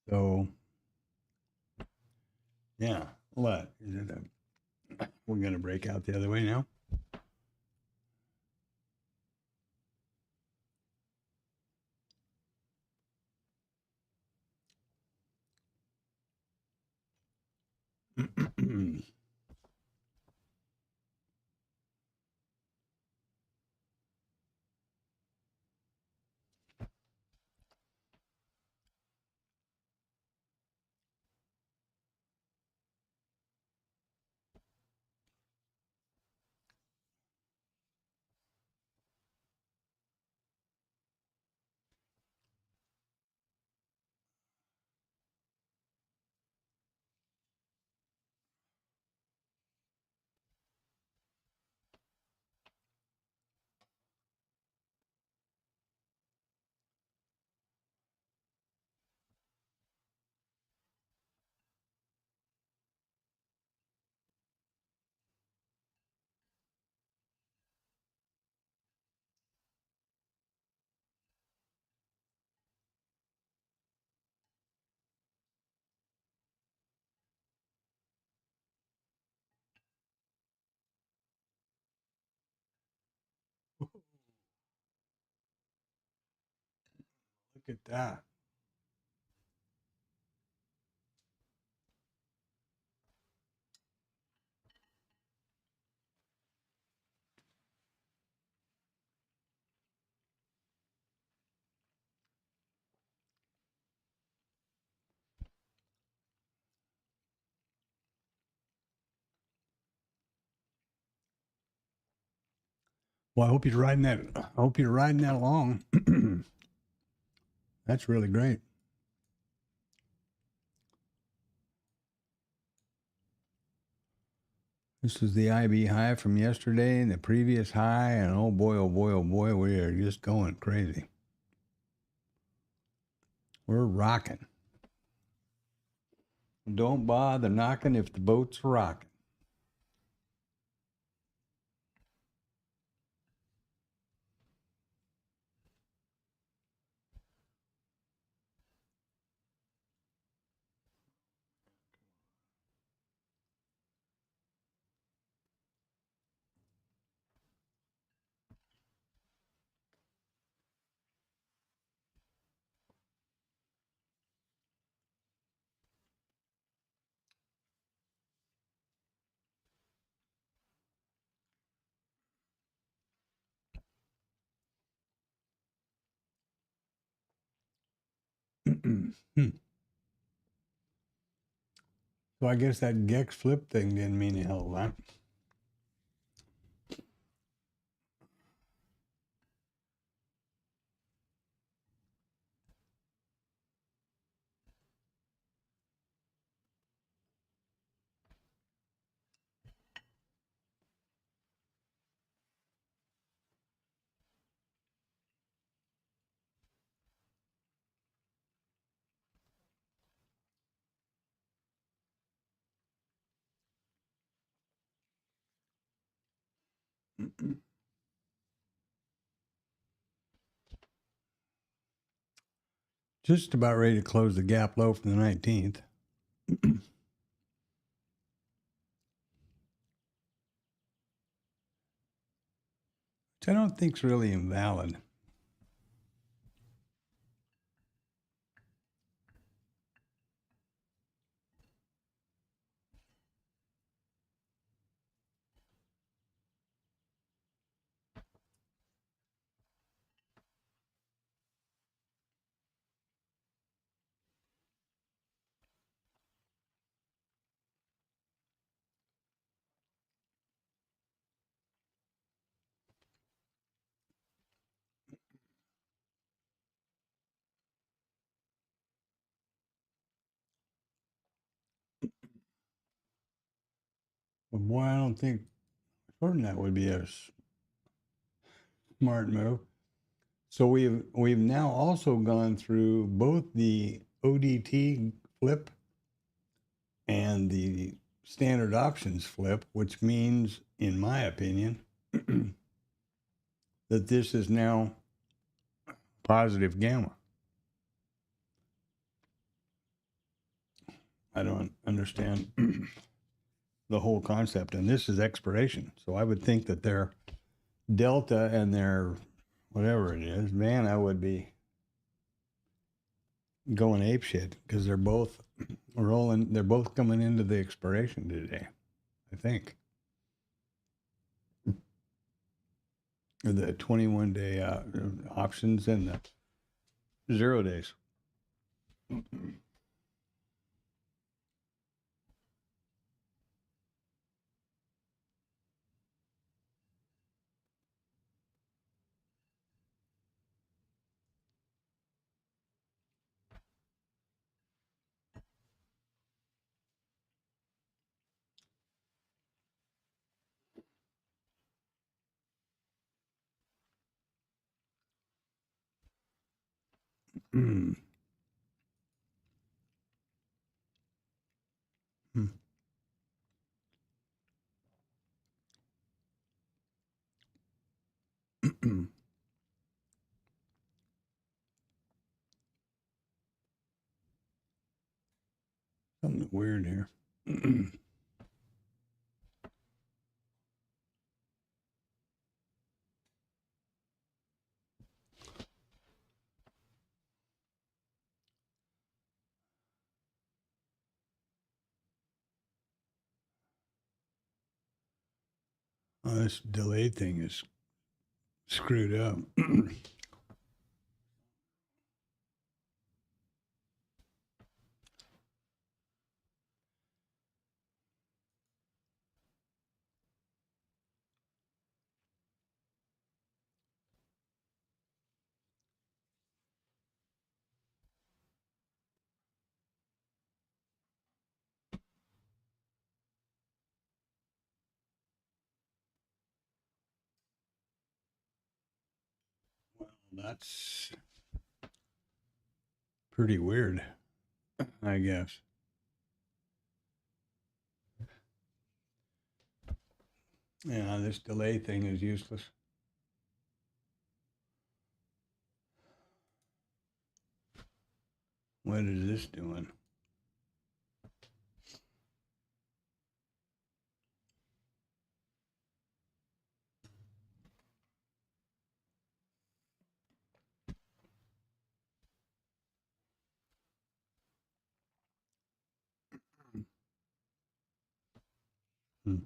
[SPEAKER 1] So, yeah, what? Is it we're going to break out the other way now? Look at that. Well, I hope you're riding that. I hope you're riding that along. That's really great. This is the IB high from yesterday and the previous high, and oh boy, oh boy, oh boy, we are just going crazy. We're rocking. Don't bother knocking if the boat's rocking. So I guess that Gex flip thing didn't mean a hell of a lot. Just about ready to close the gap low from the 19th. Which I don't think is really invalid. But boy, I don't think shorting that would be a smart move. So we've now also gone through both the ODT flip and the standard options flip, which means, in my opinion, that this is now positive gamma. I don't understand the whole concept, and this is expiration. So I would think that their delta and their whatever it is, man, I would be going ape shit because they're both rolling. They're both coming into the expiration today, I think. The 21-day options and the 0 days. Hmm. Something weird here. Oh, this delay thing is screwed up. Well, that's pretty weird, I guess. Yeah, this delay thing is useless. What is this doing? Hmm.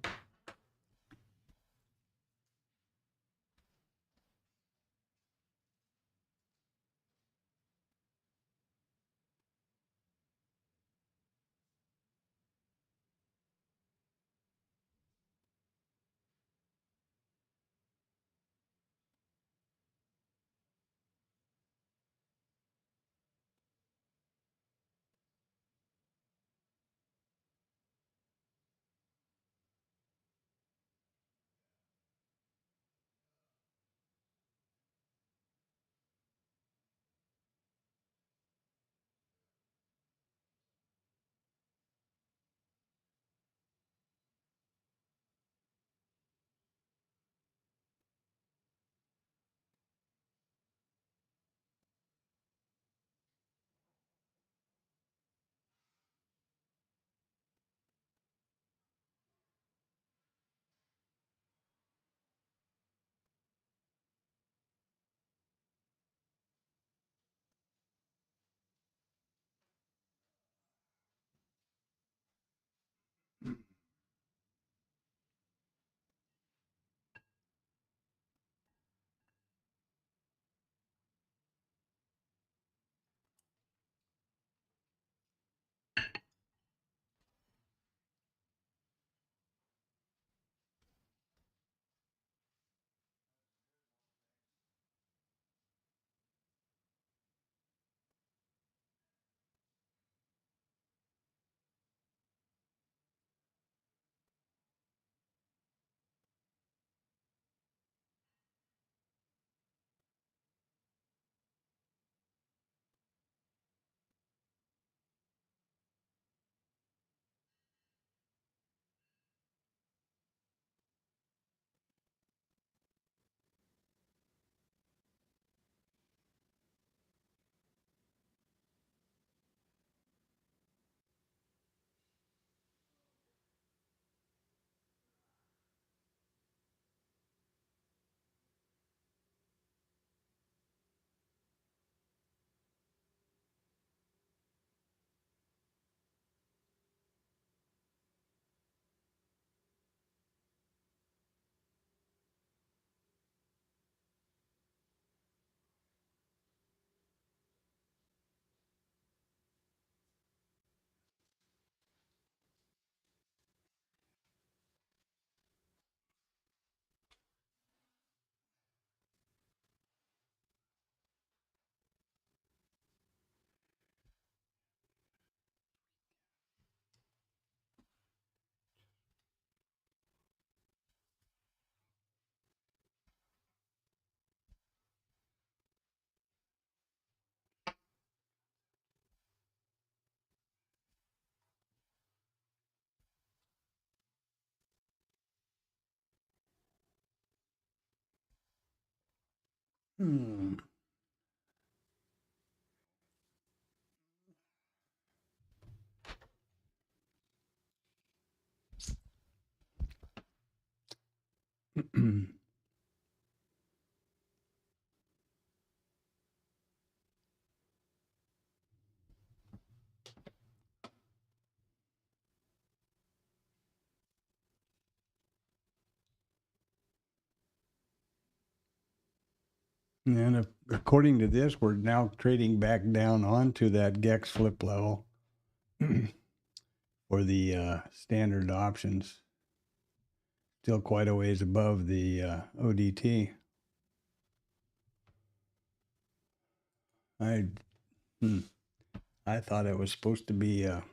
[SPEAKER 1] Hmm. And according to this, we're now trading back down onto that Gex flip level for the standard options. Still quite a ways above the ODT. I thought it was supposed to be a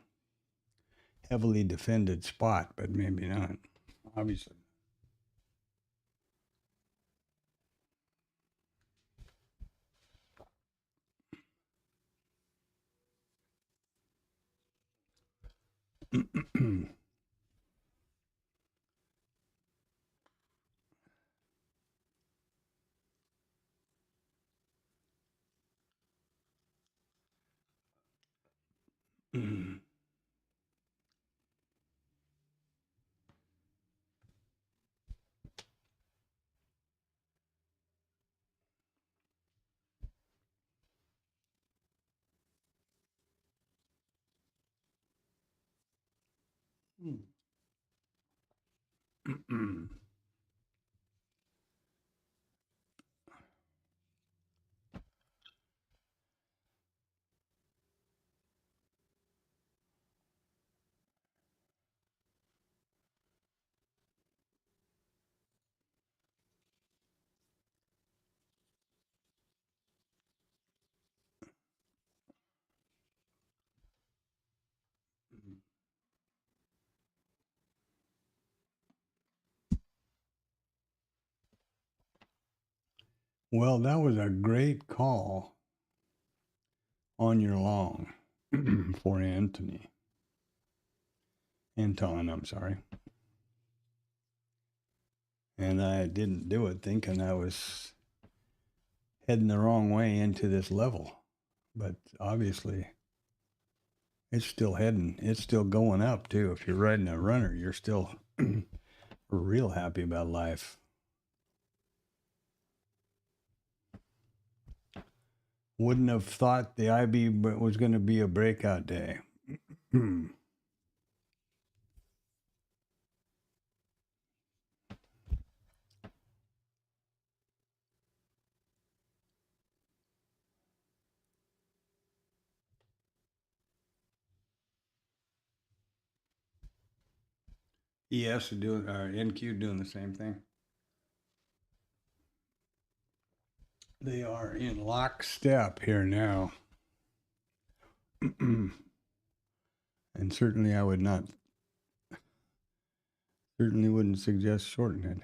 [SPEAKER 1] heavily defended spot, but maybe not. Obviously. Well, that was a great call on your long for Anton, I'm sorry. And I didn't do it thinking I was heading the wrong way into this level. But obviously, it's still going up too. If you're riding a runner, you're still real happy about life. Wouldn't have thought the IB was going to be a breakout day. ES doing, or NQ doing the same thing. They are in lockstep here now. And certainly I wouldn't suggest shorting it.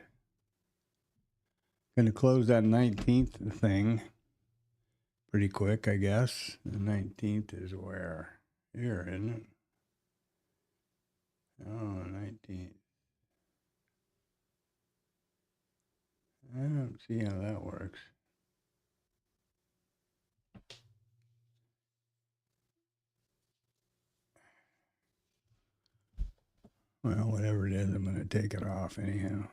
[SPEAKER 1] Going to close that 19th thing pretty quick, I guess. The 19th is where? Here, isn't it? Oh, 19th. I don't see how that works. Well, whatever it is, I'm going to take it off anyhow.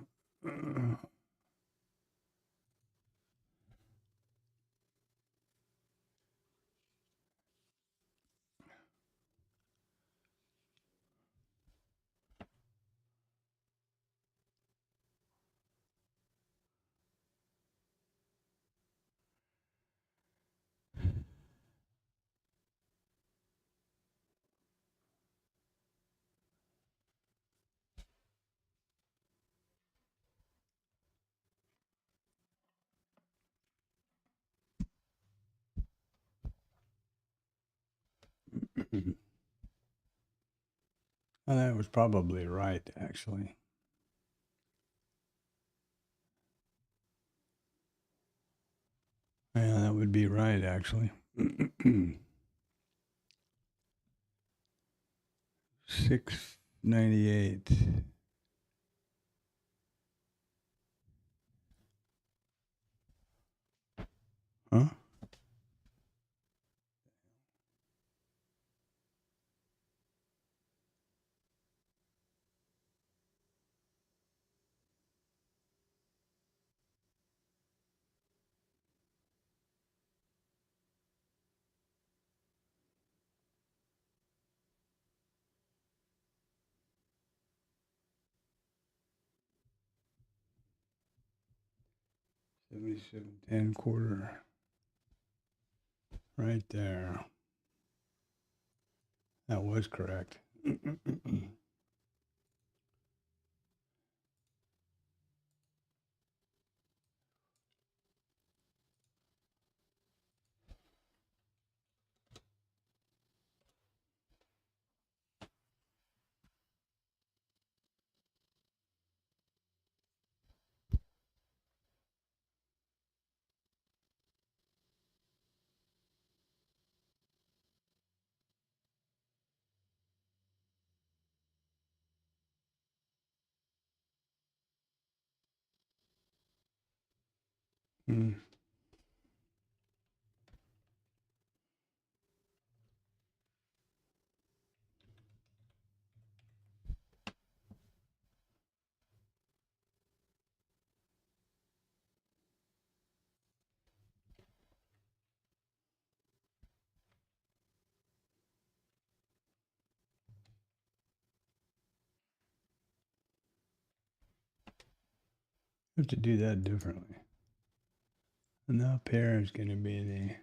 [SPEAKER 1] Well, that was probably right, actually. Yeah, that would be right, actually. 698. Huh? $77.10 quarter. Right there. That was correct. Mm. Have to do that differently. And up here is going to be the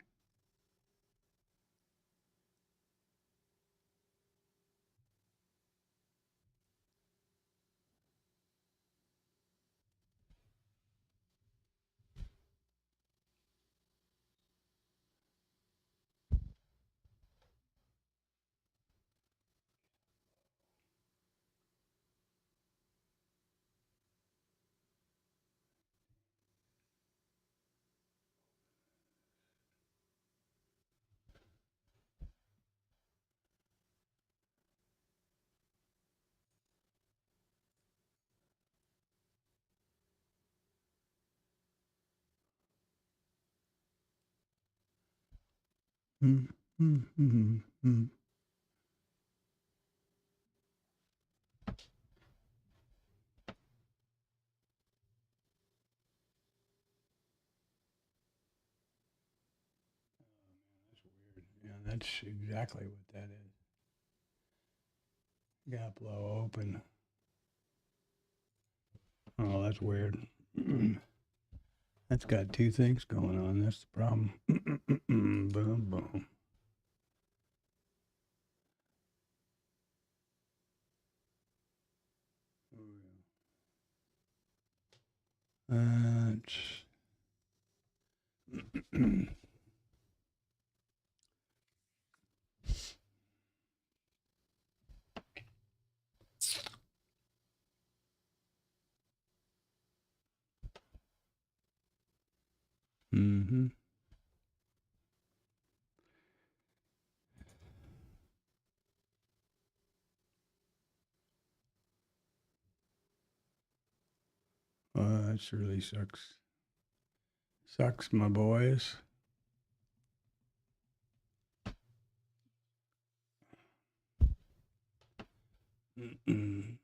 [SPEAKER 1] mm, mm, mm, mm. That's weird. Yeah, that's exactly what that is. Gap low open. Oh, that's weird. That's got two things going on. That's the problem. Boom, boom. That's mm-hmm. That really sucks. Sucks, my boys. Mm-mm.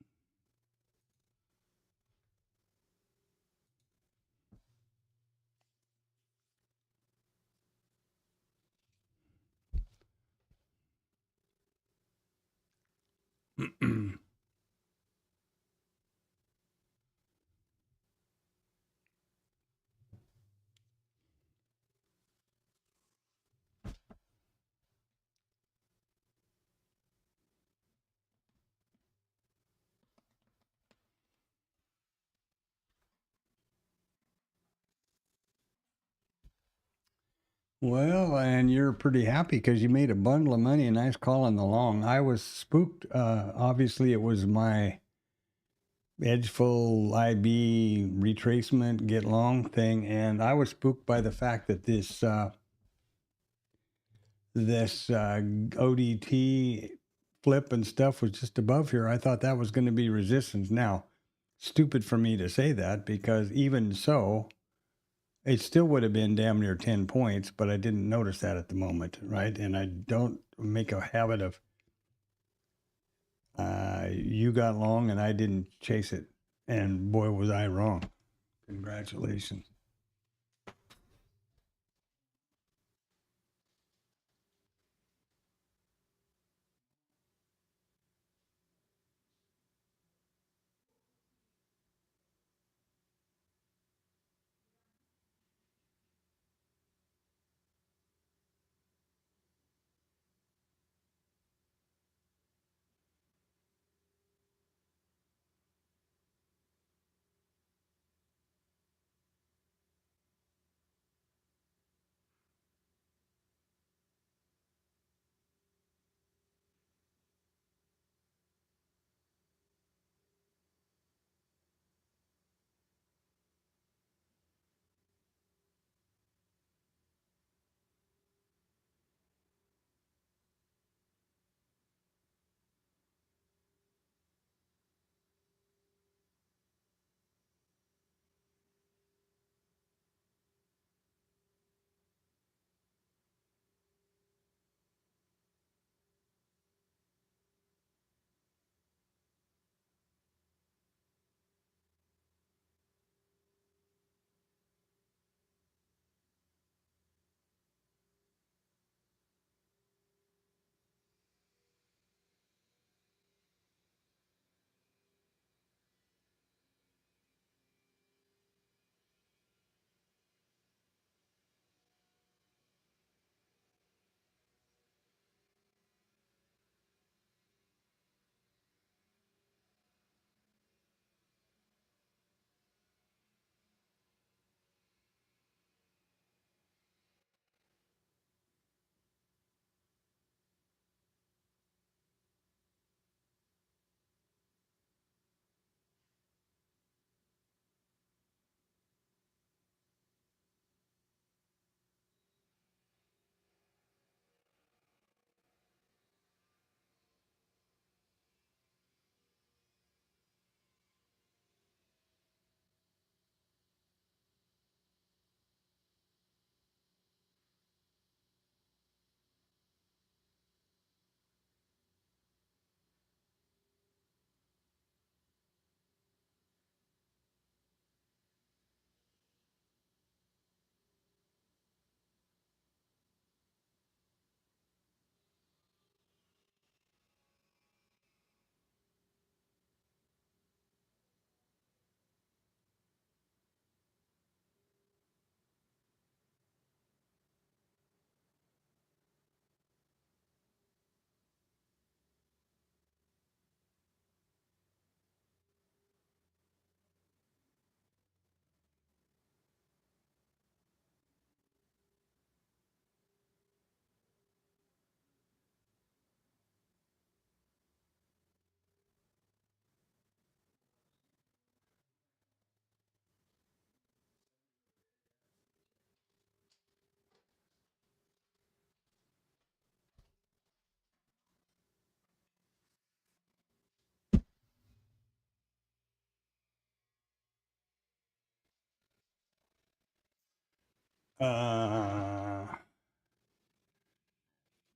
[SPEAKER 1] Well, and you're pretty happy because you made a bundle of money, a nice call on the long. I was spooked. Obviously, it was my edgeful IB retracement get long thing, and I was spooked by the fact that this ODT flip and stuff was just above here. I thought that was going to be resistance. Now, stupid for me to say that because even so, it still would have been damn near 10 points, but I didn't notice that at the moment, right? And I don't make a habit of you got long and I didn't chase it. And boy, was I wrong. Congratulations.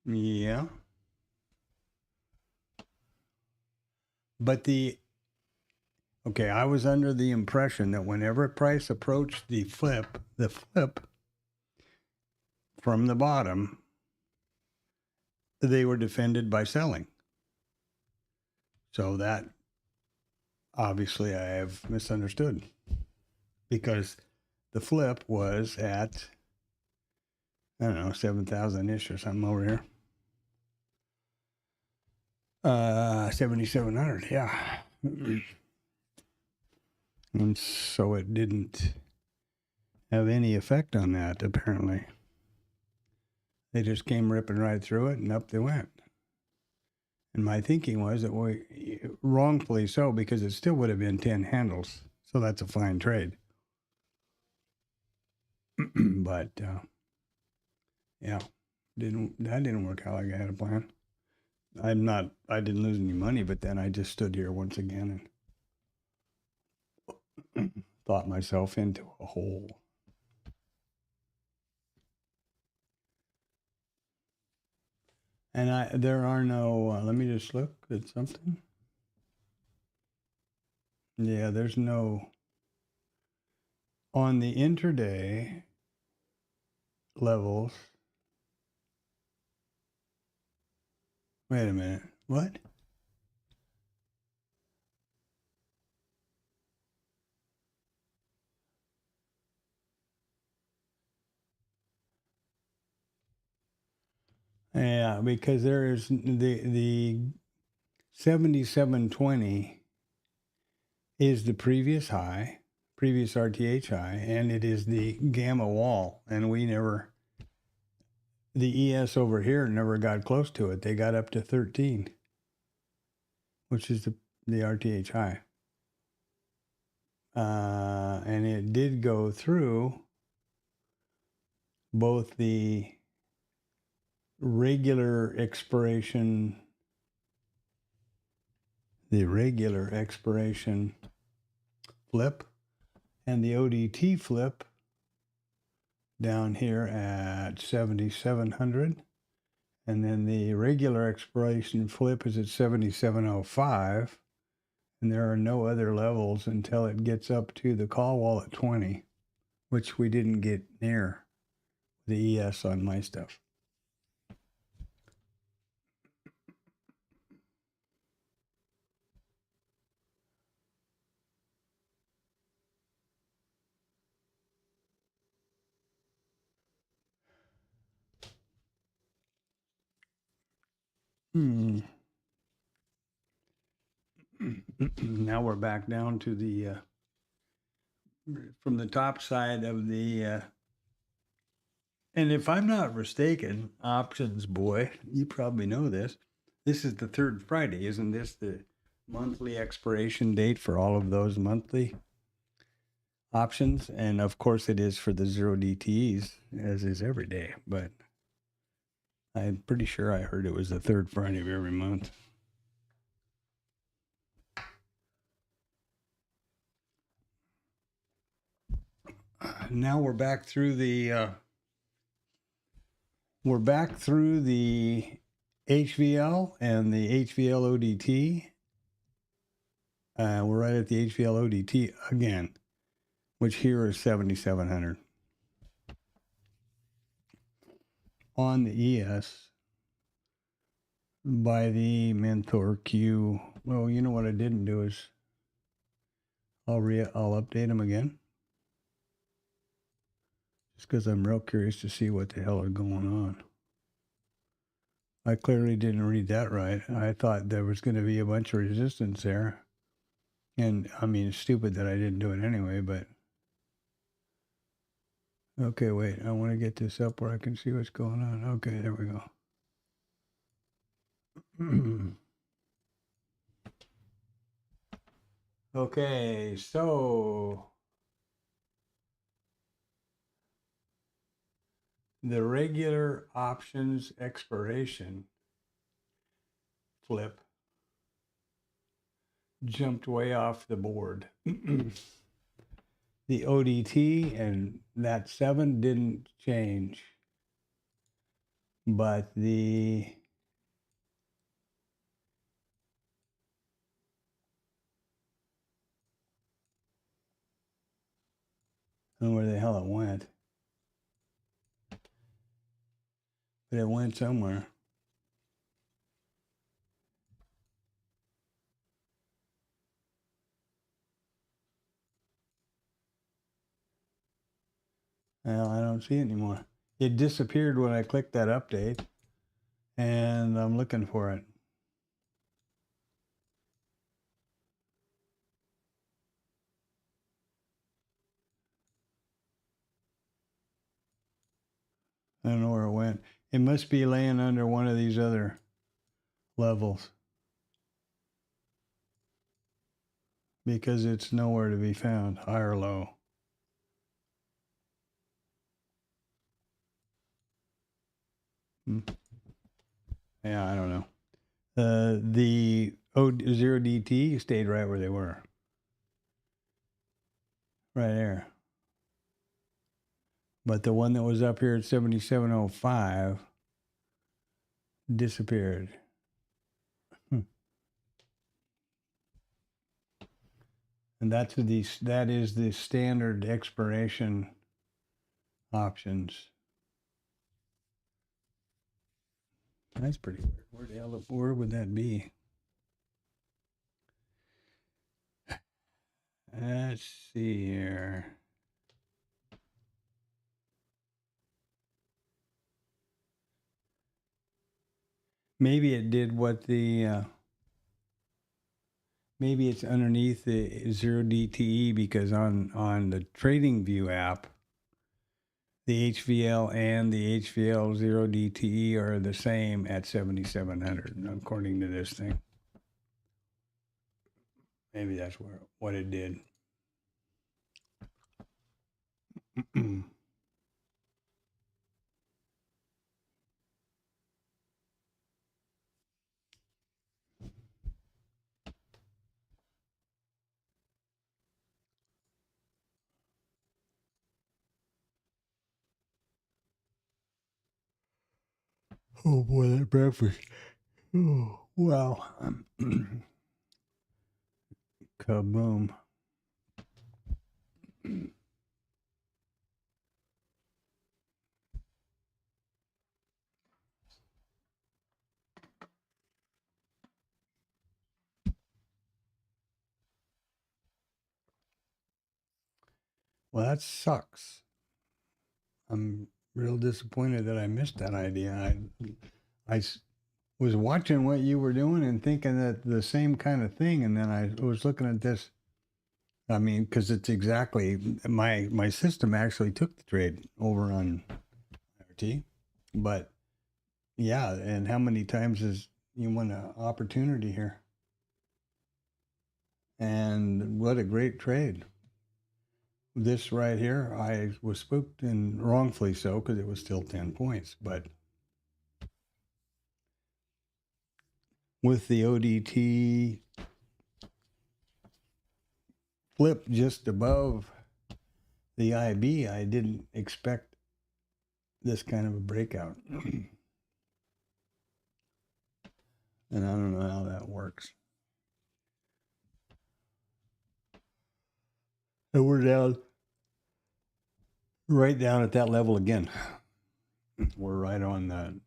[SPEAKER 1] Yeah. But okay, I was under the impression that whenever price approached the flip from the bottom, they were defended by selling. So that obviously I have misunderstood because the flip was at, I don't know, 7,000 ish or something over here. 7,700, yeah. And so it didn't have any effect on that, apparently. They just came ripping right through it and up they went. And my thinking was that wrongfully so, because it still would have been 10 handles. So that's a fine trade. But yeah, that didn't work out like I had a plan. I didn't lose any money, but then I just stood here once again and thought myself into a hole. And there are no, let me just look at something. Yeah, there's no, on the intraday levels. Wait a minute. What? Yeah, because there is the 7720 is the previous high, previous RTH high, and it is the gamma wall. And the ES over here never got close to it. They got up to 13, which is the RTH high. And it did go through both the regular expiration flip and the ODT flip down here at 7,700. And then the regular expiration flip is at 7,705. And there are no other levels until it gets up to the call wall at 20, which we didn't get near the ES on my stuff. Now we're back down to the from the top side of the and if I'm not mistaken, options boy, you probably know this. This is the third Friday, isn't this the monthly expiration date for all of those monthly options? And of course, it is for the 0DTEs, as is every day. But I'm pretty sure I heard it was the third Friday of every month. Now we're back through the HVL and the HVL ODT. We're right at the HVL ODT again, which here is 7,700. On the ES by the Mentor Q. Well, you know what I didn't do is I'll update them again. Just because I'm real curious to see what the hell is going on. I clearly didn't read that right. I thought there was going to be a bunch of resistance there. And I mean, it's stupid that I didn't do it anyway, but. Okay, wait, I want to get this up where I can see what's going on. Okay, there we go. Okay, so the regular options expiration flip jumped way off the board. The ODT and that 7 didn't change, but the I don't know where the hell it went, but it went somewhere. Well, I don't see it anymore. It disappeared when I clicked that update, and I'm looking for it. I don't know where it went. It must be laying under one of these other levels because it's nowhere to be found, high or low. Yeah, I don't know. The 0DT stayed right where they were. Right there. But the one that was up here at 7705 disappeared. And that is the standard expiration options. That's pretty weird. Where would that be? Let's see here. Maybe it did what the maybe it's underneath the 0DTE, because on the TradingView app, the HVL and the HVL 0DTE are the same at 7,700, according to this thing. Maybe that's what it did. Oh boy, that breakfast. Oh, wow. Kaboom. Well, that sucks. I'm real disappointed that I missed that idea. I was watching what you were doing and thinking that the same kind of thing, and then I was looking at this. I mean, because it's exactly my system actually took the trade over on RT, but yeah, and how many times has you won an opportunity here? And what a great trade! This right here, I was spooked, and wrongfully so, because it was still 10 points, but with the ODT flip just above the IB, I didn't expect this kind of a breakout. And I don't know how that works. And we're down, right down at that level again. We're right on the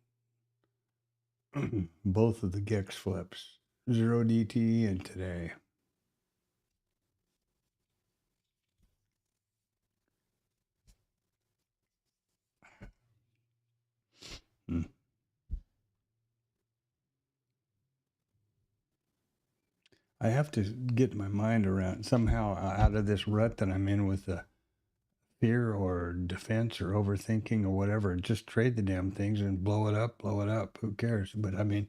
[SPEAKER 1] both of the GEX flips, 0DT and today. I have to get my mind around somehow out of this rut that I'm in with the fear or defense or overthinking or whatever. Just trade the damn things and blow it up, blow it up. Who cares? But I mean,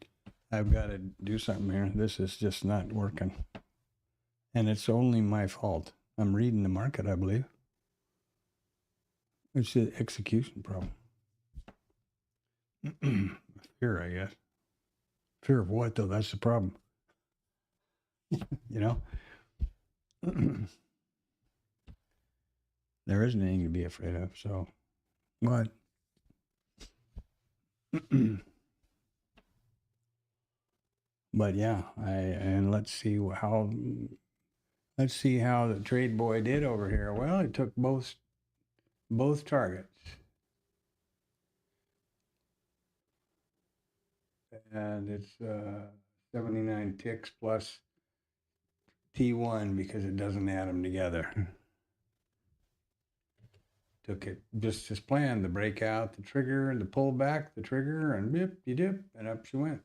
[SPEAKER 1] I've got to do something here. This is just not working. And it's only my fault. I'm reading the market, I believe. It's an execution problem. Fear, I guess. Fear of what, though? That's the problem. You know? There isn't anything to be afraid of, so what? But yeah, let's see how the trade boy did over here. Well, it took both targets. And it's 79 ticks plus T1 because it doesn't add them together. Took it just as planned, the breakout, the trigger, and the pull back, the trigger, and dip, you dip, and up she went.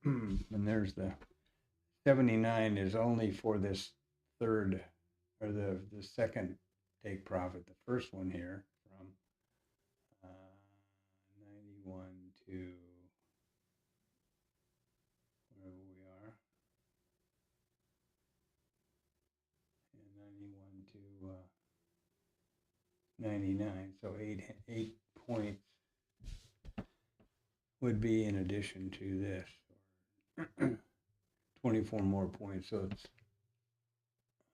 [SPEAKER 1] And there's the 79 is only for this third, or the second take profit. The first one here from 91 to wherever we are, and 91 to 99. So eight points would be in addition to this. 24 more points, so it's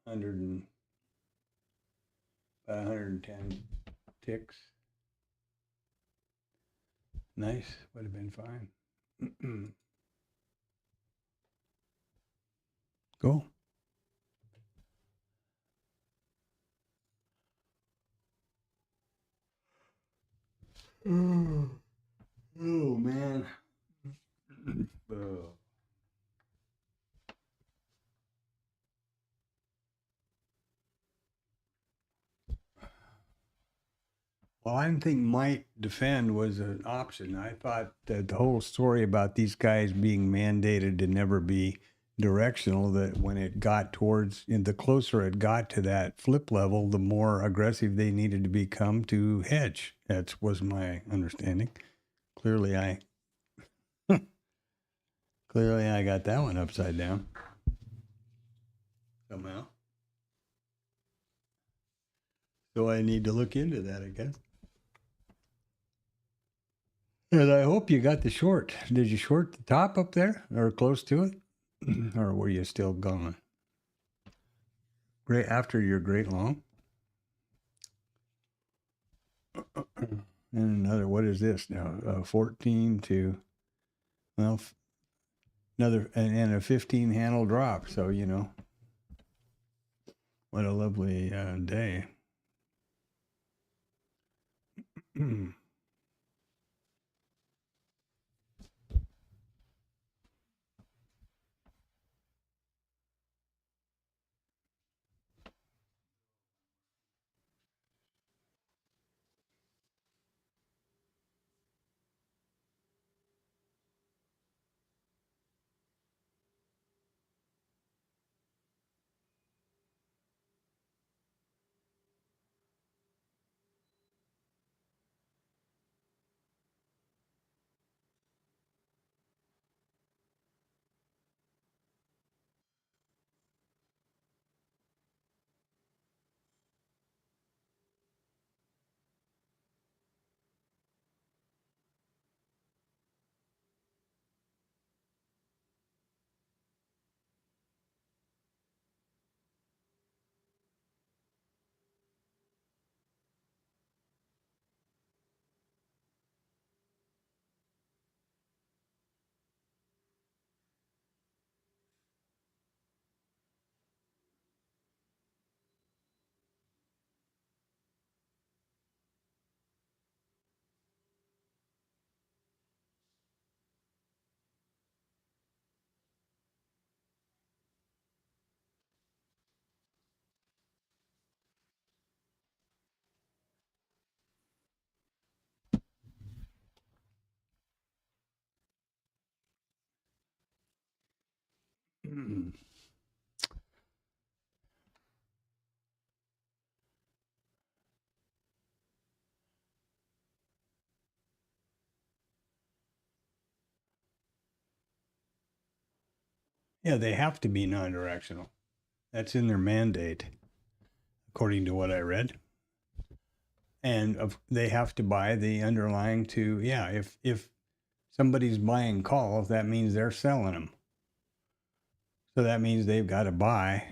[SPEAKER 1] 110 ticks. Nice. Would have been fine. Cool. Oh, man. Oh. Well, I didn't think might defend was an option. I thought that the whole story about these guys being mandated to never be directional, that when it got towards, and the closer it got to that flip level, the more aggressive they needed to become to hedge. That was my understanding. Clearly, I got that one upside down somehow. So I need to look into that, I guess. And I hope you got the short. Did you short the top up there or close to it? Or were you still gone? Great after your great long. And another, what is this now? 14 to, well, another, and a 15 handle drop. So, you know, what a lovely day. Yeah, they have to be non-directional. That's in their mandate, according to what I read. And they have to buy the underlying to, yeah, if somebody's buying calls, that means they're selling them. So that means they've got to buy.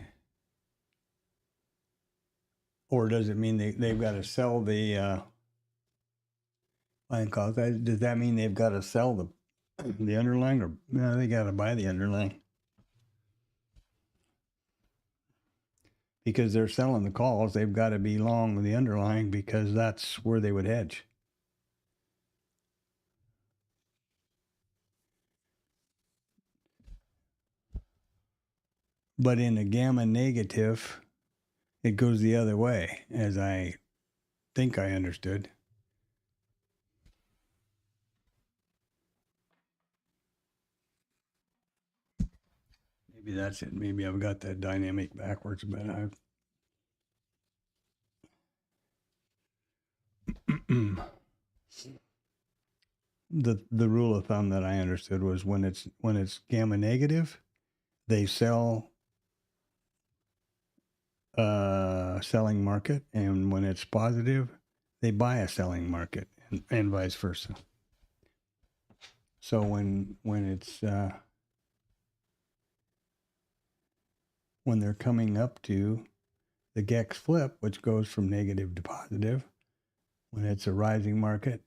[SPEAKER 1] Or does it mean they've got to sell the buying calls? Does that mean they've got to sell the underlying, or no, they got to buy the underlying? Because they're selling the calls, they've got to be long with the underlying because that's where they would hedge. But in a gamma negative, it goes the other way, as I think I understood. Maybe that's it. Maybe I've got that dynamic backwards, but I've the rule of thumb that I understood was when it's gamma negative, they sell selling market, and when it's positive, they buy a selling market, and vice versa. So when it's when they're coming up to the Gex flip, which goes from negative to positive, when it's a rising market,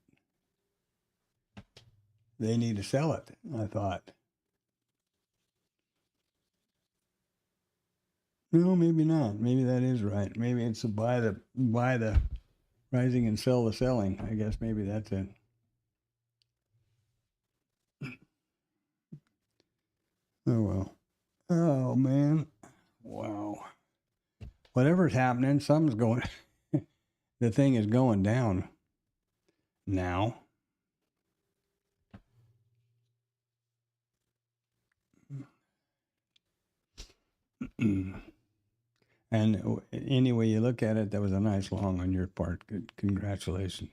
[SPEAKER 1] they need to sell it. I thought, no, maybe not. Maybe that is right. Maybe it's a buy the rising and sell the selling. I guess maybe that's it. Oh well. Oh man. Wow. Whatever's happening, something's going. The thing is going down now. And any way you look at it, that was a nice long on your part. Good, congratulations.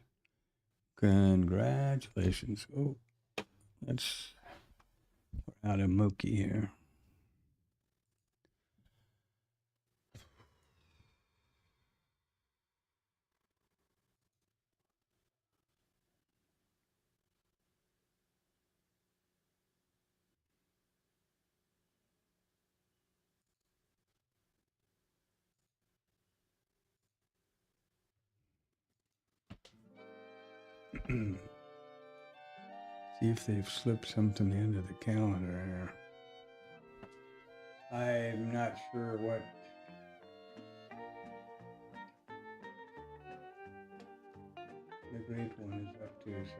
[SPEAKER 1] Congratulations. Oh, that's out of Mookie here. See if they've slipped something into the calendar here. I'm not sure what. The great one is up to, so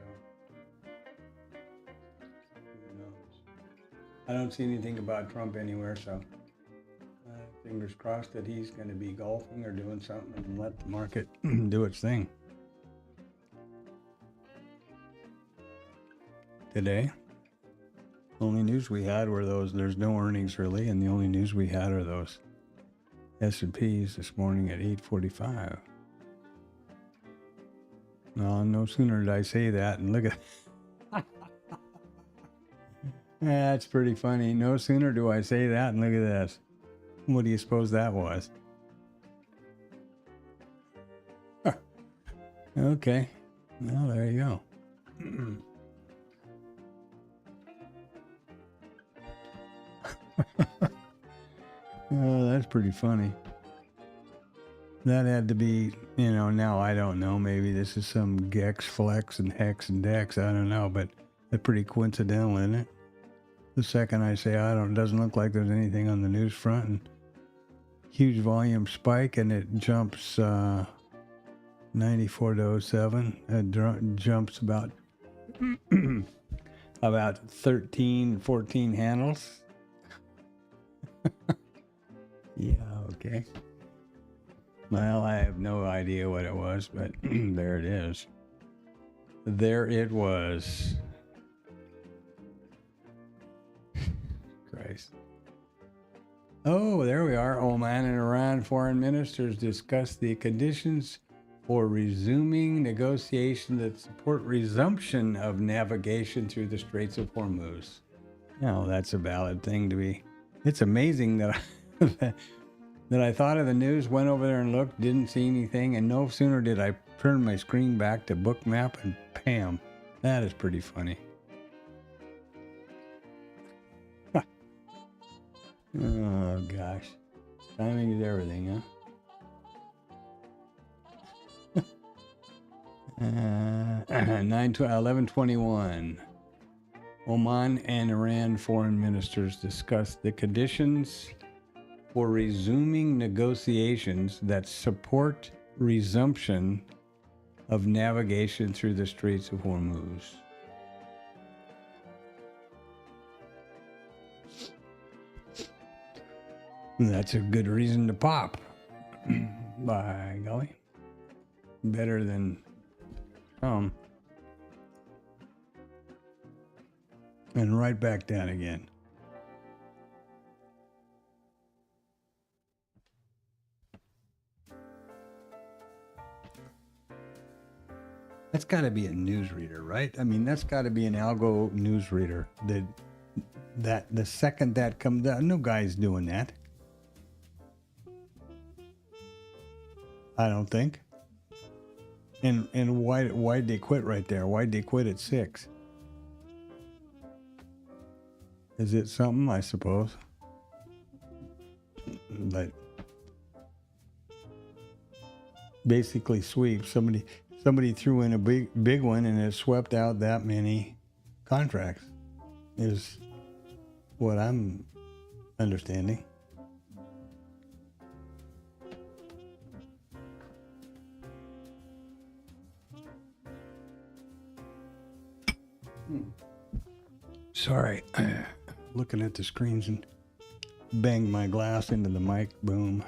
[SPEAKER 1] who knows? I don't see anything about Trump anywhere, so fingers crossed that he's going to be golfing or doing something and let the market do its thing. Today, only news we had were those. There's no earnings really, and the only news we had are those S&Ps this morning at 8:45. No sooner did I say that, and look at that's pretty funny. No sooner do I say that, and look at this. What do you suppose that was? Okay, well there you go. Oh, that's pretty funny. That had to be, now I don't know. Maybe this is some Gex flex and hex and dex. I don't know, but it's pretty coincidental, isn't it? The second I say it doesn't look like there's anything on the news front, and huge volume spike, and it jumps 94 to 07. It jumps about 13, 14 handles. Yeah, okay. Well, I have no idea what it was, but there it is. There it was. Christ. Oh, there we are. Oman and Iran foreign ministers discussed the conditions for resuming negotiations that support resumption of navigation through the Straits of Hormuz. Now, that's a valid thing to be. It's amazing that that I thought of the news, went over there and looked, didn't see anything, and no sooner did I turn my screen back to Bookmap, and bam, that is pretty funny. Oh gosh, timing is everything, huh? 11:21. Oman and Iran foreign ministers discussed the conditions for resuming negotiations that support resumption of navigation through the Straits of Hormuz. That's a good reason to pop. By golly. Better than and right back down again. That's got to be a newsreader, right? I mean, that's got to be an algo newsreader. That the second that comes out, no guy's doing that. I don't think. And why'd they quit right there? Why'd they quit at 6? Is it something? I suppose. But basically sweep. Somebody threw in a big one and it swept out that many. contracts is what I'm understanding. Sorry, looking at the screens and banged my glass into the mic. Boom.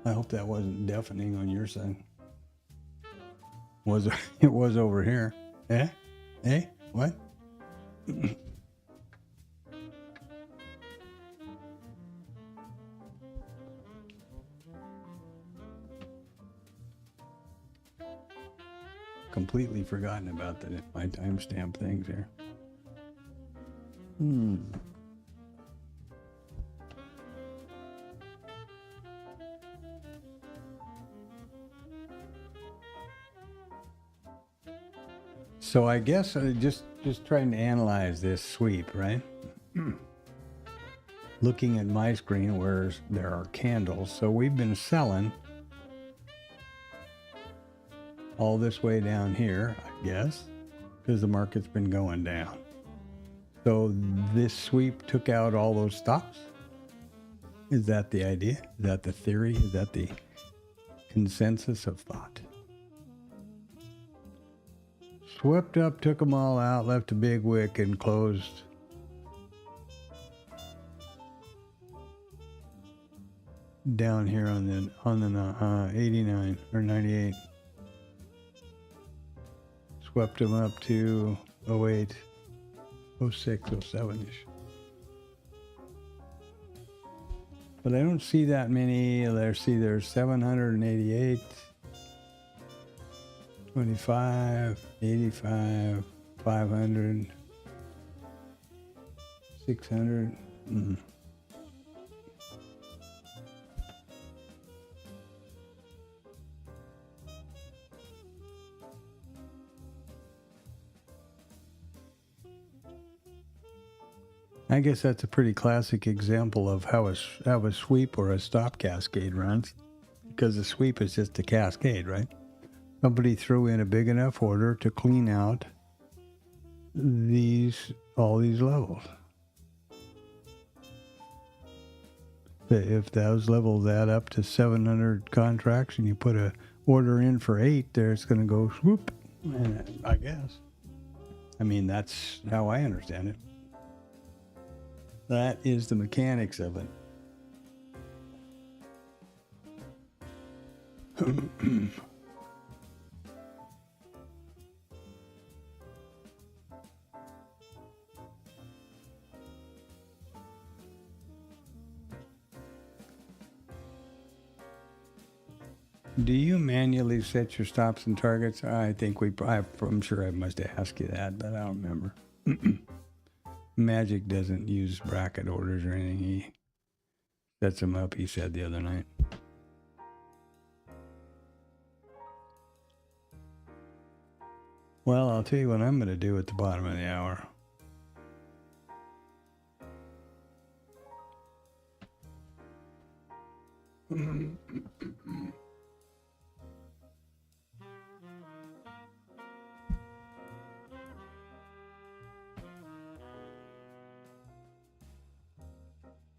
[SPEAKER 1] I hope that wasn't deafening on your side. Was it was over here? Eh? Eh? What? Completely forgotten about my timestamp things here. So I guess just trying to analyze this sweep, right? Looking at my screen where there are candles. So we've been selling all this way down here, I guess, because the market's been going down. So this sweep took out all those stops? Is that the idea? Is that the theory? Is that the consensus of thought? Swept up, took them all out, left a big wick, and closed. Down here on the 89 or 98. Swept them up to 08, 06, 07-ish. But I don't see that many. There's 788, 25, 85, 500, 600. I guess that's a pretty classic example of how a sweep or a stop cascade runs, because a sweep is just a cascade, right? Somebody threw in a big enough order to clean out all these levels. If those levels add up to 700 contracts and you put a order in for 8, there it's going to go swoop, I guess. I mean, that's how I understand it. That is the mechanics of it. Do you manually set your stops and targets? I think I'm sure I must have asked you that, but I don't remember. Magic doesn't use bracket orders or anything. He sets them up, he said the other night. Well, I'll tell you what I'm going to do at the bottom of the hour.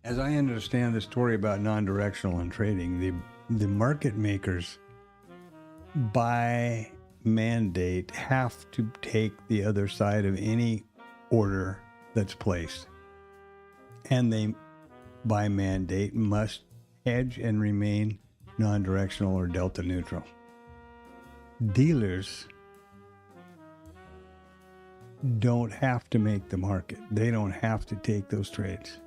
[SPEAKER 1] As I understand the story about non-directional and trading, the market makers, by mandate, have to take the other side of any order that's placed. And they, by mandate, must hedge and remain non-directional or delta neutral. Dealers don't have to make the market. They don't have to take those trades.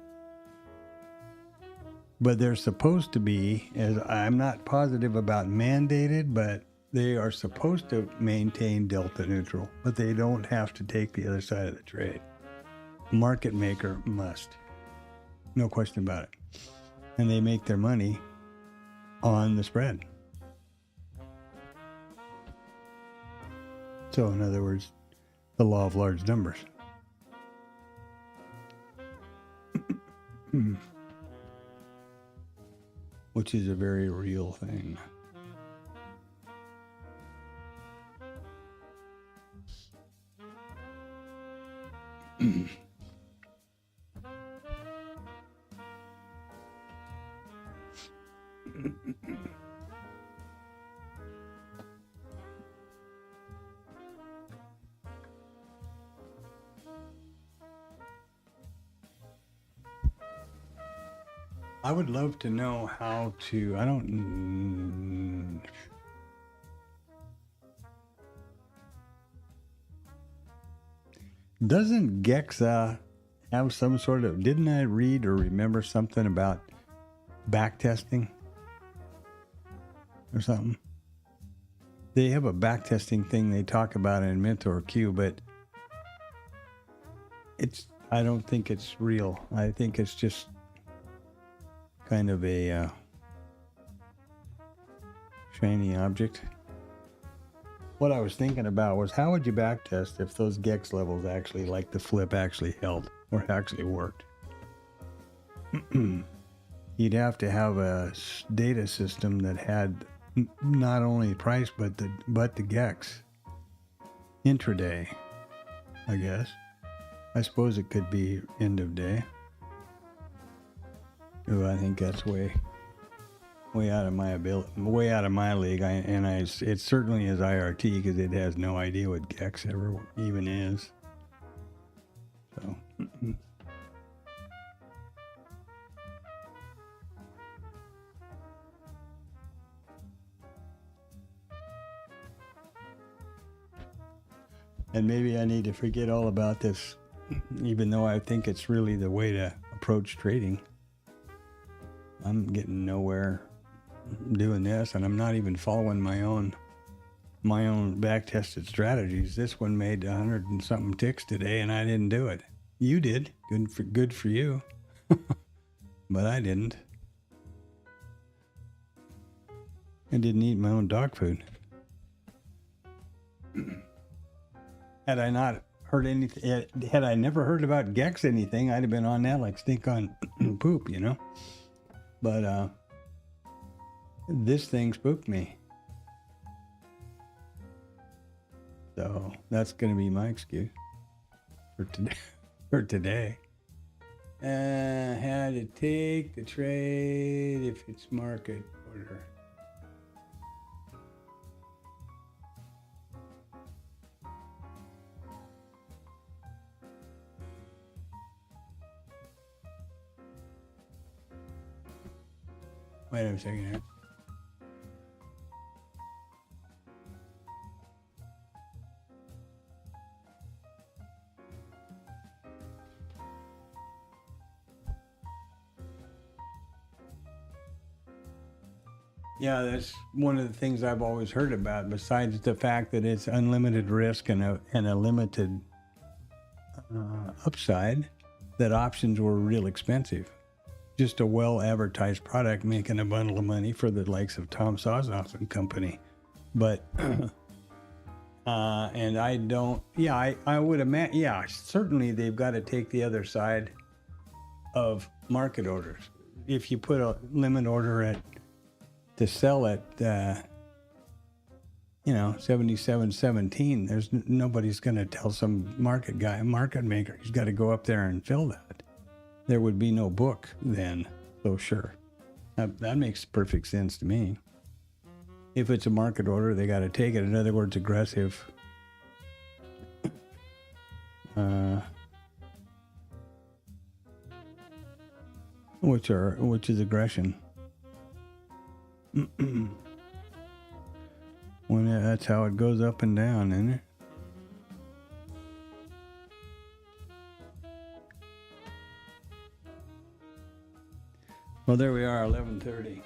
[SPEAKER 1] But they're supposed to be, as I'm not positive about mandated, but they are supposed to maintain delta neutral, but they don't have to take the other side of the trade. Market maker must. No question about it. And they make their money on the spread. So in other words, the law of large numbers. Which is a very real thing. I would love to know how to. I don't. Doesn't Gexa have some sort of? Didn't I read or remember something about back testing or something? They have a back testing thing they talk about in Mentor Q, but I don't think it's real. I think it's just kind of a shiny object. What I was thinking about was how would you back test if those Gex levels actually, like the flip, actually held or actually worked? You'd have to have a data system that had not only price but the Gex intraday, I guess. I suppose it could be end of day. Ooh, I think that's way out of my ability, way out of my league. It certainly is IRT because it has no idea what Gex ever even is. So. And maybe I need to forget all about this, even though I think it's really the way to approach trading. I'm getting nowhere doing this, and I'm not even following my own back-tested strategies. This one made 100 and something ticks today, and I didn't do it. You did. Good for you. But I didn't. I didn't eat my own dog food. Had I not heard anything, had I never heard about Gex anything, I'd have been on that like stink on poop, you know? But this thing spooked me. So that's going to be my excuse for today. How to take the trade if it's market order. Wait a second here. Yeah, that's one of the things I've always heard about, besides the fact that it's unlimited risk and a limited upside, that options were real expensive. Just a well-advertised product making a bundle of money for the likes of Tom Sawzoff and company. But, and I don't, I would imagine, certainly they've got to take the other side of market orders. If you put a limit order to sell at, 77.17, nobody's going to tell some market maker, he's got to go up there and fill that. There would be no book then, so sure. That makes perfect sense to me. If it's a market order, they got to take it. In other words, aggressive. Which is aggression. That's how it goes up and down, isn't it? Well, there we are, 11:30.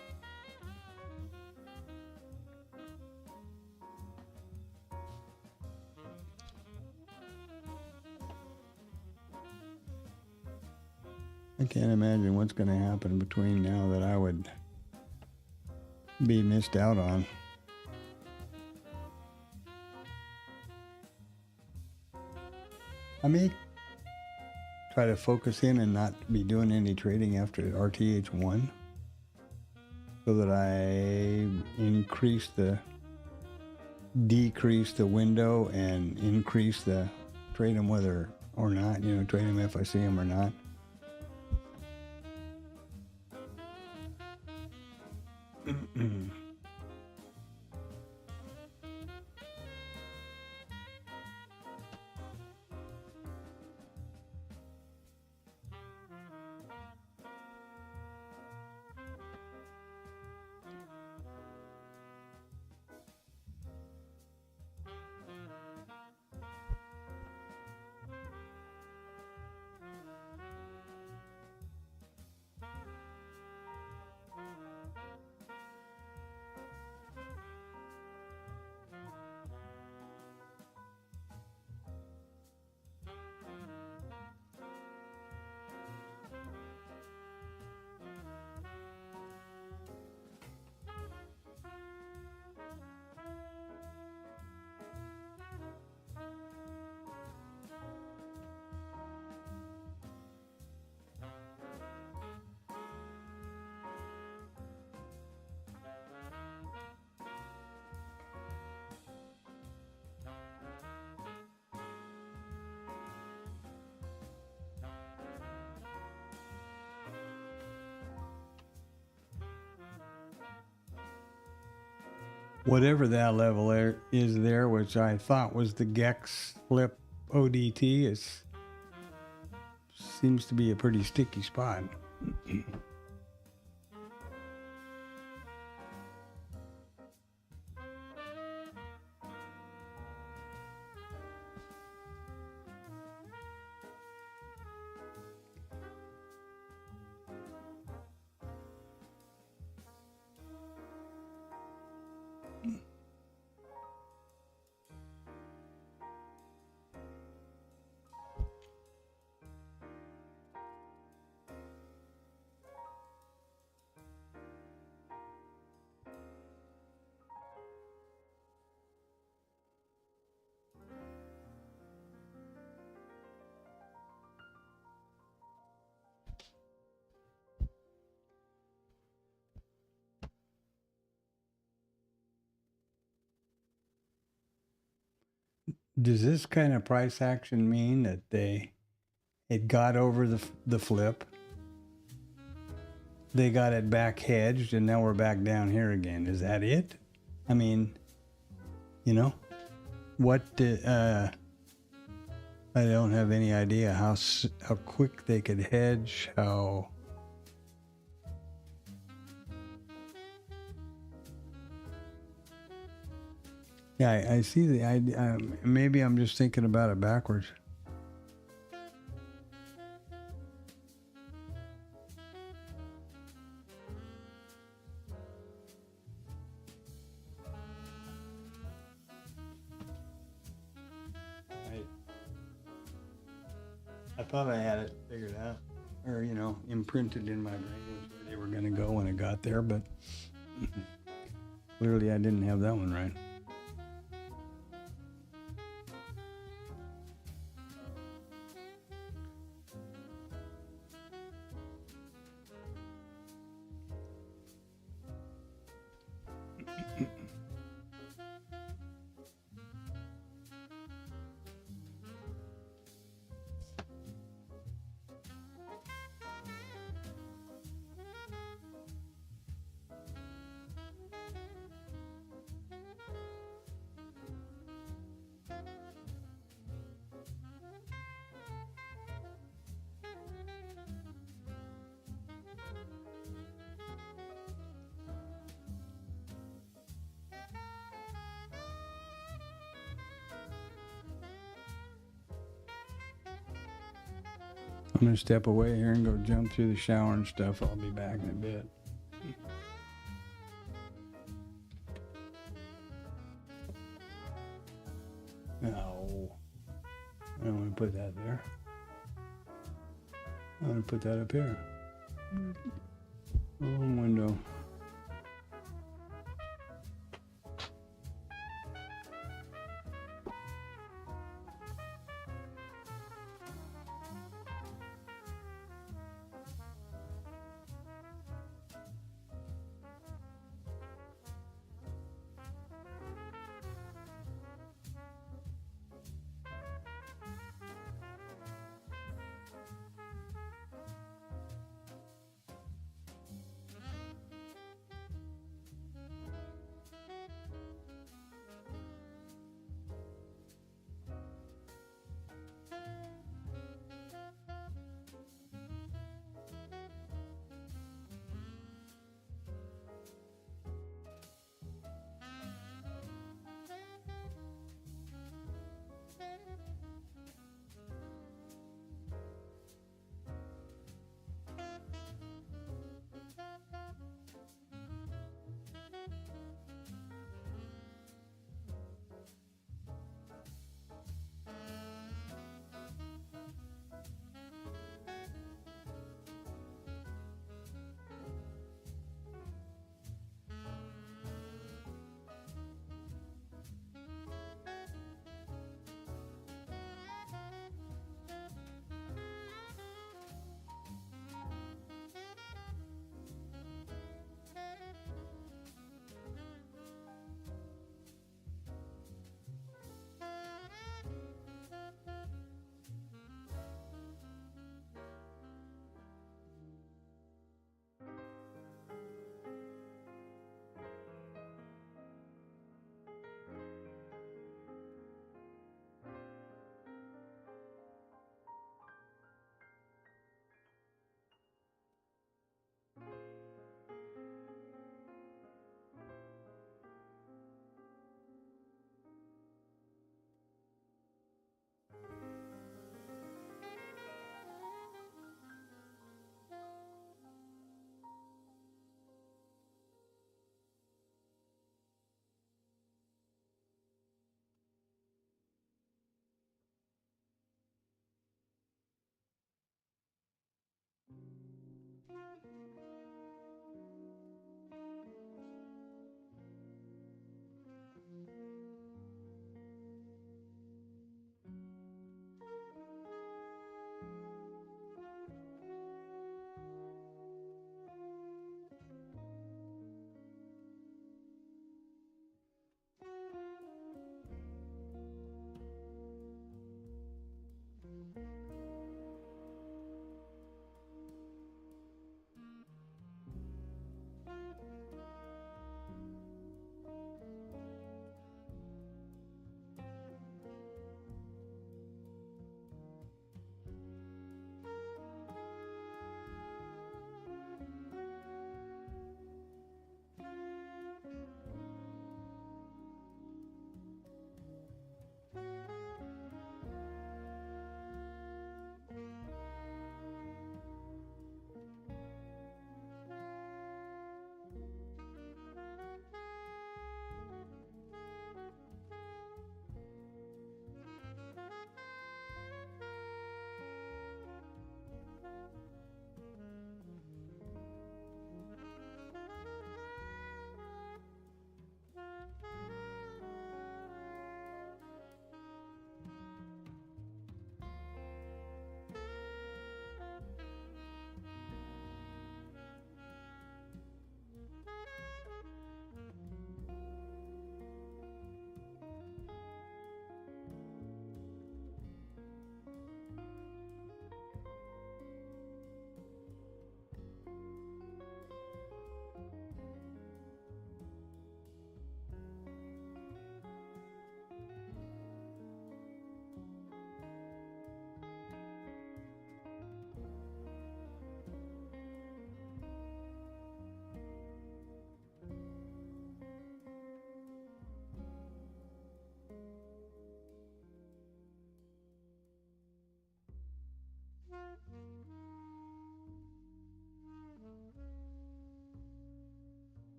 [SPEAKER 1] I can't imagine what's going to happen between now that I would be missed out on. I may try to focus in and not be doing any trading after RTH1 so that I decrease the window and increase the trade them whether or not, trade them if I see them or not. Whatever that level is there, which I thought was the Gex flip ODT, seems to be a pretty sticky spot. Does this kind of price action mean that it got over the flip, they got it back hedged, and now we're back down here again? Is that it? I mean, what? I don't have any idea how quick they could hedge. How? Yeah, I see the idea. Maybe I'm just thinking about it backwards. I thought I had it figured out, or imprinted in my brain where they were going to go when it got there, but clearly I didn't have that one right. I'm going to step away here and go jump through the shower and stuff. I'll be back in a bit. No. I don't want to put that there. I want to put that up here. Wrong window.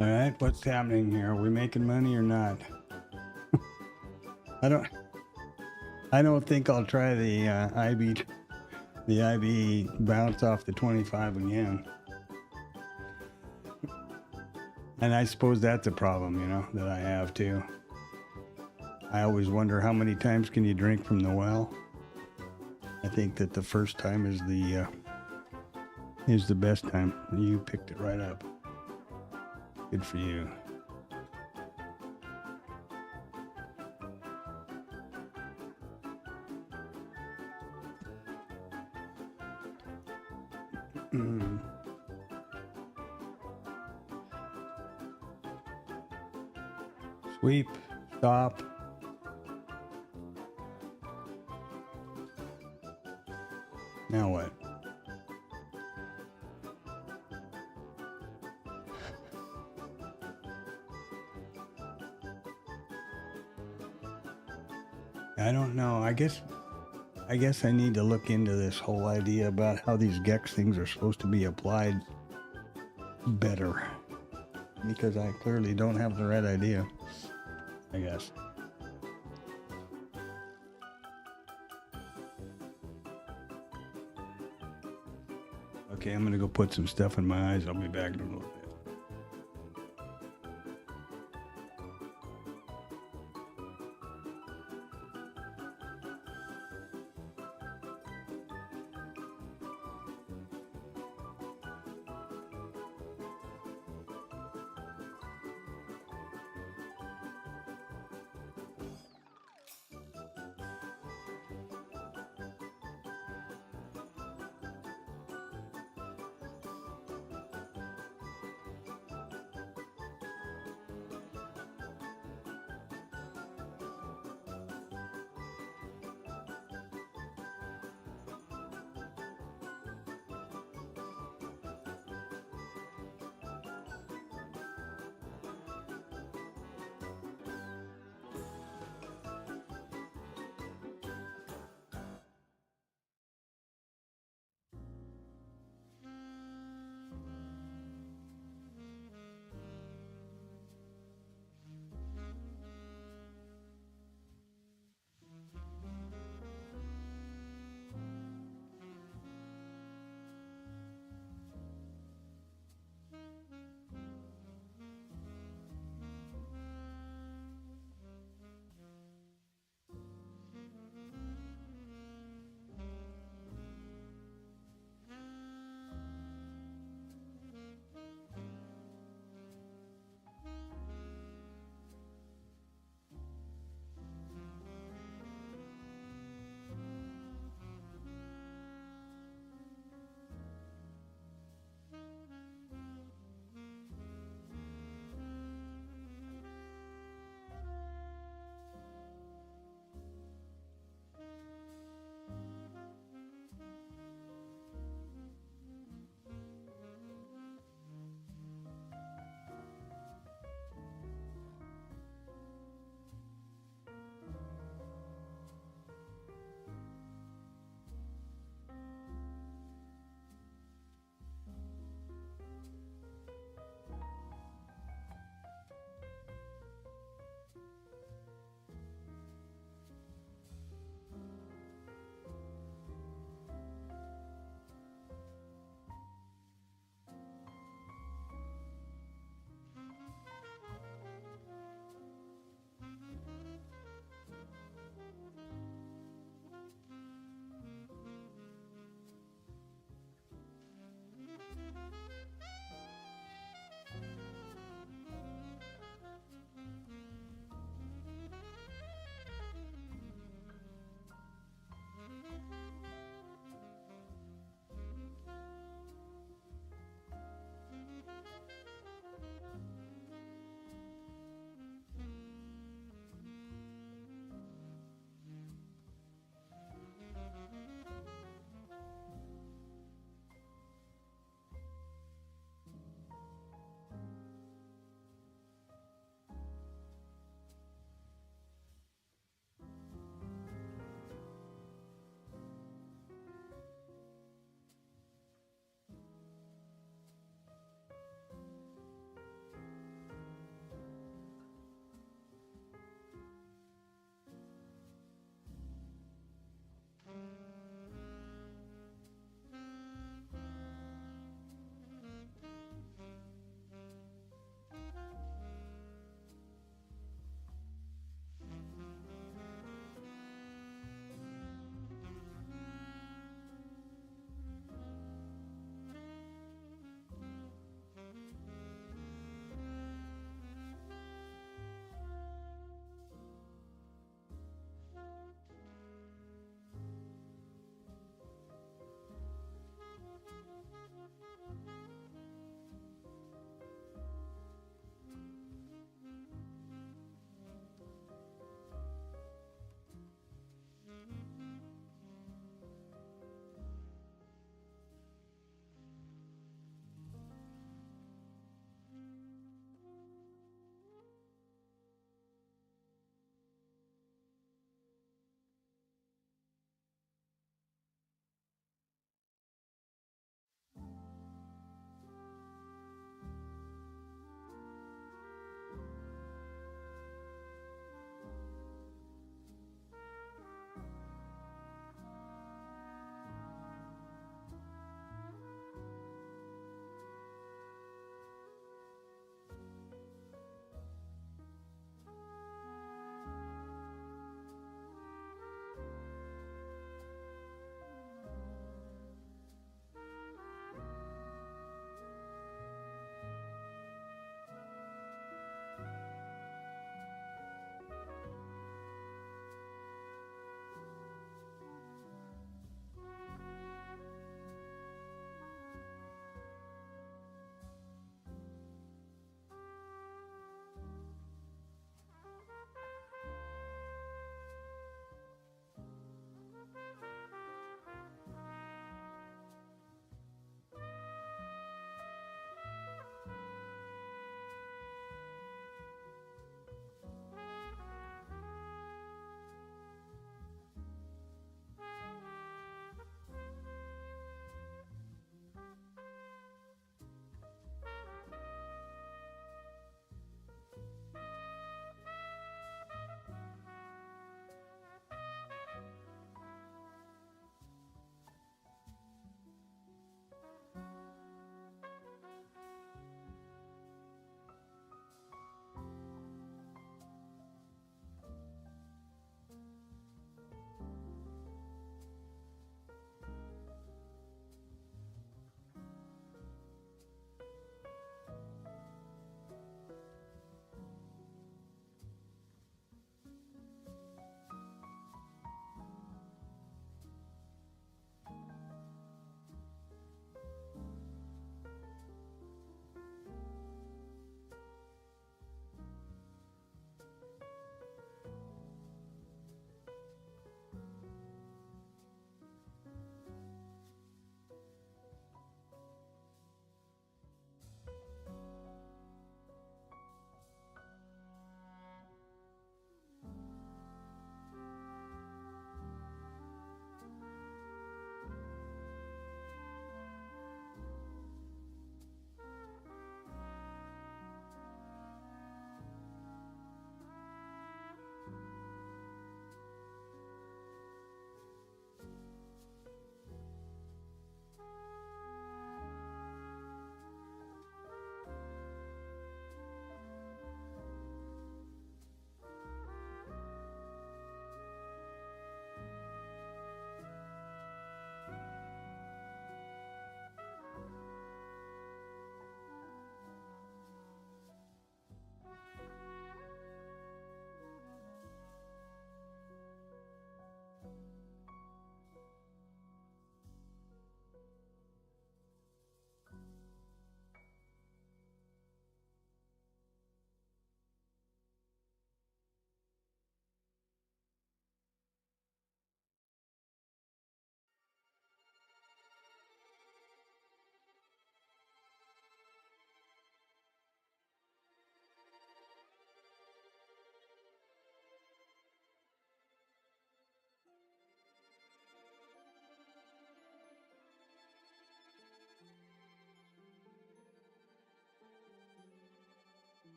[SPEAKER 1] All right, what's happening here? Are we making money or not? I don't think I'll try the IB bounce off the 25 again. And I suppose that's a problem, that I have too. I always wonder how many times can you drink from the well. I think that the first time is the best time. You picked it right up. Good for you. Sweep, stop. Now what? I don't know. I guess I need to look into this whole idea about how these gex things are supposed to be applied better, because I clearly don't have the right idea, I guess. Okay, I'm gonna go put some stuff in my eyes. I'll be back in a little bit.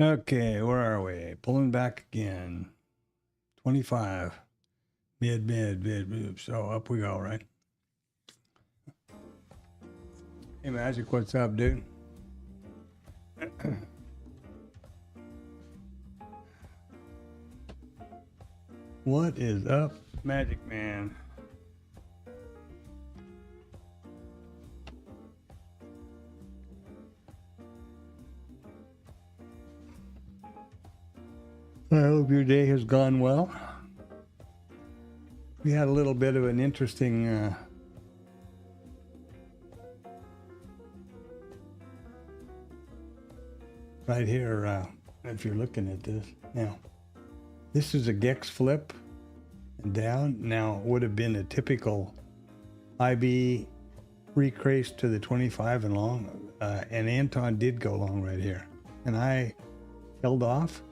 [SPEAKER 1] Okay, where are we? Pulling back again. 25. Mid. So up we go, right? Hey, Magic, what's up, dude? What is up, Magic Man? I hope your day has gone well. We had a little bit of an interesting right here, if you're looking at this. Now, this is a Gex flip and down. Now, it would have been a typical IB recrease to the 25 and long. And Anton did go long right here. And I held off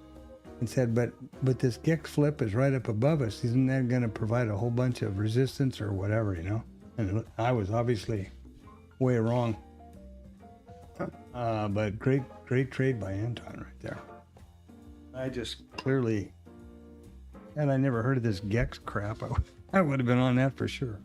[SPEAKER 1] and said, but this Gex flip is right up above us. Isn't that going to provide a whole bunch of resistance or whatever, you know? And I was obviously way wrong. But great trade by Anton right there. I just clearly And I never heard of this Gex crap. I would have been on that for sure.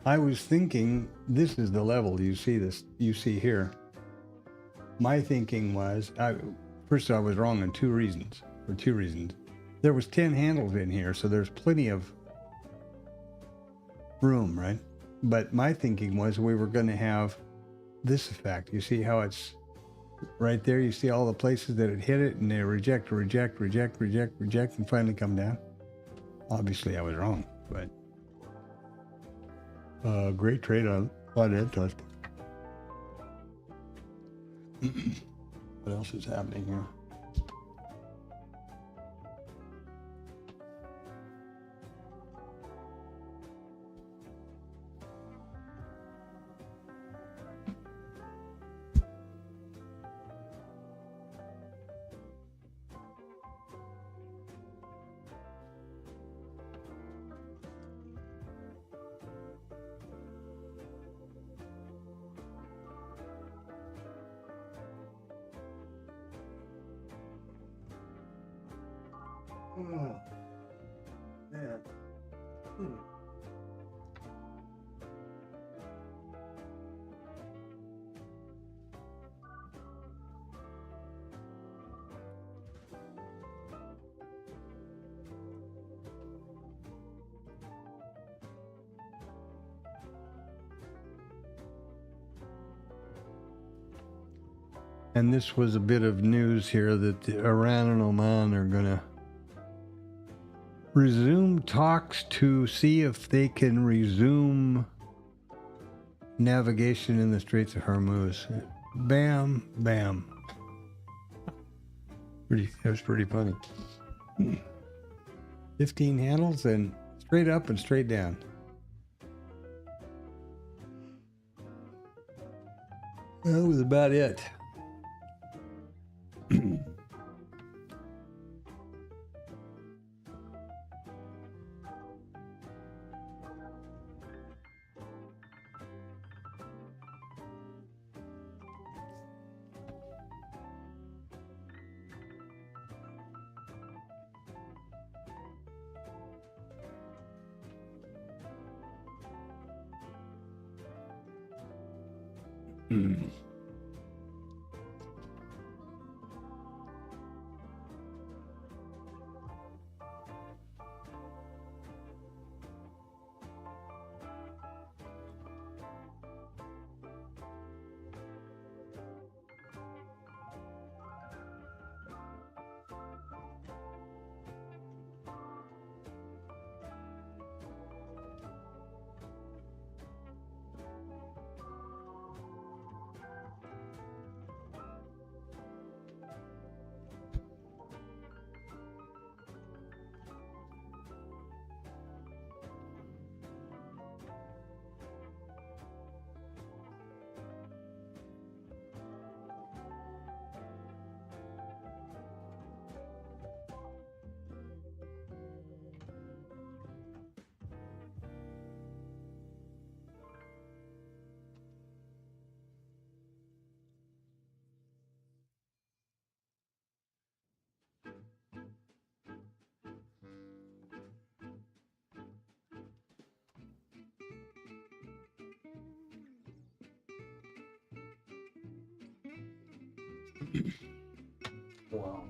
[SPEAKER 1] I was thinking this is the level you see here. My thinking was, first I was wrong on two reasons. There was 10 handles in here, so there's plenty of room, right? But my thinking was we were going to have this effect. You see how it's right there? You see all the places that it hit it, and they reject, and finally come down. Obviously, I was wrong, but great trade on Ed Touch. What else is happening here? Oh, man.
[SPEAKER 3] And this was a bit of news here that Iran and Oman are going to resume talks to see if they can resume navigation in the Straits of Hormuz. Bam, bam. That was pretty funny. 15 handles and straight up and straight down. That was about it. Wow.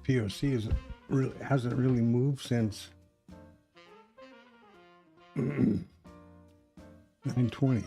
[SPEAKER 3] POC hasn't really moved since 920.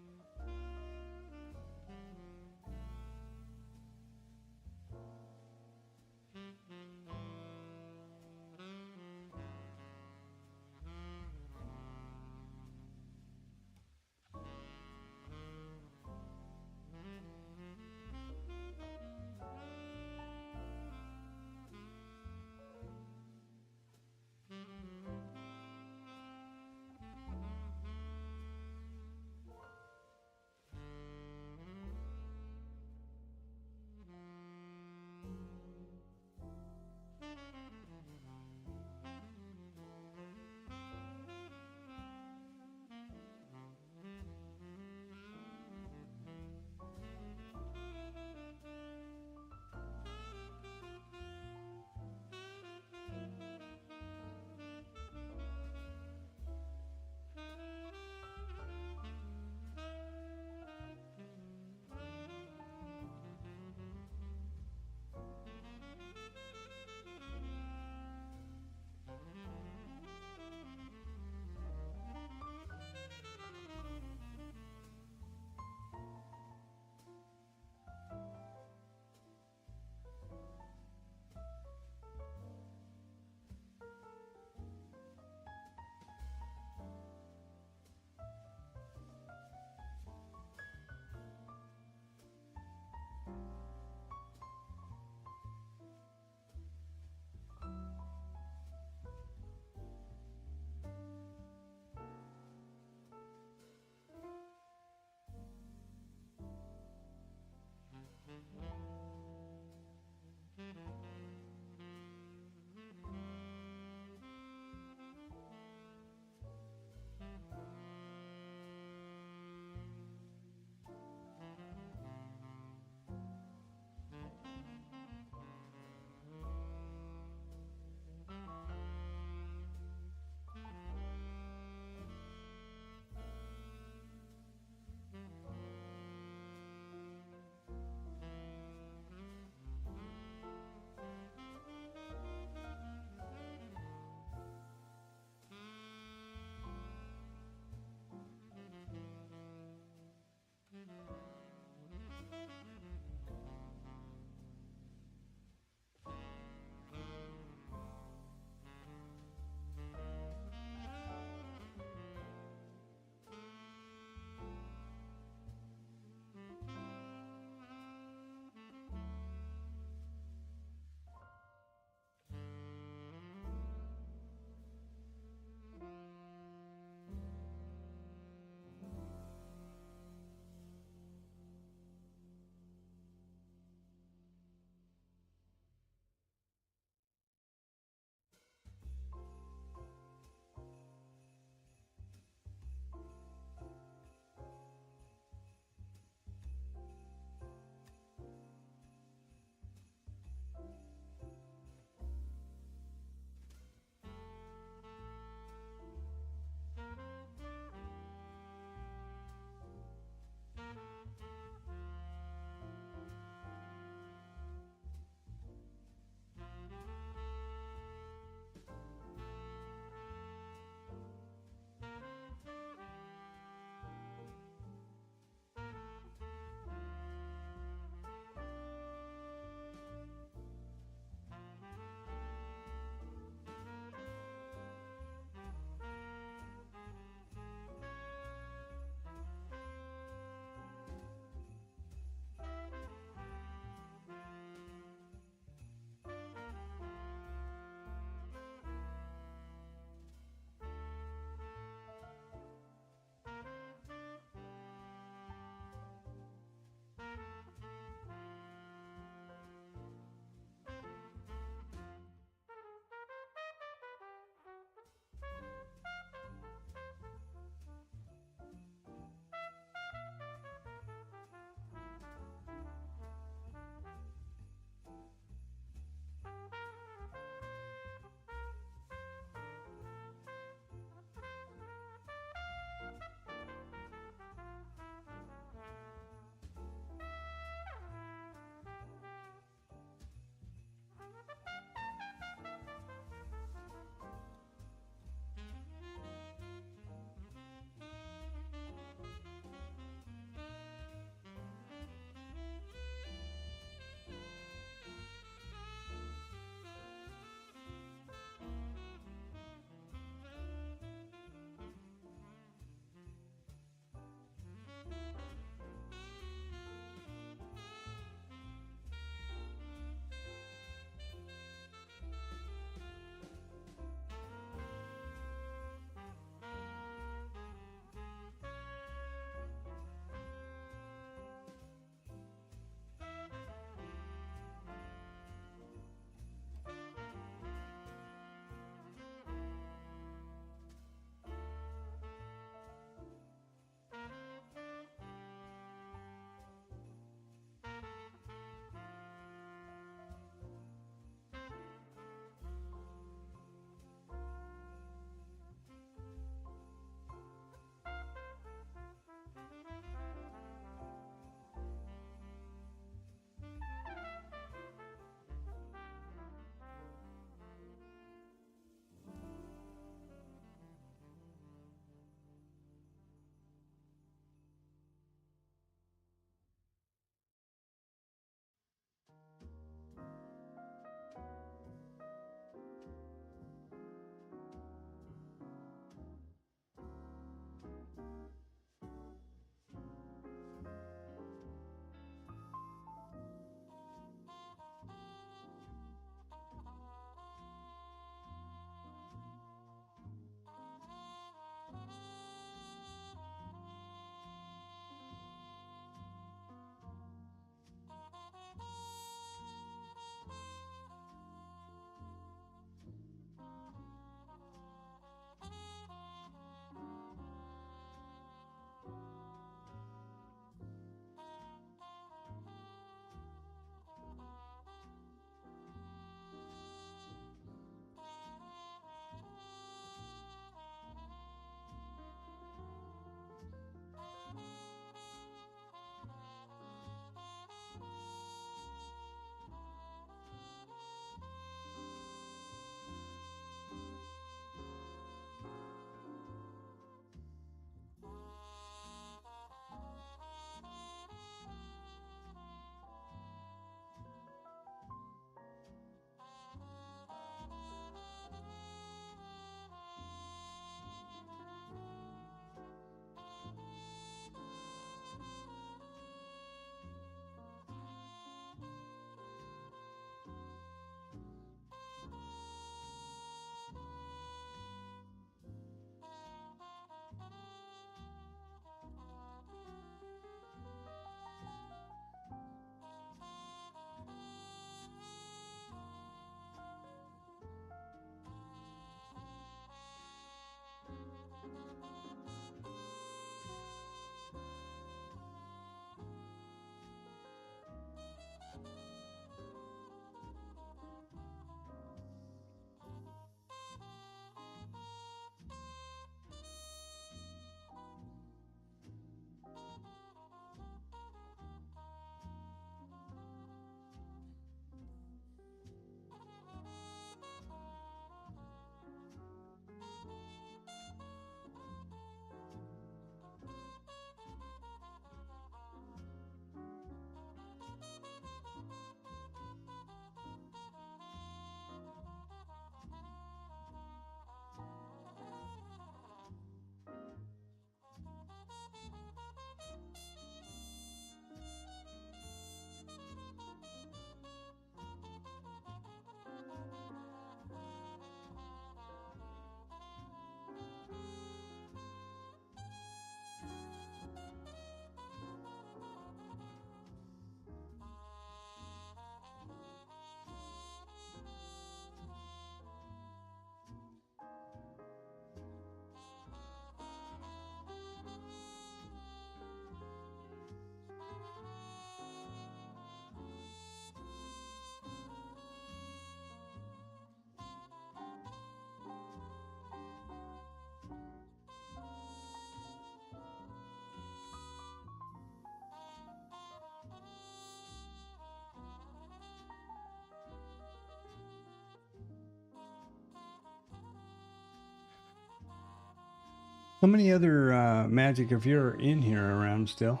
[SPEAKER 3] How many other Magic, if you're in here around still?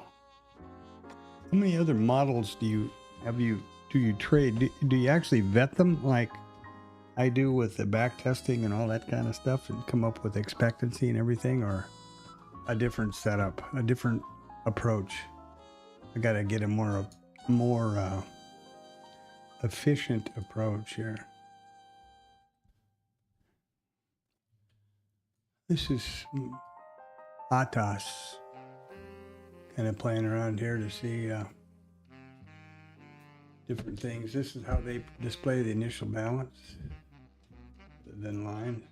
[SPEAKER 3] How many other models do you trade? Do you actually vet them like I do with the back testing and all that kind of stuff, and come up with expectancy and everything, or a different setup, a different approach? I gotta get a more efficient approach here. This is Atos, kind of playing around here to see different things. This is how they display the initial balance, then line.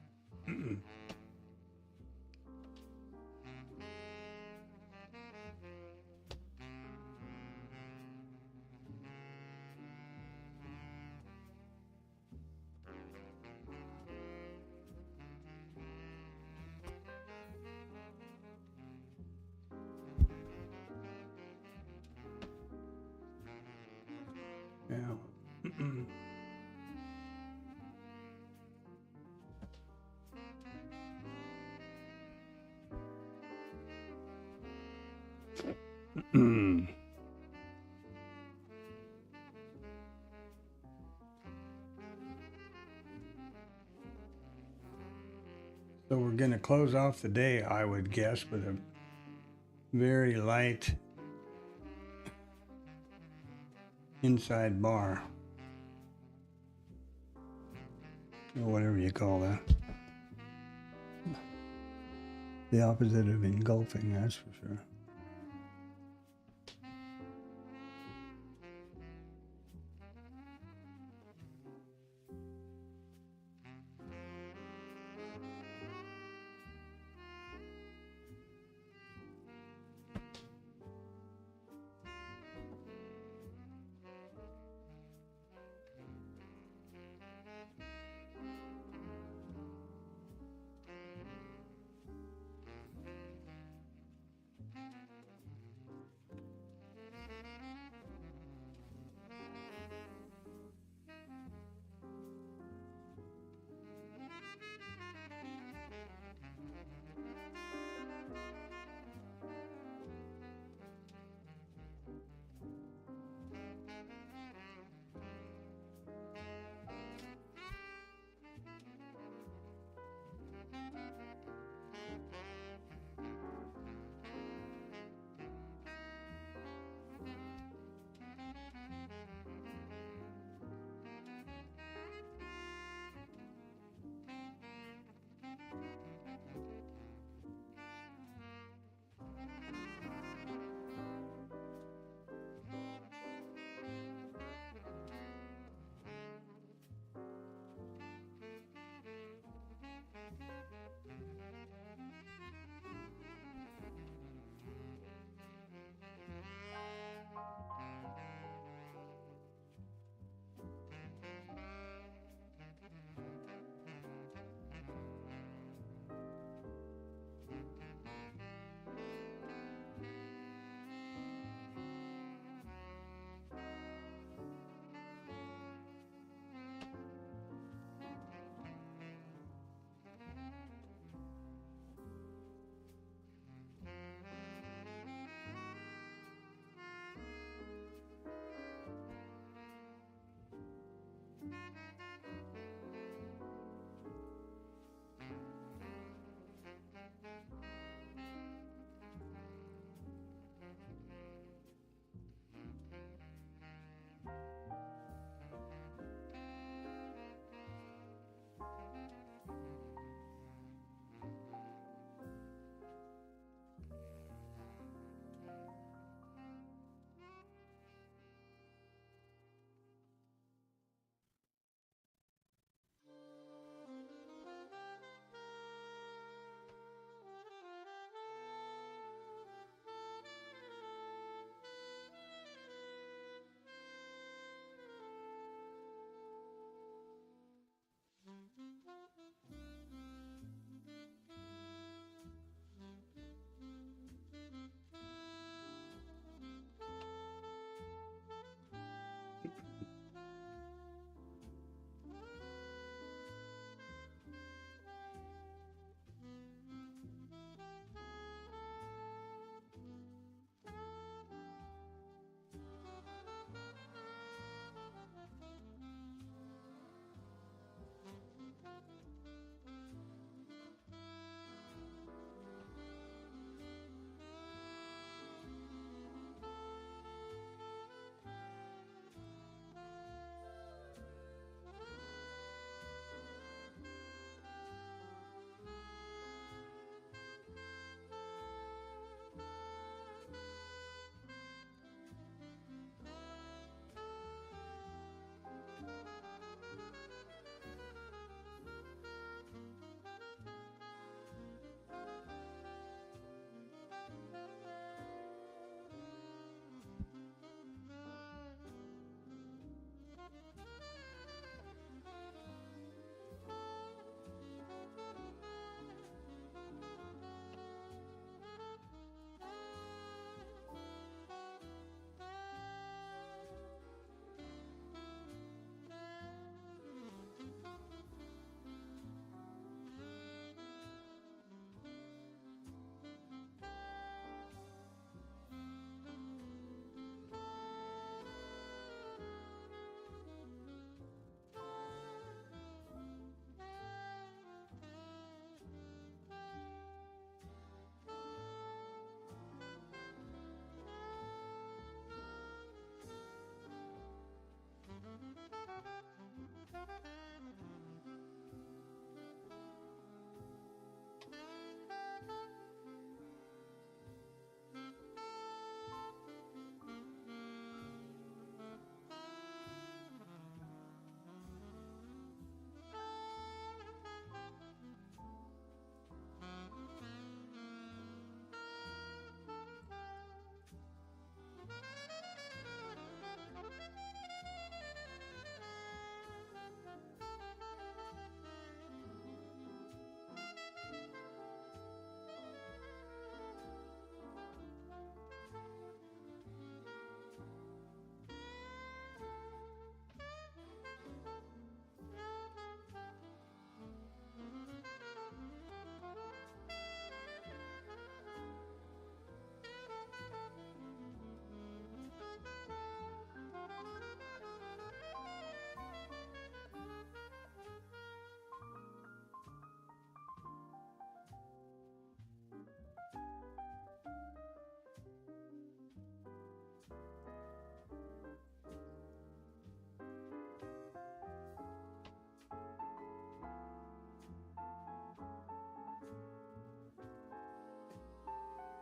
[SPEAKER 3] Yeah. So we're going to close off the day, I would guess, with a very light inside bar, or whatever you call that. The opposite of engulfing, that's for sure.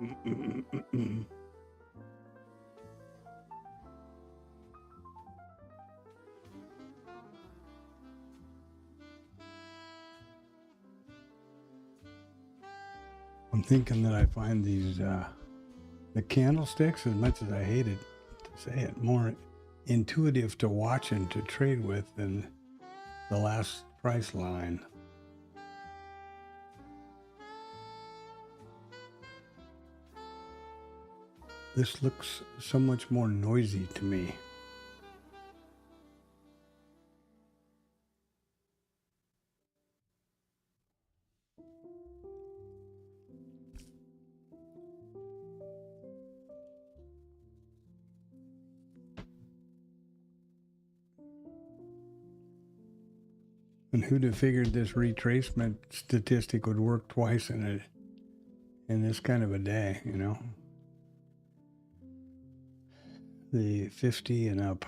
[SPEAKER 3] I'm thinking that I find these the candlesticks, as much as I hated to say it, more intuitive to watch and to trade with than the last price line. This looks so much more noisy to me. And who'd have figured this retracement statistic would work twice in this kind of a day, you know? The 50 and up.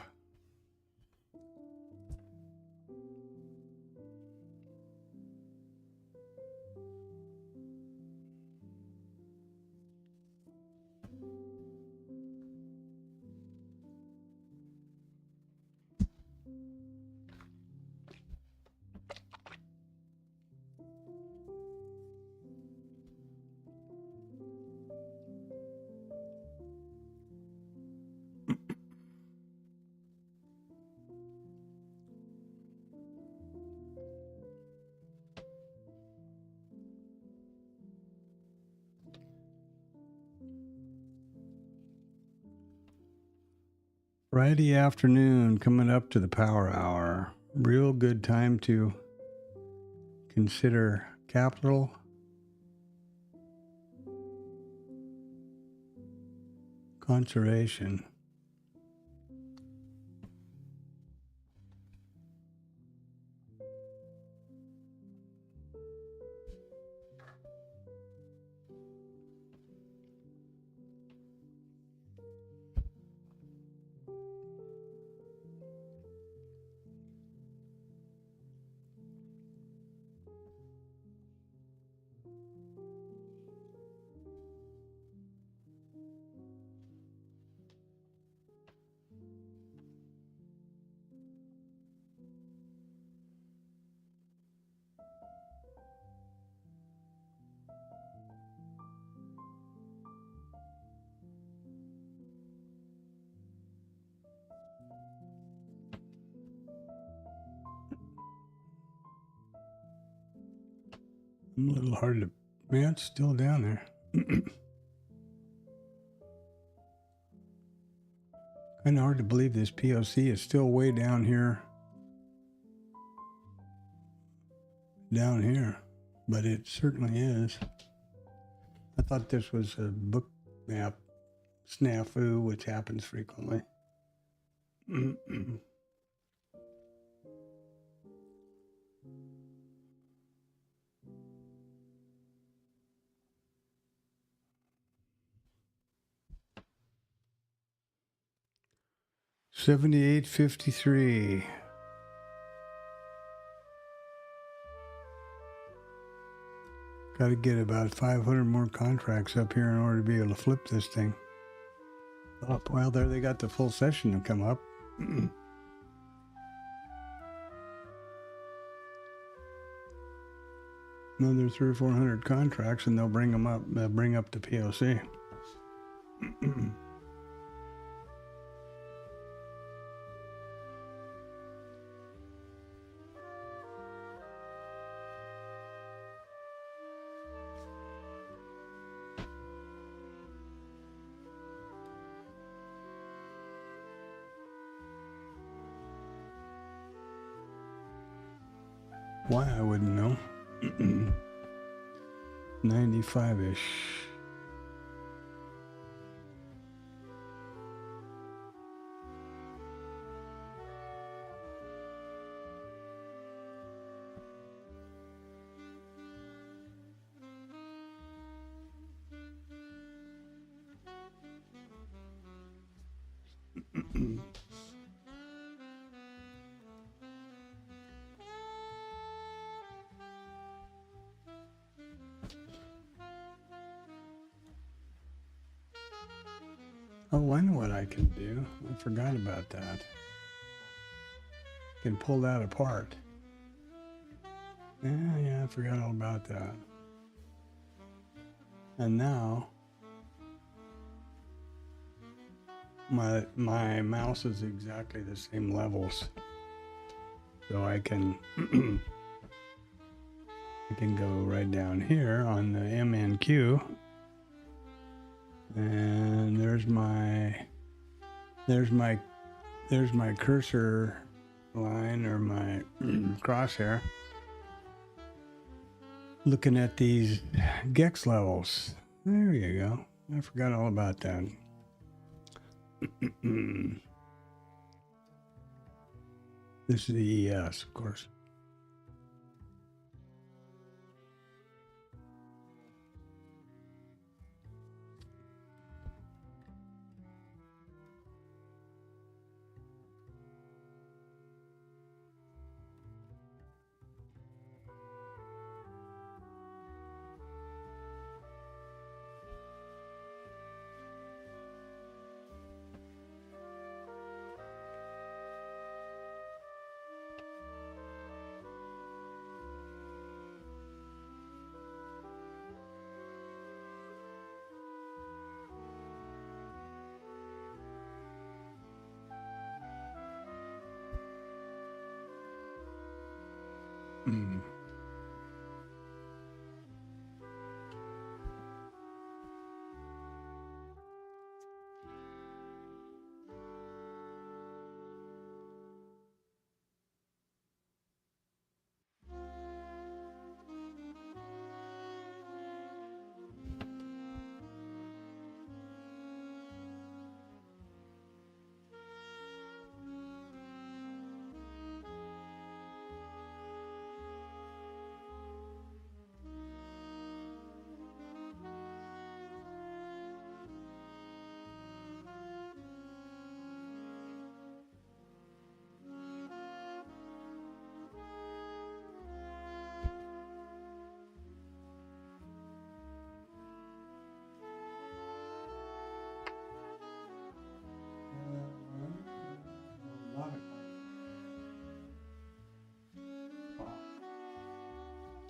[SPEAKER 3] Friday afternoon, coming up to the power hour. Real good time to consider capital, conservation. I'm a little hard to, man, it's still down there. Kind of hard to believe this POC is still way down here. Down here. But it certainly is. I thought this was a book map snafu, which happens frequently. $78.53. Got to get about 500 more contracts up here in order to be able to flip this thing up. Well, there they got the full session to come up. Another 300 or 400 contracts, and they'll bring them up. They'll bring up the POC. Why, I wouldn't know. 95-ish. Oh, I know what I can do. I forgot about that. Can pull that apart. Yeah, I forgot all about that. And now my mouse is exactly the same levels, so I can I can go right down here on the MNQ, and there's my cursor line, or my crosshair, looking at these gex levels. There you go. I forgot all about that. This is the ES, of course. Mm.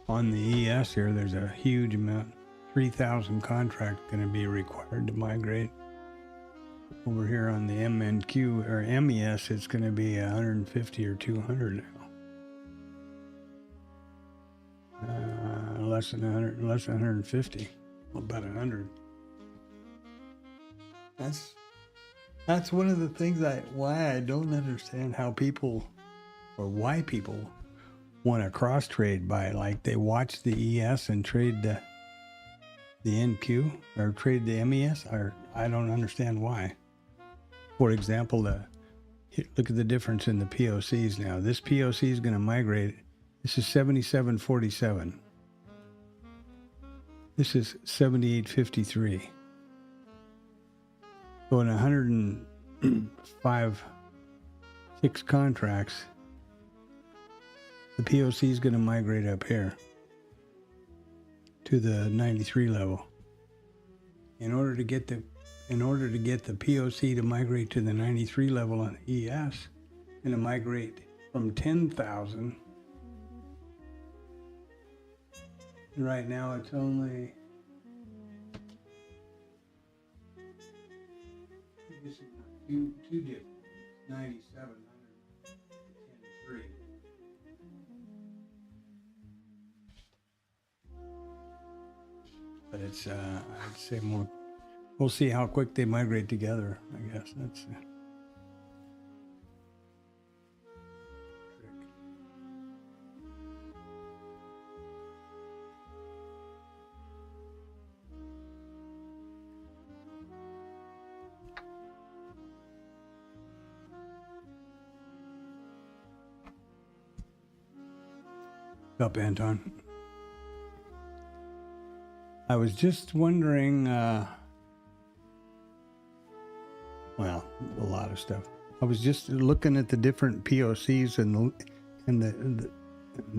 [SPEAKER 3] On the ES here, there's a huge amount, 3,000 contract going to be required to migrate. Over here on the MNQ or MES, it's going to be 150 or 200 now. Less than 100, less than 150, about 100. That's one of the things why I don't understand how people, or why people want to cross trade by, like, they watch the ES and trade the NQ or trade the MES, or I don't understand why. For example, look at the difference in the POCs now. This POC is going to migrate. This is 7747. This is 7853. So in 105, 6 contracts, the POC is going to migrate up here to the 93 level. In order to get the POC to migrate to the 93 level on ES, and to migrate from 10,000. Right now it's only, this is too different. 97, 103. But it's, I'd say more. We'll see how quick they migrate together, I guess. That's up, Anton. I was just wondering, well, a lot of stuff. I was just looking at the different POCs and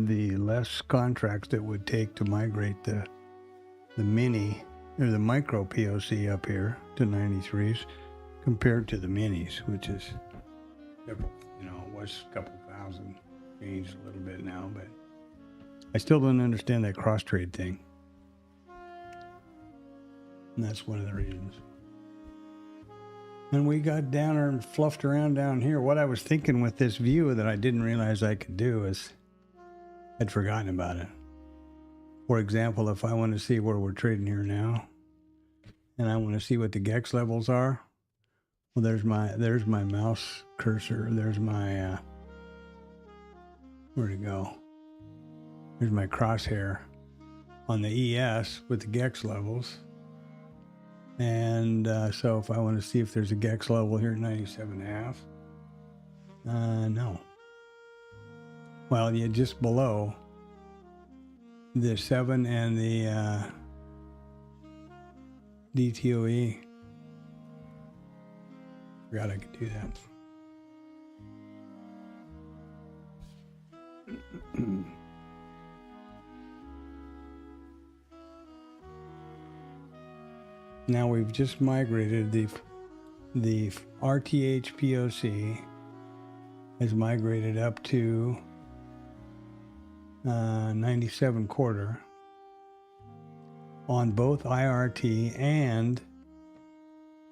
[SPEAKER 3] the less contracts that would take to migrate the mini or the micro POC up here to 93s. compared to the minis, which is several, it was a couple thousand, changed a little bit now, but I still don't understand that cross trade thing. And that's one of the reasons. And we got down there and fluffed around down here. What I was thinking with this view that I didn't realize I could do is I'd forgotten about it. For example, if I want to see where we're trading here now, and I want to see what the GEX levels are, well, there's my mouse cursor. There's my where'd it go? There's my crosshair on the ES with the GEX levels. And so if I want to see if there's a GEX level here at 97.5, no. Well, yeah, just below the 7 and the DTOE. Forgot I could do that. Now we've just migrated the RTH POC has migrated up to 97 quarter on both IRT and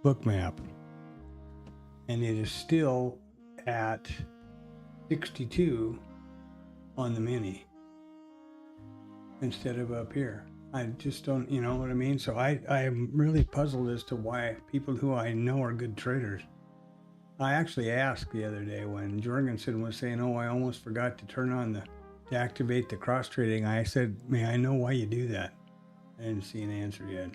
[SPEAKER 3] Bookmap. And it is still at 62 on the mini instead of up here. I just don't, you know what I mean? So I am really puzzled as to why people who I know are good traders. I actually asked the other day when Jorgensen was saying, oh, I almost forgot to turn on to activate the cross trading. I said, may I know why you do that? I didn't see an answer yet.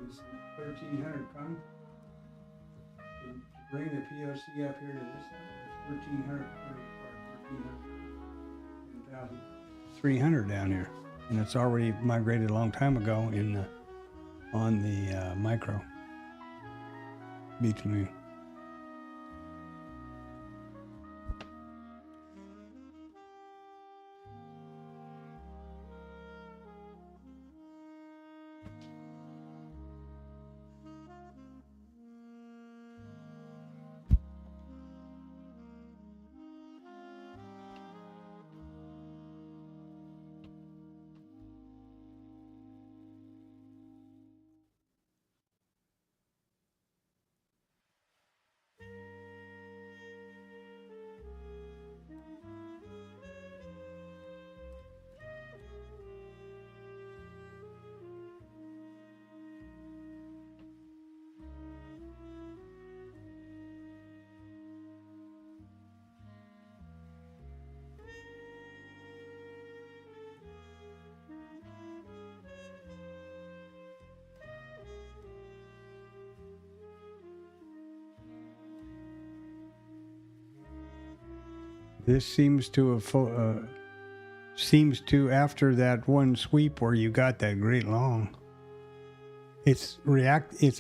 [SPEAKER 3] It's 1300 come. To bring the POC up here to this level, it's 1300, 1,300 down here, and it's already migrated a long time ago on the micro. Beats me. This seems to have after that one sweep where you got that great long. It's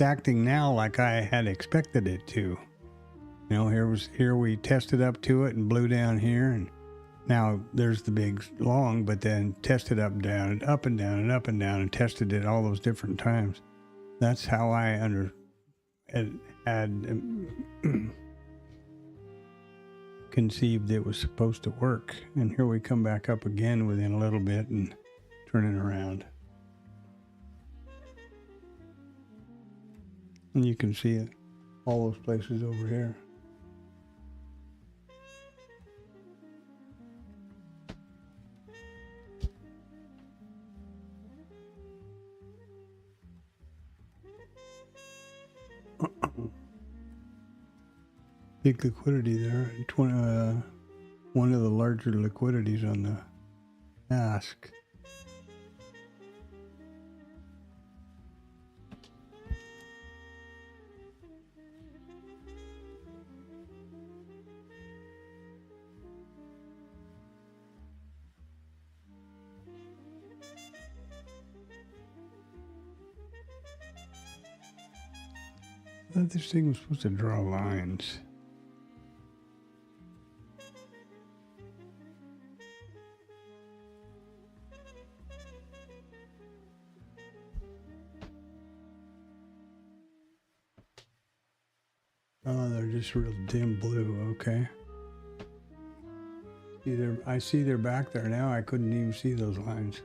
[SPEAKER 3] acting now like I had expected it to. You know, here we tested up to it and blew down here, and now there's the big long, but then tested up, down, and up and down and up and down, and tested it all those different times. That's how I had conceived it was supposed to work. And here we come back up again within a little bit and turning around. And you can see it, all those places over here. Big liquidity there. One of the larger liquidities on the ask. thought this thing was supposed to draw lines. Oh, they're just real dim blue. Okay. Either I see they're back there now. I couldn't even see those lines.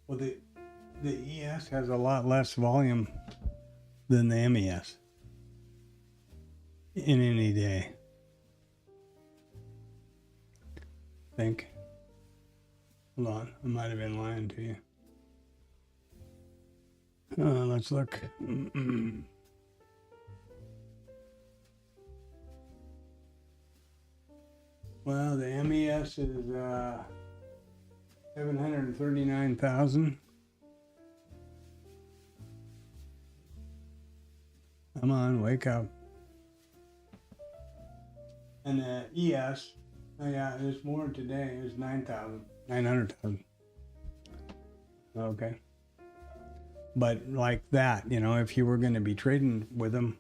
[SPEAKER 3] Well, the ES has a lot less volume than the MES in any day. Think. Hold on, I might have been lying to you. Let's look. Well, the MES is 739,000. Come on, wake up. And the ES, oh yeah, there's more today. It's 900,000. Okay. But like that, you know, if you were going to be trading with them,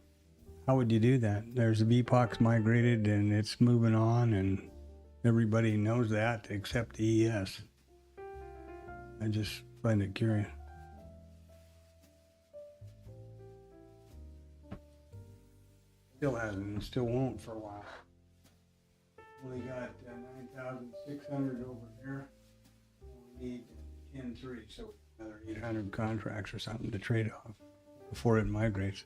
[SPEAKER 3] how would you do that? There's the VPOX migrated and it's moving on, and everybody knows that except the ES. I just find it curious. Still hasn't and still won't for a while. Only got 9,600 over here. We need 10.3, so another 800 contracts or something to trade off before it migrates.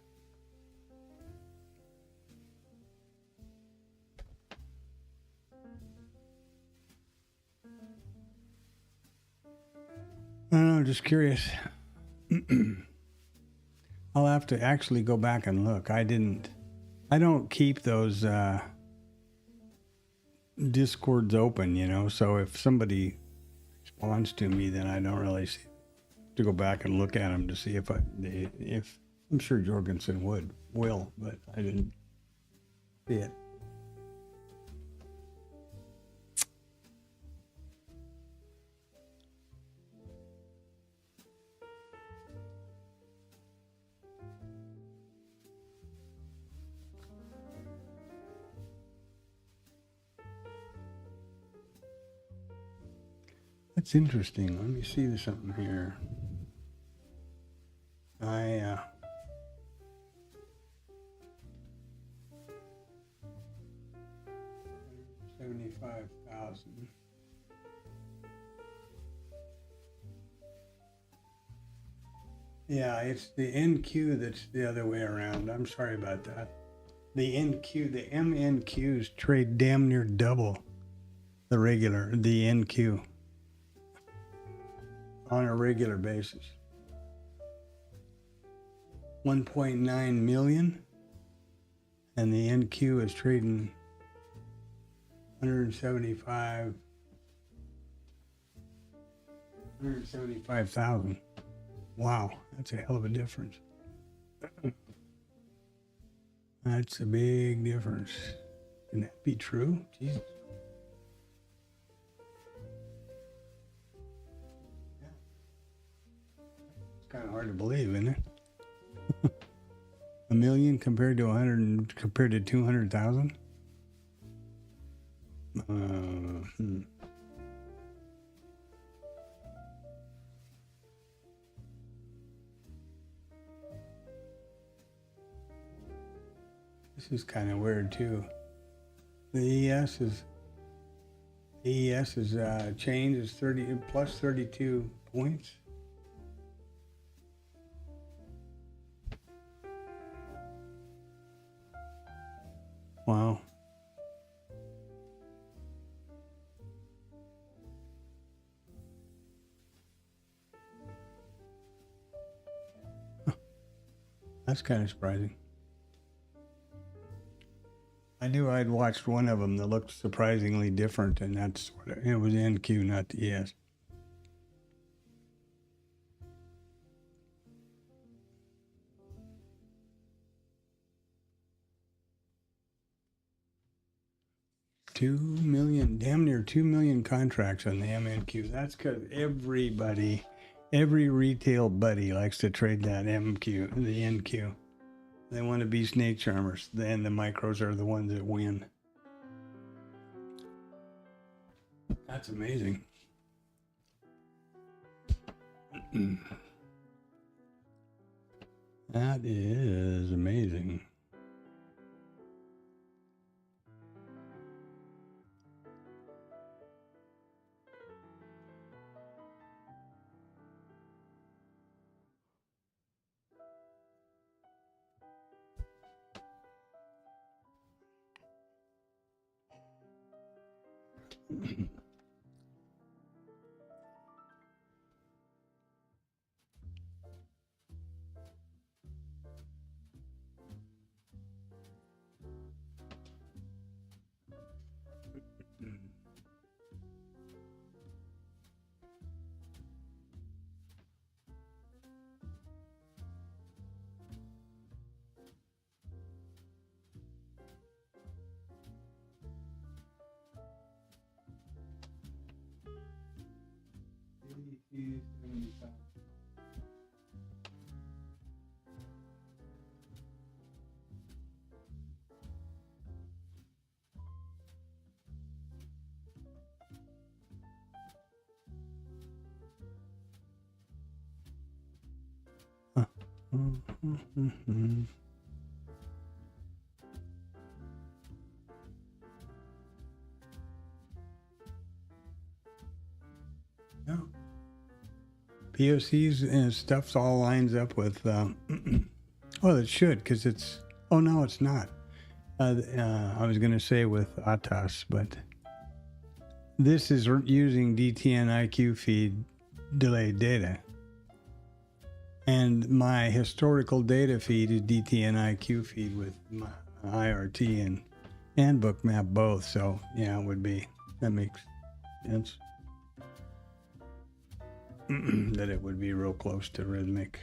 [SPEAKER 3] I don't know, just curious. I'll have to actually go back and look. I don't keep those Discords open, you know, so if somebody responds to me, then I don't really see to go back and look at them to see if I'm sure Jorgensen will, but I didn't see it. That's interesting. Let me see something here. 75,000. Yeah, it's the NQ that's the other way around. I'm sorry about that. The NQ, the MNQs trade damn near double the NQ on a regular basis. 1.9 million, and the NQ is trading 175,000. Wow, that's a hell of a difference. That's a big difference. Can that be true? Jesus. kind of hard to believe, isn't it? A million compared to 100 compared to 200,000. This is kind of weird too. The ES is change is 30 plus 32 points. Wow. That's kind of surprising. I knew I'd watched one of them that looked surprisingly different, and that's what it was. NQ, not the ES. $2 million, damn near 2 million contracts on the MNQ. That's because everybody, every retail buddy likes to trade that MQ, the NQ. They want to be snake charmers. Then the micros are the ones that win. That's amazing. That is amazing. Yeah. POCs and stuff's all lines up with, well, it should, because it's, oh no, it's not. I was going to say with ATAS, but this is using DTN IQ feed delayed data. And my historical data feed is DTN IQ feed with my IRT and bookmap both. So yeah, it would be, that makes sense. That it would be real close to rhythmic.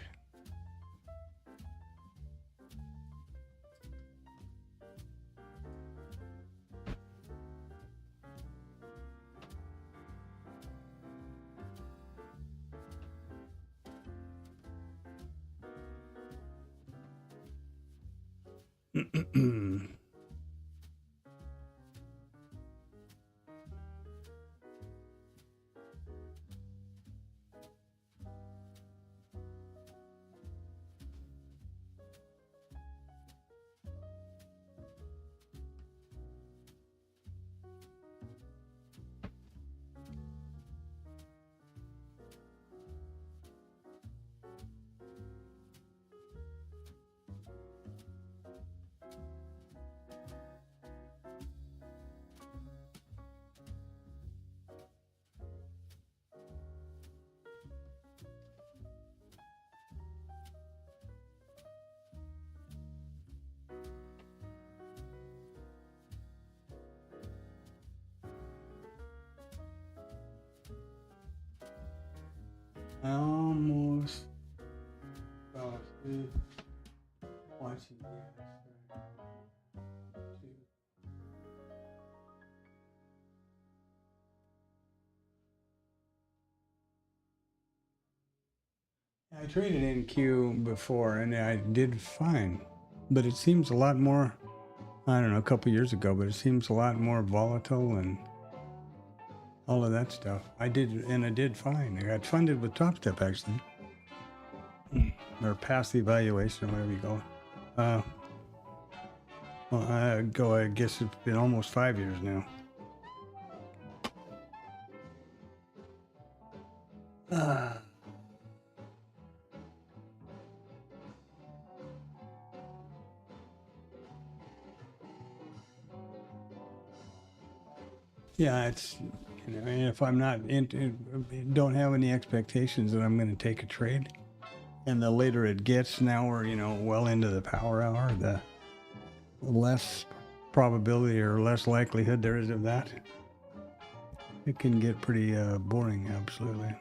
[SPEAKER 3] Almost watching I traded in Q before and I did fine, but it seems a lot more, I don't know, a couple years ago, but it seems a lot more volatile and all of that stuff. I did fine. I got funded with Top Step actually, or past the evaluation, or whatever you go. I guess it's been almost 5 years now. Yeah, it's, and if I'm not into, don't have any expectations that I'm going to take a trade, and the later it gets, now we're, well into the power hour, the less probability or less likelihood there is of that. It can get pretty boring, absolutely.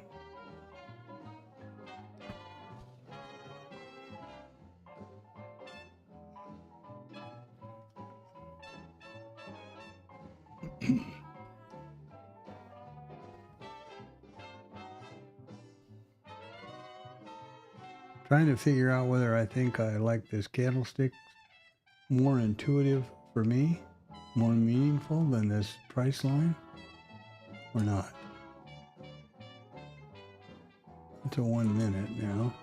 [SPEAKER 3] Trying to figure out whether I think I like this candlestick more intuitive for me, more meaningful than this price line, or not. It's a 1 minute now.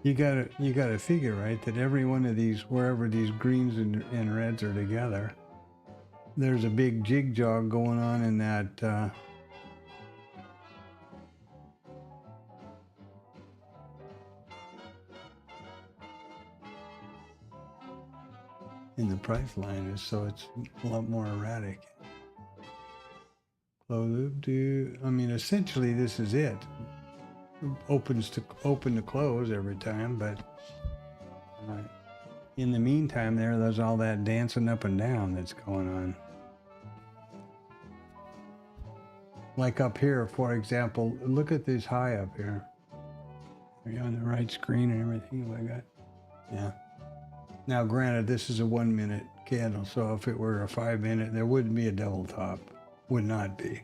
[SPEAKER 3] You gotta figure, right, that every one of these, wherever these greens and reds are together, there's a big jigsaw going on in that in the price line, is so it's a lot more erratic. Essentially this is it. Open to close every time, but in the meantime there's all that dancing up and down that's going on. Like up here, for example, look at this high up here. Are you on the right screen and everything? What I got? Yeah. Now granted, this is a 1 minute candle, so if it were a 5 minute, there wouldn't be a double top. Would not be.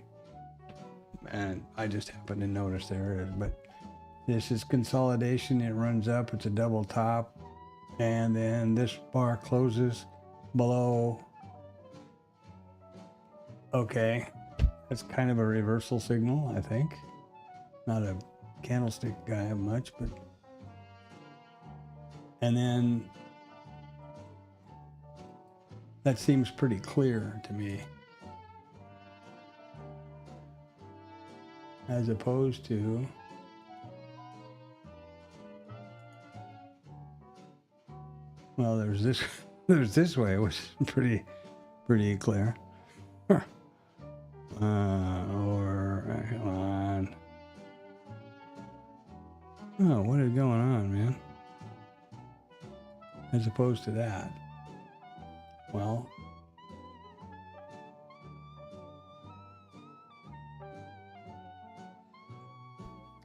[SPEAKER 3] And I just happened to notice there is, but this is consolidation. It runs up, it's a double top, and then this bar closes below. Okay, that's kind of a reversal signal, I think. Not a candlestick guy much, but, and then that seems pretty clear to me, as opposed to well, there's this way, which is pretty clear. Or come on. Oh, what is going on, man? As opposed to that. Well,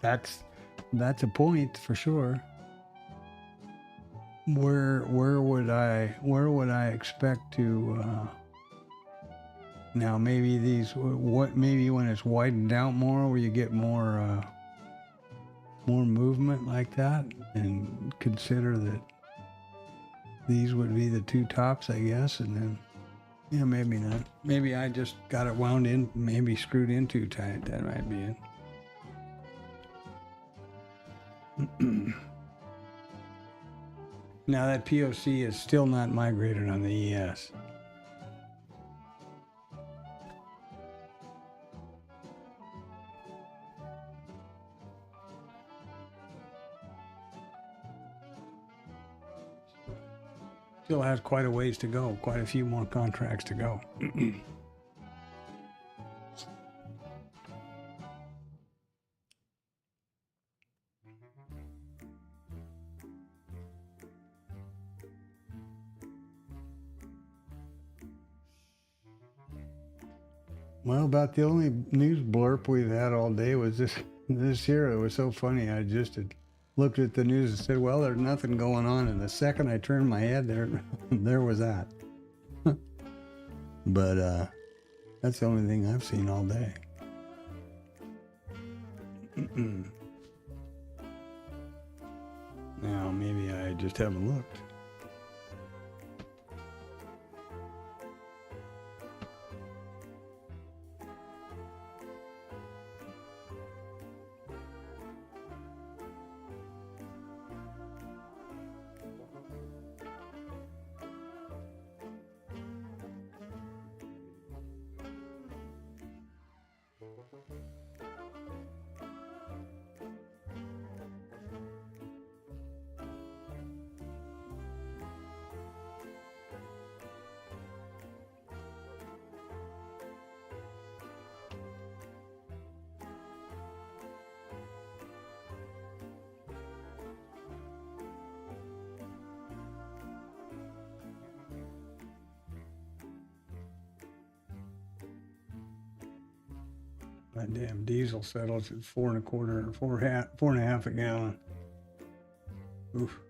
[SPEAKER 3] that's a point for sure. Where would I expect to now maybe maybe when it's widened out more, where you get more movement like that, and consider that these would be the two tops, I guess, and then yeah, maybe not. Maybe I just got it wound in, maybe screwed in too tight. That might be it. Now that POC is still not migrated on the ES. Still has quite a ways to go, quite a few more contracts to go. Well, about the only news blurb we've had all day was this here. It was so funny. I just had looked at the news and said, well, there's nothing going on. And the second I turned my head there was that. But that's the only thing I've seen all day. Now, maybe I just haven't looked. That damn diesel settles at 4.25 or 4.5 a gallon. Oof.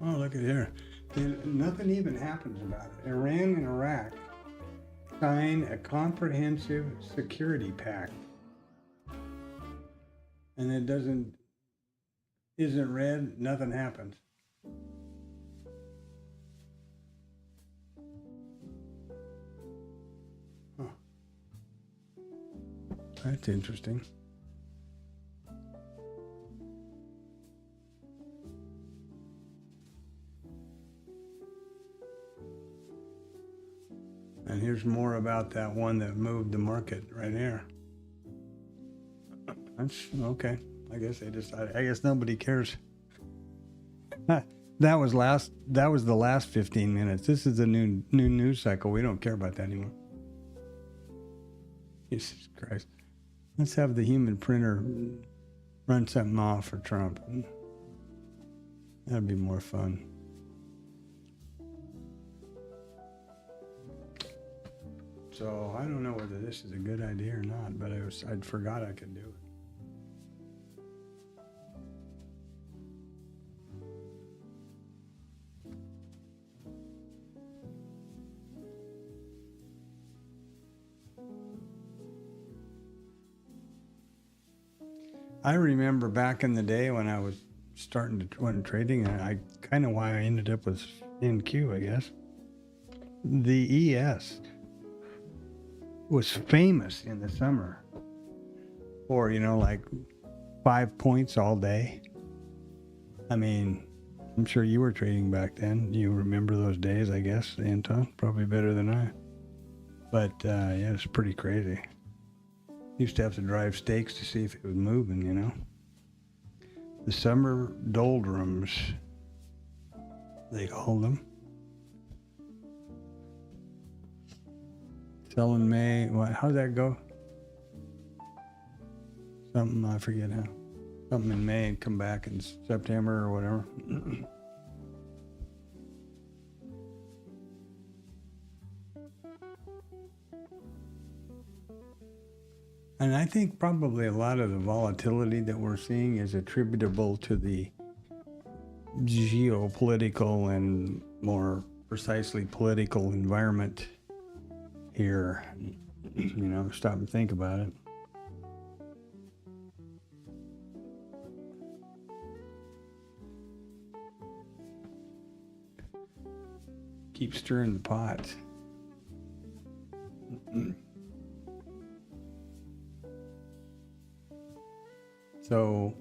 [SPEAKER 3] Oh, look at here. Nothing even happens about it. Iran and Iraq sign a comprehensive security pact. And it isn't read, nothing happens. Huh. That's interesting. And here's more about that one that moved the market right here. That's okay. I guess they decided. I guess nobody cares. That was the last 15 minutes. This is the new news cycle. We don't care about that anymore. Jesus Christ. Let's have the human printer run something off for Trump. That'd be more fun. So I don't know whether this is a good idea or not, but I'd forgot I could do it. I remember back in the day when I was starting to trading, and I kind of why I ended up with NQ, I guess. The ES was famous in the summer for, like 5 points all day. I mean, I'm sure you were trading back then. You remember those days, I guess, Anton, probably better than I. But yeah, it's pretty crazy. Used to have to drive stakes to see if it was moving, The summer doldrums, they called them. Sell in May. How'd that go? Something, I forget how. Something in May and come back in September or whatever. And I think probably a lot of the volatility that we're seeing is attributable to the geopolitical and more precisely political environment here. Stop and think about it. Keep stirring the pot. So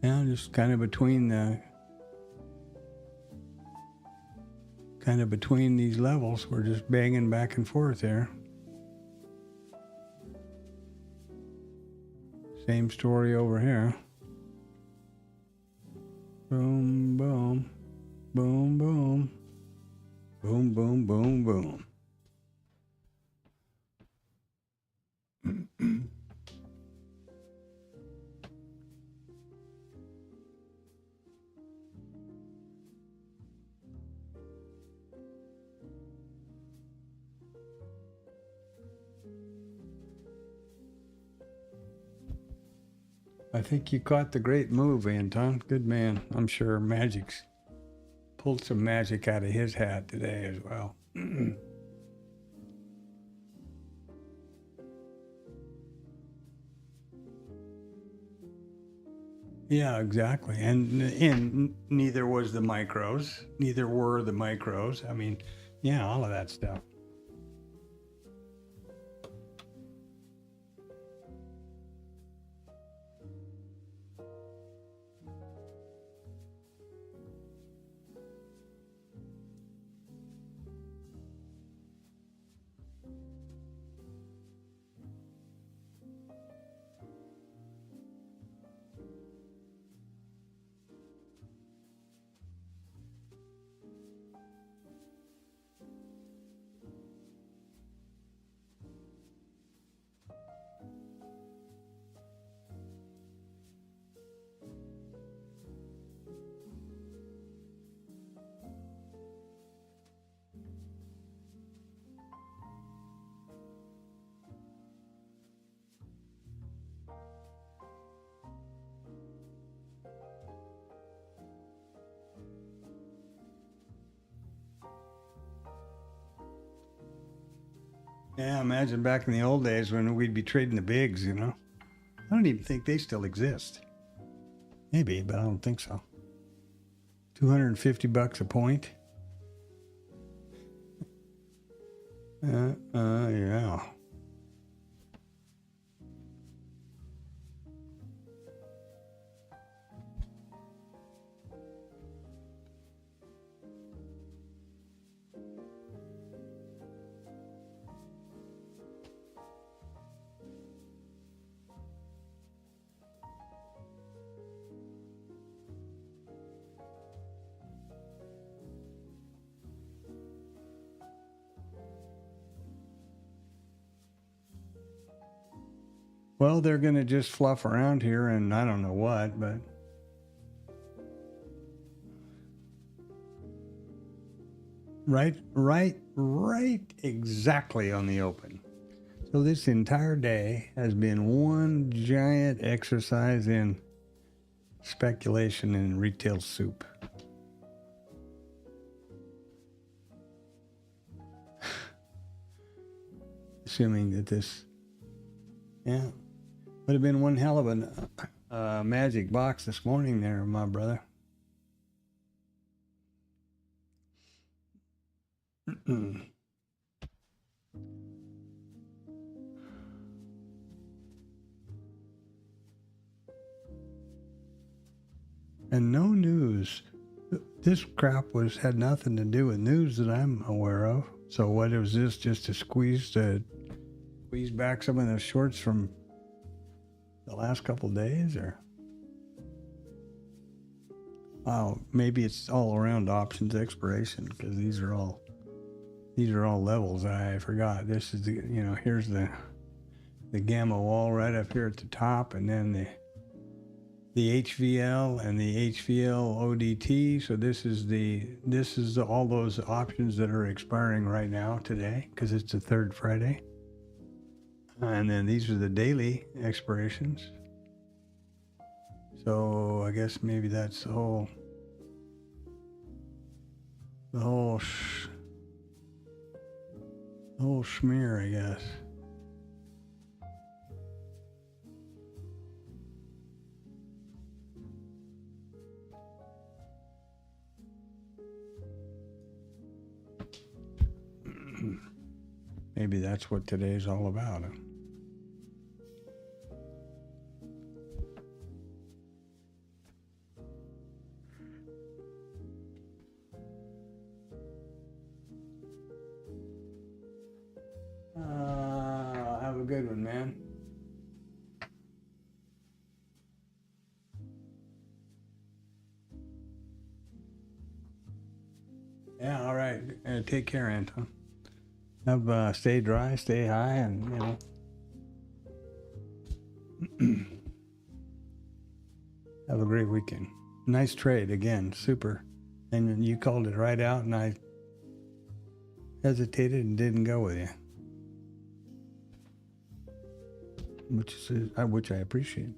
[SPEAKER 3] yeah, just kind of between these levels, we're just banging back and forth here. Same story over here. Boom, boom, boom, boom. Boom, boom, boom, boom. I think you caught the great move, Anton. Good man. I'm sure Magic's pulled some magic out of his hat today as well. Yeah, exactly. And neither was the micros. Neither were the micros. I mean, yeah, all of that stuff. Yeah, imagine back in the old days when we'd be trading the bigs, you know? I don't even think they still exist. Maybe, but I don't think so. $250 a point. Yeah. Well, they're going to just fluff around here and I don't know what, but right exactly on the open. So this entire day has been one giant exercise in speculation and retail soup. Assuming that this, yeah, would have been one hell of a magic box this morning there, my brother. And no news. This crap had nothing to do with news that I'm aware of. So what was this? Just to squeeze back some of the shorts from the last couple of days, or wow, maybe it's all around options expiration because these are all levels. I forgot. This is here's the gamma wall right up here at the top, and then the HVL and the HVL ODT. So this is all those options that are expiring right now today because it's the third Friday. And then these are the daily expirations. So I guess maybe that's the whole schmear, I guess. Maybe that's what today's all about. Have a good one, man. Yeah, all right. Take care, Anton. Have stay dry, stay high, and have a great weekend. Nice trade again, super. And you called it right out, and I hesitated and didn't go with you, which I appreciate.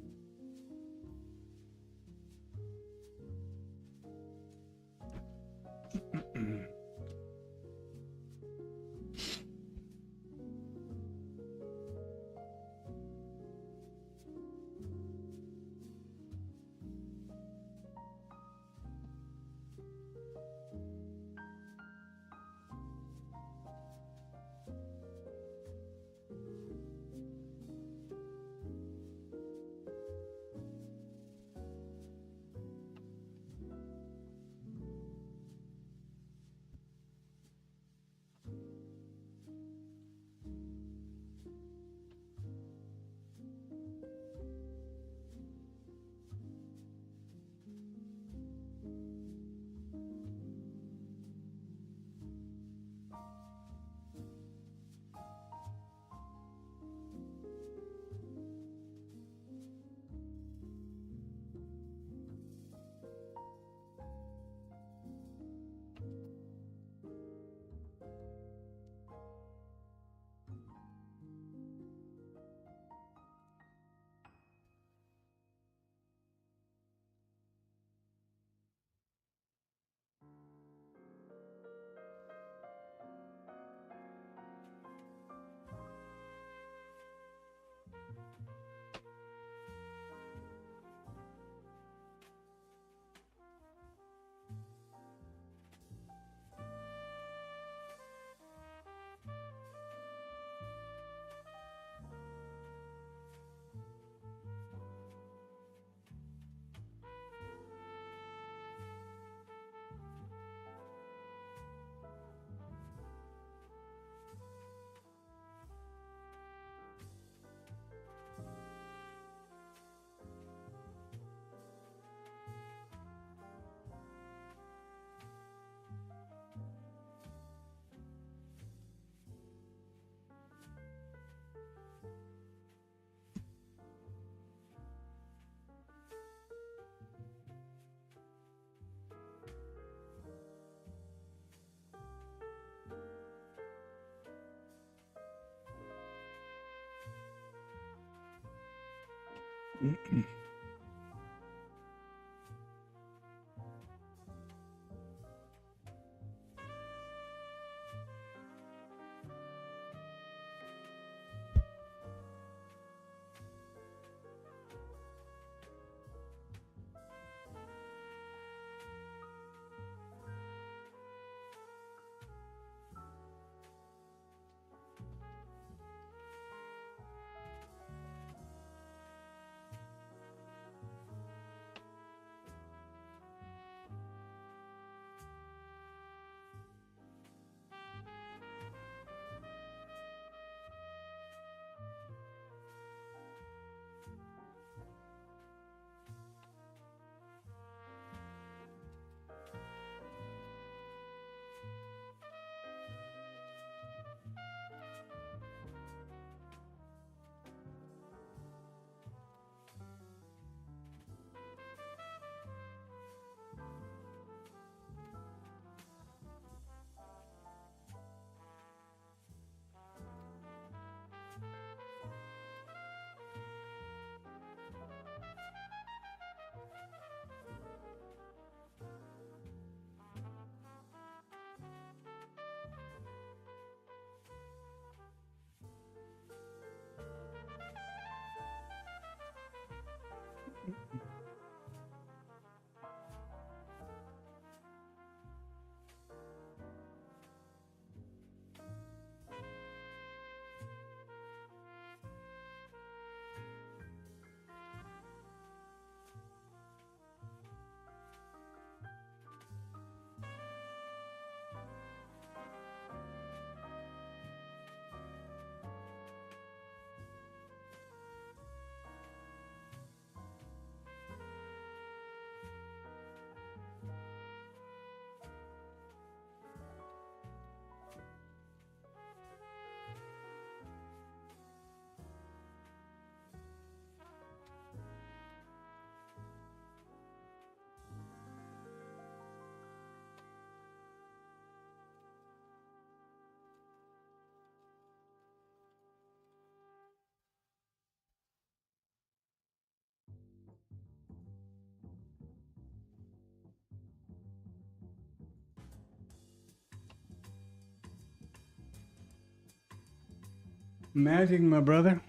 [SPEAKER 3] Magic, my brother.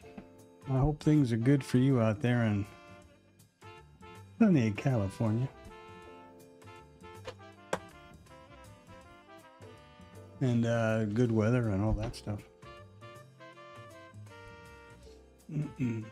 [SPEAKER 3] I hope things are good for you out there in sunny California. And good weather and all that stuff. Mm-mm.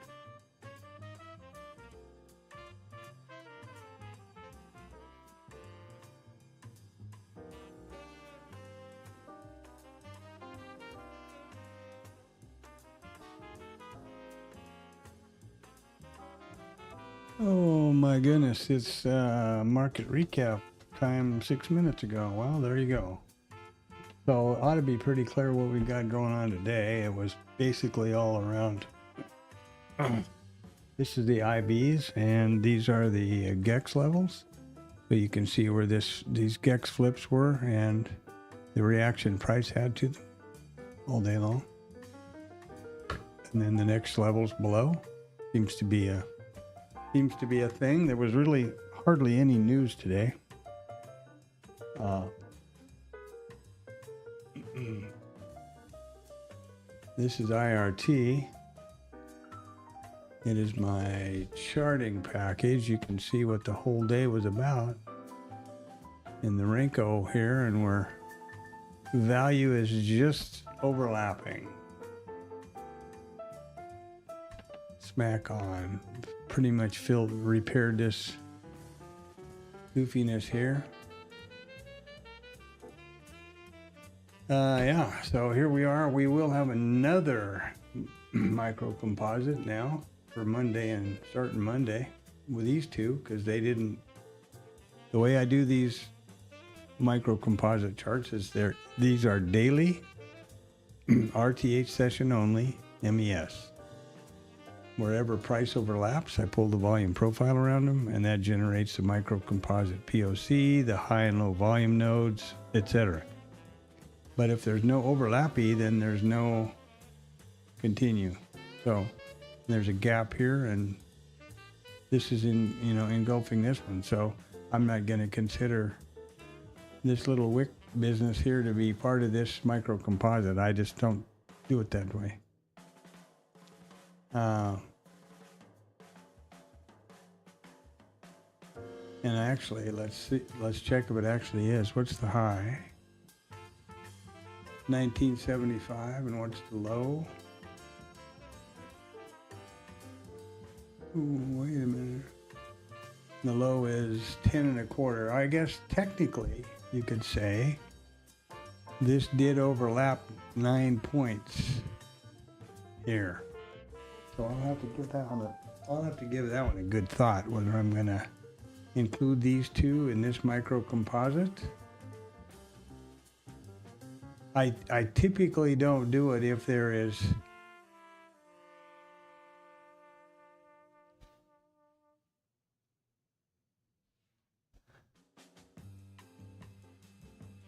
[SPEAKER 3] Oh my goodness, it's market recap time 6 minutes ago. Well, there you go. So it ought to be pretty clear what we got going on today. It was basically all around. This is the IBs, and these are the GEX levels. So you can see where these GEX flips were and the reaction price had to them all day long. And then the next levels below seems to be a thing. There was really hardly any news today. This is IRT. It is my charting package. You can see what the whole day was about in the Renko here, and where value is just overlapping. Smack on. Pretty much repaired this goofiness here. Yeah, so here we are. We will have another micro composite now for Monday, and starting Monday with these two, because they didn't. The way I do these micro composite charts is these are daily, RTH session only, MES. Wherever price overlaps, I pull the volume profile around them, and that generates the micro composite POC, the high and low volume nodes, etc. But if there's no overlappy, then there's no continue. So there's a gap here, and this is engulfing this one. So I'm not going to consider this little wick business here to be part of this micro composite. I just don't do it that way. And actually, let's check if it actually is. What's the high? 1975, and what's the low? Ooh, wait a minute. The low is 10.25. I guess technically you could say this did overlap 9 points here. So I'll have to give that one a good thought, whether I'm gonna include these two in this micro composite. I typically don't do it if there is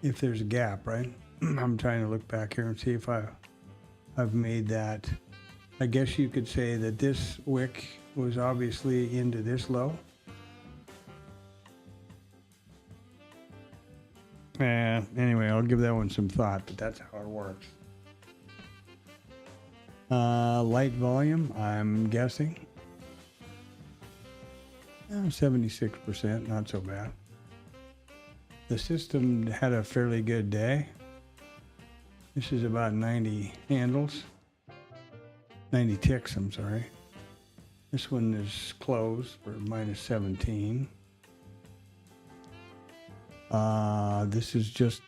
[SPEAKER 3] there's a gap, right? I'm trying to look back here and see if I've made that. I guess you could say that this wick was obviously into this low. Anyway, I'll give that one some thought, but that's how it works. Light volume, I'm guessing. 76%, not so bad. The system had a fairly good day. This is about 90 handles. 90 ticks, I'm sorry. This one is closed for -17. This is just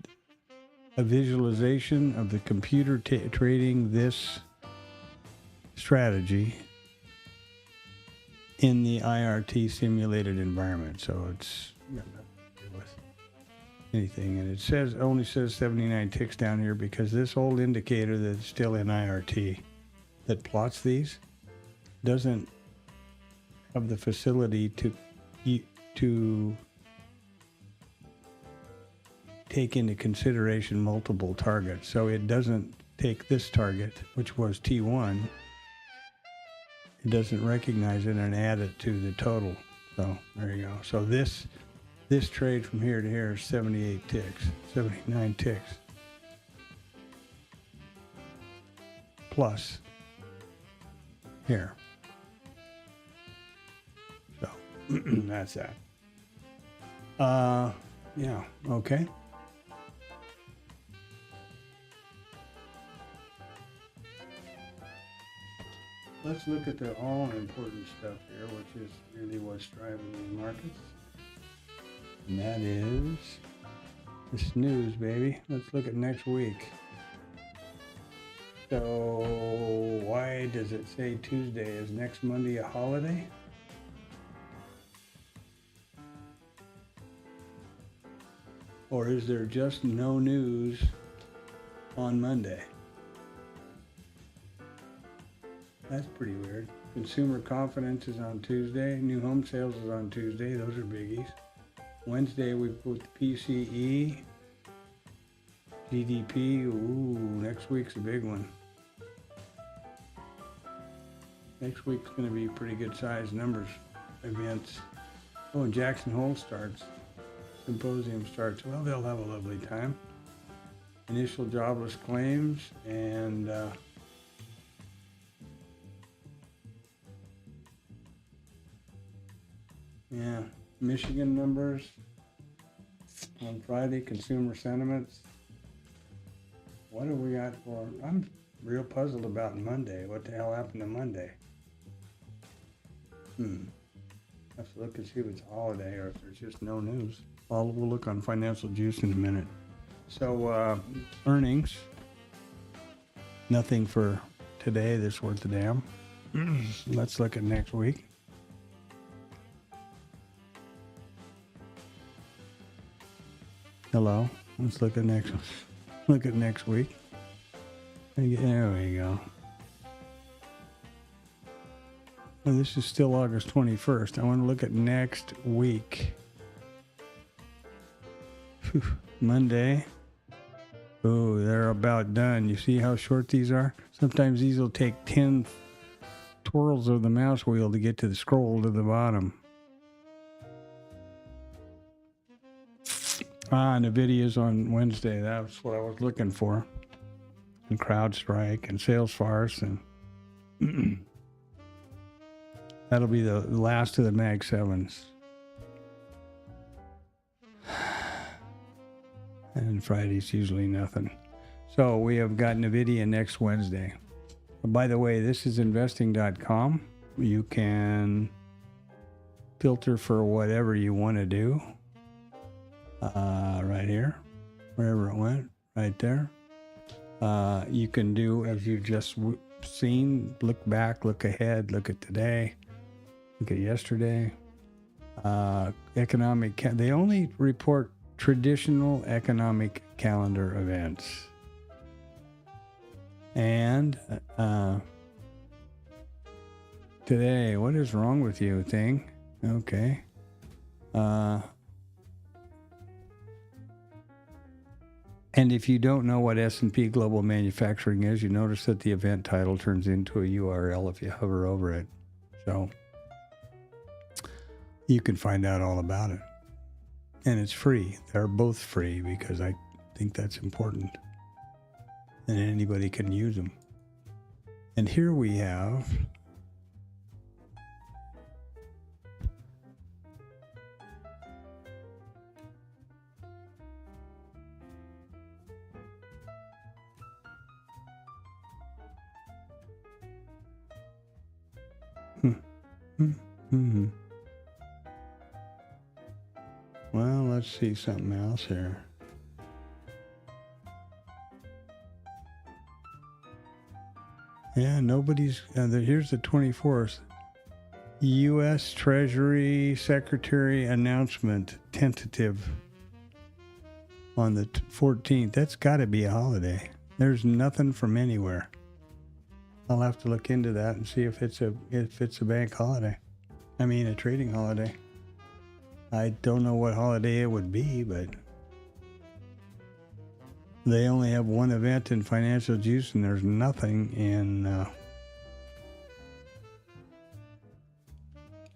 [SPEAKER 3] a visualization of the computer trading this strategy in the IRT simulated environment. So it's nothing to do with anything. And it only says 79 ticks down here because this old indicator that's still in IRT that plots these doesn't have the facility to take into consideration multiple targets. So it doesn't take this target, which was T1, it doesn't recognize it and add it to the total. So there you go. So this trade from here to here is 78 ticks, 79 ticks. Plus here. So that's that. Yeah, okay. Let's look at the all-important stuff here, which is really what's driving the markets. And that is the snooze, baby. Let's look at next week. So why does it say Tuesday? Is next Monday a holiday? Or is there just no news on Monday? That's pretty weird. Consumer confidence is on Tuesday. New home sales is on Tuesday. Those are biggies. Wednesday we put PCE, GDP. Ooh, next week's a big one. Next week's going to be pretty good sized numbers, events. Oh, and Jackson Hole starts. Symposium starts. Well, they'll have a lovely time. Initial jobless claims and yeah, Michigan numbers on Friday, consumer sentiments. What have we got for? I'm real puzzled about Monday. What the hell happened to Monday? Have to look and see if it's a holiday or if there's just no news. We'll look on Financial Juice in a minute. So earnings, nothing for today that's worth a damn. Let's look at next week. Hello. Let's look at next week. There we go. Well, this is still August 21st. I want to look at next week. Whew. Monday. Oh, they're about done. You see how short these are? Sometimes these will take 10 twirls of the mouse wheel to get to the scroll to the bottom. NVIDIA's on Wednesday. That's what I was looking for. And CrowdStrike and Salesforce. And that'll be the last of the Mag 7s. And Friday's usually nothing. So we have got NVIDIA next Wednesday. By the way, this is investing.com. You can filter for whatever you want to do. Right here, wherever it went, right there. You can do, as you've just seen, look back, look ahead, look at today, look at yesterday. They only report traditional economic calendar events. And today, what is wrong with you, thing? Okay. And if you don't know what S&P Global Manufacturing is, you notice that the event title turns into a URL if you hover over it. So you can find out all about it. And it's free. They're both free because I think that's important. And anybody can use them. And here we have Well, let's see something else here. Yeah, nobody's. Here's the 24th. U.S. Treasury Secretary announcement tentative on the 14th. That's got to be a holiday. There's nothing from anywhere. I'll have to look into that and see if it's a bank holiday. I mean, a trading holiday. I don't know what holiday it would be, but they only have one event in Financial Juice, and there's nothing in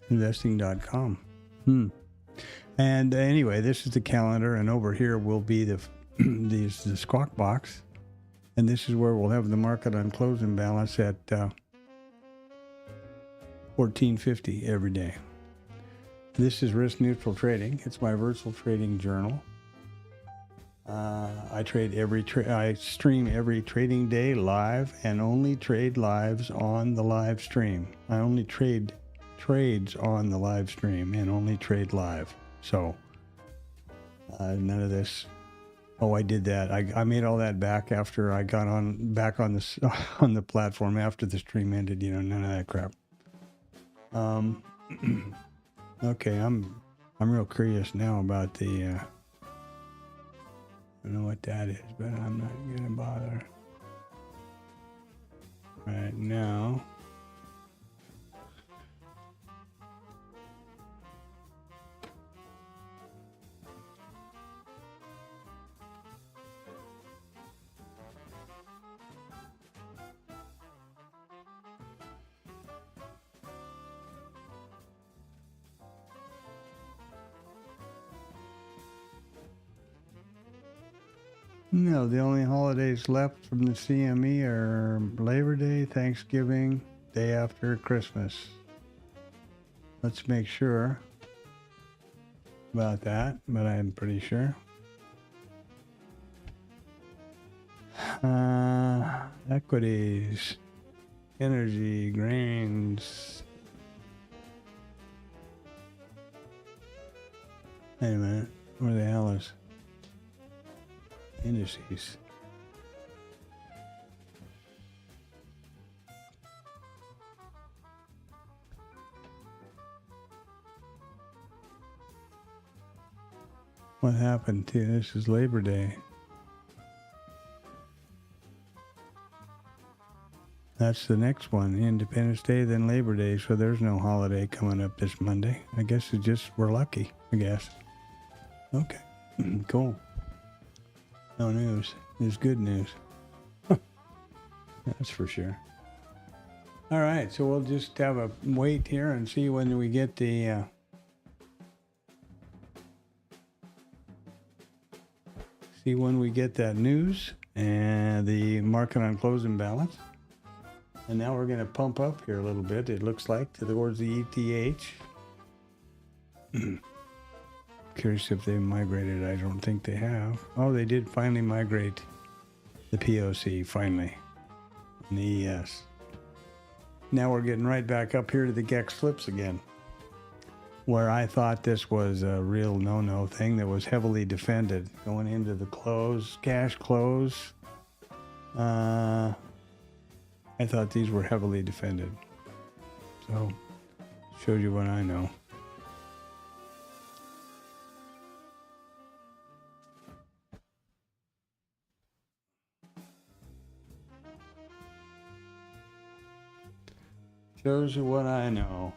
[SPEAKER 3] investing.com. And anyway, this is the calendar, and over here will be the Squawk Box. And this is where we'll have the market on closing balance at $14.50 every day. This is risk neutral trading. It's my virtual trading journal. I stream every trading day live and only trade lives on the live stream. I only trade trades on the live stream and only trade live. So none of this. Oh, I did that. I made all that back after I got back on the platform after the stream ended. You know, none of that crap. Okay, I'm real curious now about the. I don't know what that is, but I'm not gonna bother right now. No, the only holidays left from the CME are Labor Day, Thanksgiving, day after Christmas. Let's make sure about that, but I'm pretty sure. Equities, energy, grains. Wait a minute, where the hell is indices? What happened to this? Is Labor Day. That's the next one, Independence Day, then Labor Day. So there's no holiday coming up this Monday. I guess it's just we're lucky, I guess. Okay, cool. No news is good news. That's for sure. All right, so we'll just have a wait here and see when we get the that news and the market on closing balance. And now we're going to pump up here a little bit. It looks like towards the ETH. Curious if they migrated. I don't think they have. Oh, they did finally migrate the POC finally. And the ES. Now we're getting right back up here to the GEX flips again, where I thought this was a real no-no thing that was heavily defended going into the close, cash close. I thought these were heavily defended. So, shows you what I know. Shows you what I know.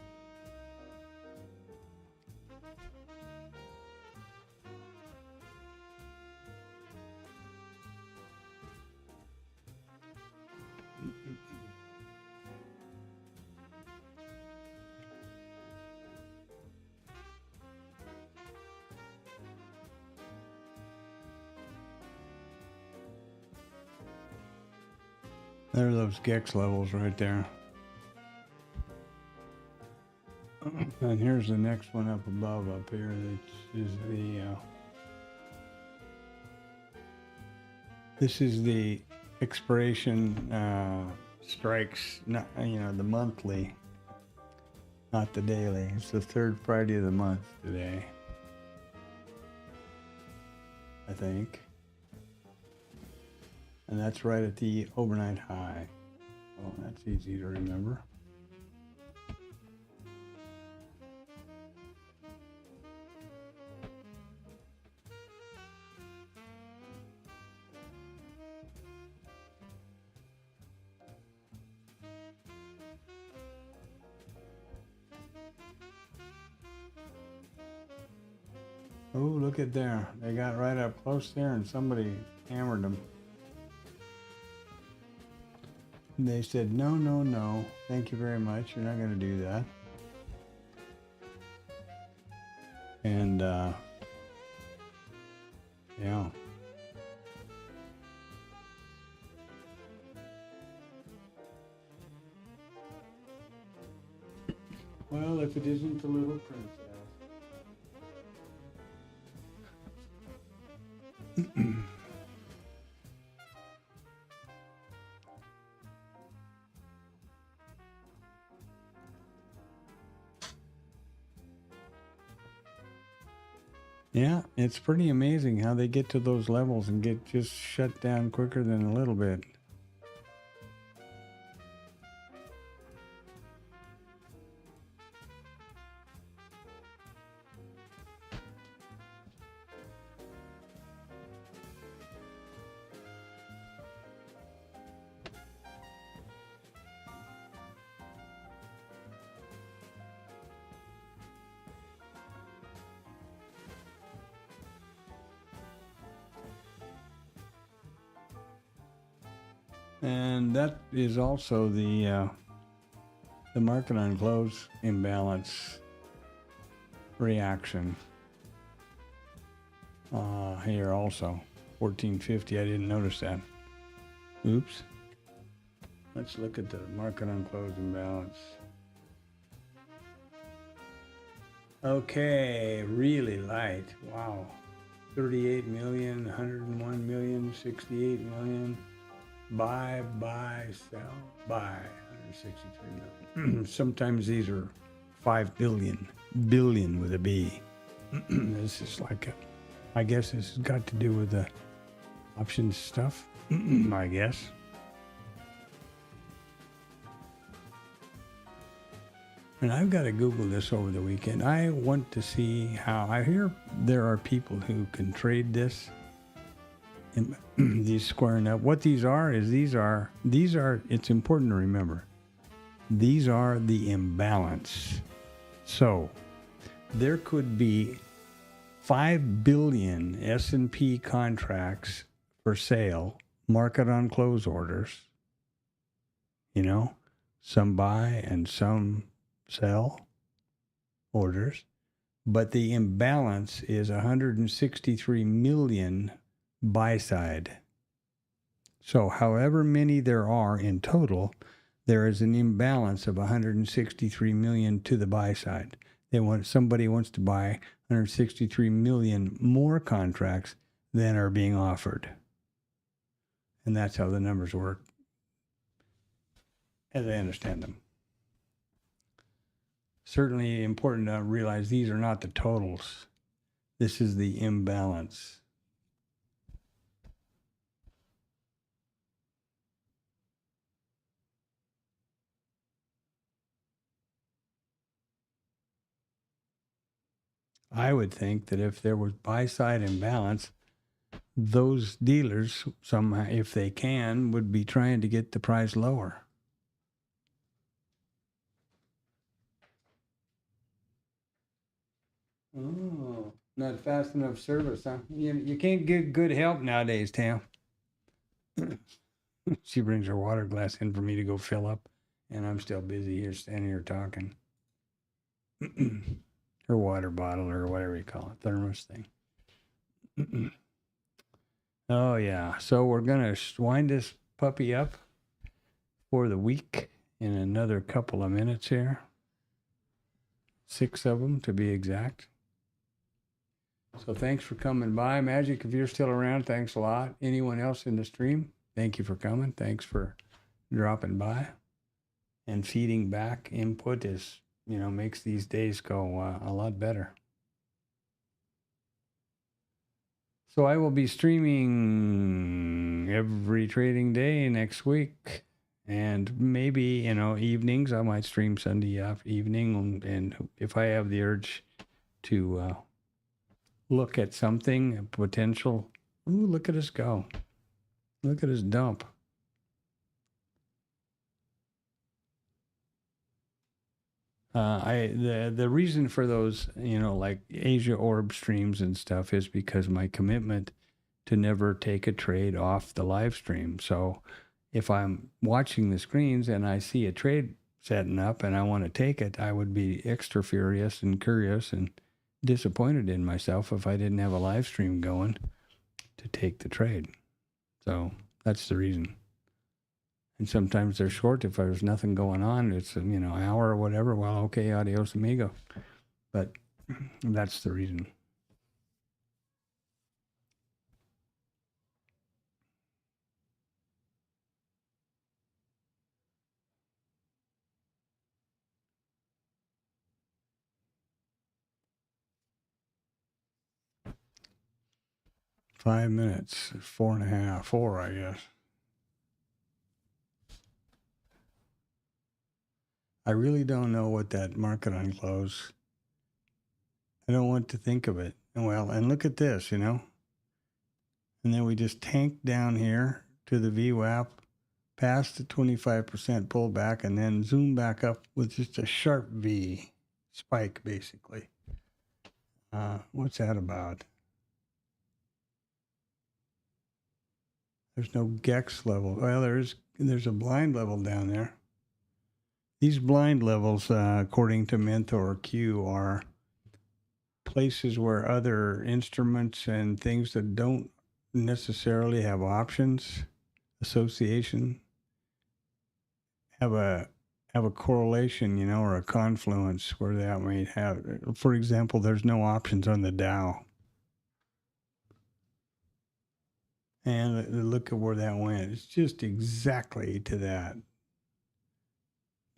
[SPEAKER 3] There are those GEX levels right there. And here's the next one up above up here. This is the this is the expiration strikes, not, you know, the monthly, not the daily. It's the third Friday of the month today, I think. And that's right at the overnight high. Oh, that's easy to remember. Oh, look at there. They got right up close there and somebody hammered them. And they said, no, no, no. Thank you very much. You're not going to do that. And, yeah. Well, if it isn't the little princess. Yeah, it's pretty amazing how they get to those levels and get just shut down quicker than a little bit. And that is also the market on close imbalance reaction. Here also, 1450. I didn't notice that. Oops. Let's look at the market on close imbalance. Okay, really light. Wow. 38 million, 101 million, 68 million. Buy, sell, buy. 163 million. Sometimes these are 5 billion. Billion with a B. This is like a, I guess this has got to do with the options stuff. I guess. And I've got to Google this over the weekend. I want to see how, I hear there are people who can trade this. And these squaring up. What these are is these are, it's important to remember, these are the imbalance. So there could be 5 billion S&P contracts for sale, market on close orders, you know, some buy and some sell orders, but the imbalance is 163 million buy side. So however many there are in total, there is an imbalance of 163 million to the buy side. Somebody wants to buy 163 million more contracts than are being offered. And that's how the numbers work, as I understand them. Certainly important to realize these are not the totals. This is the imbalance. I would think that if there was buy-side imbalance, those dealers, somehow, if they can, would be trying to get the price lower. Oh, not fast enough service, huh? You can't get good help nowadays, Tam. She brings her water glass in for me to go fill up, and I'm still busy here, standing here talking. Her water bottle or whatever you call it, thermos thing. Oh, yeah. So we're going to wind this puppy up for the week in another couple of minutes here. 6 of them to be exact. So thanks for coming by. Magic, if you're still around, thanks a lot. Anyone else in the stream, thank you for coming. Thanks for dropping by. And feeding back input is, makes these days go a lot better. So I will be streaming every trading day next week. And maybe, evenings, I might stream Sunday evening. And if I have the urge to look at something, a potential, ooh, look at us go. Look at us dump. The reason for those, like Asia Orb streams and stuff is because my commitment to never take a trade off the live stream. So if I'm watching the screens and I see a trade setting up and I want to take it, I would be extra furious and curious and disappointed in myself if I didn't have a live stream going to take the trade. So that's the reason. And sometimes they're short. If there's nothing going on, it's, an hour or whatever. Well, okay, adios amigo. But that's the reason. $5 minutes, 4.5, 4, I guess. I really don't know what that market on close. I don't want to think of it. Well, and look at this, And then we just tanked down here to the VWAP, past the 25% pullback, and then zoom back up with just a sharp V spike, basically. What's that about? There's no GEX level. Well, there's a blind level down there. These blind levels, according to Mentor Q, are places where other instruments and things that don't necessarily have options association have a correlation, or a confluence where that may have. For example, there's no options on the Dow. And look at where that went. It's just exactly to that.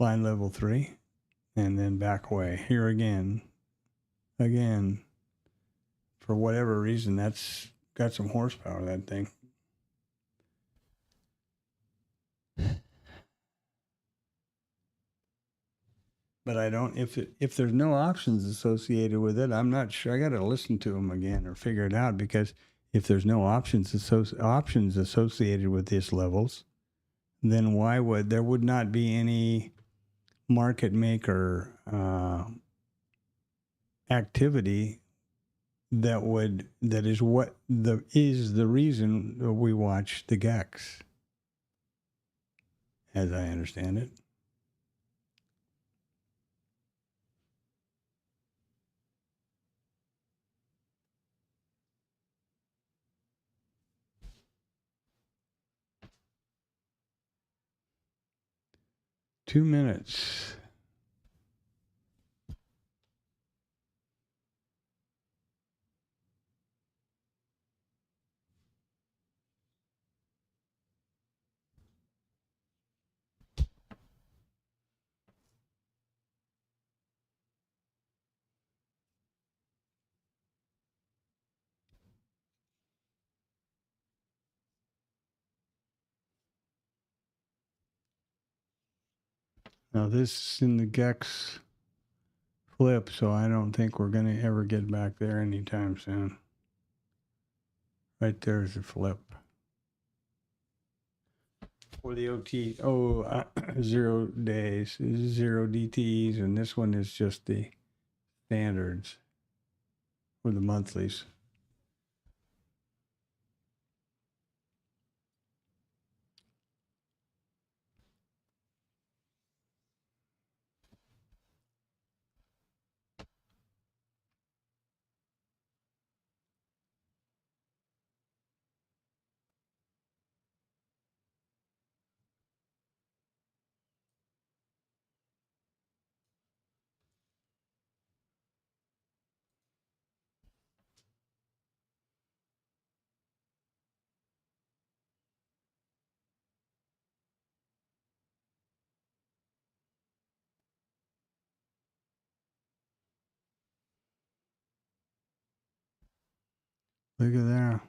[SPEAKER 3] Line level 3, and then back away. Here again. For whatever reason, that's got some horsepower, that thing. But I don't, if there's no options associated with it, I'm not sure. I got to listen to them again or figure it out, because if there's no options associated with these levels, then why would there would not be any market maker activity that is the reason we watch the GEX, as I understand it. Two minutes. Now this is in the GEX flip, so I don't think we're going to ever get back there anytime soon. Right there is a flip. For the 0 days, 0 DTEs, and this one is just the standards for the monthlies. Look at there.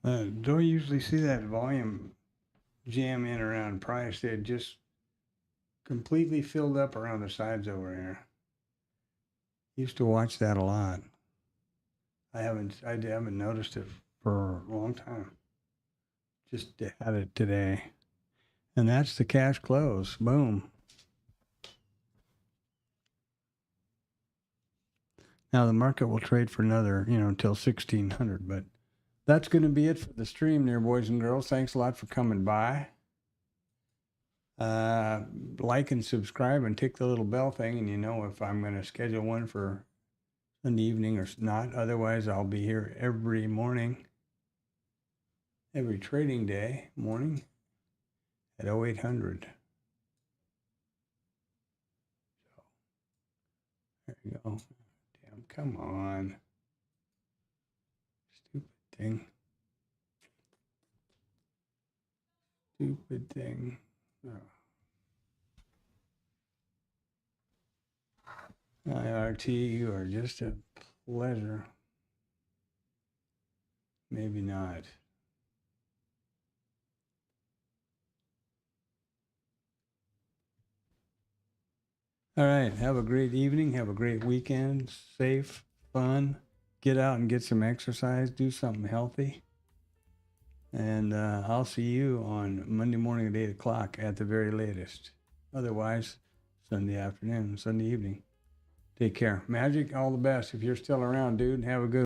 [SPEAKER 3] Don't usually see that volume jam in around price. It just completely filled up around the sides over here. Used to watch that a lot. I haven't noticed it for a long time. Just had it today. And that's the cash close. Boom. Now the market will trade for another, until 1600, but that's going to be it for the stream there, boys and girls. Thanks a lot for coming by. like and subscribe and tick the little bell thing, and you know if I'm going to schedule one for Sunday evening or not. Otherwise, I'll be here every morning, every trading day morning at 0800. So there you go. Damn, come on. Stupid thing. Stupid thing. Oh. IRT, you are just a pleasure. Maybe not. All right. Have a great evening. Have a great weekend. Safe, fun. Get out and get some exercise. Do something healthy. And I'll see you on Monday morning at 8 o'clock at the very latest. Otherwise, Sunday afternoon, Sunday evening. Take care. Magic, all the best. If you're still around, dude, have a good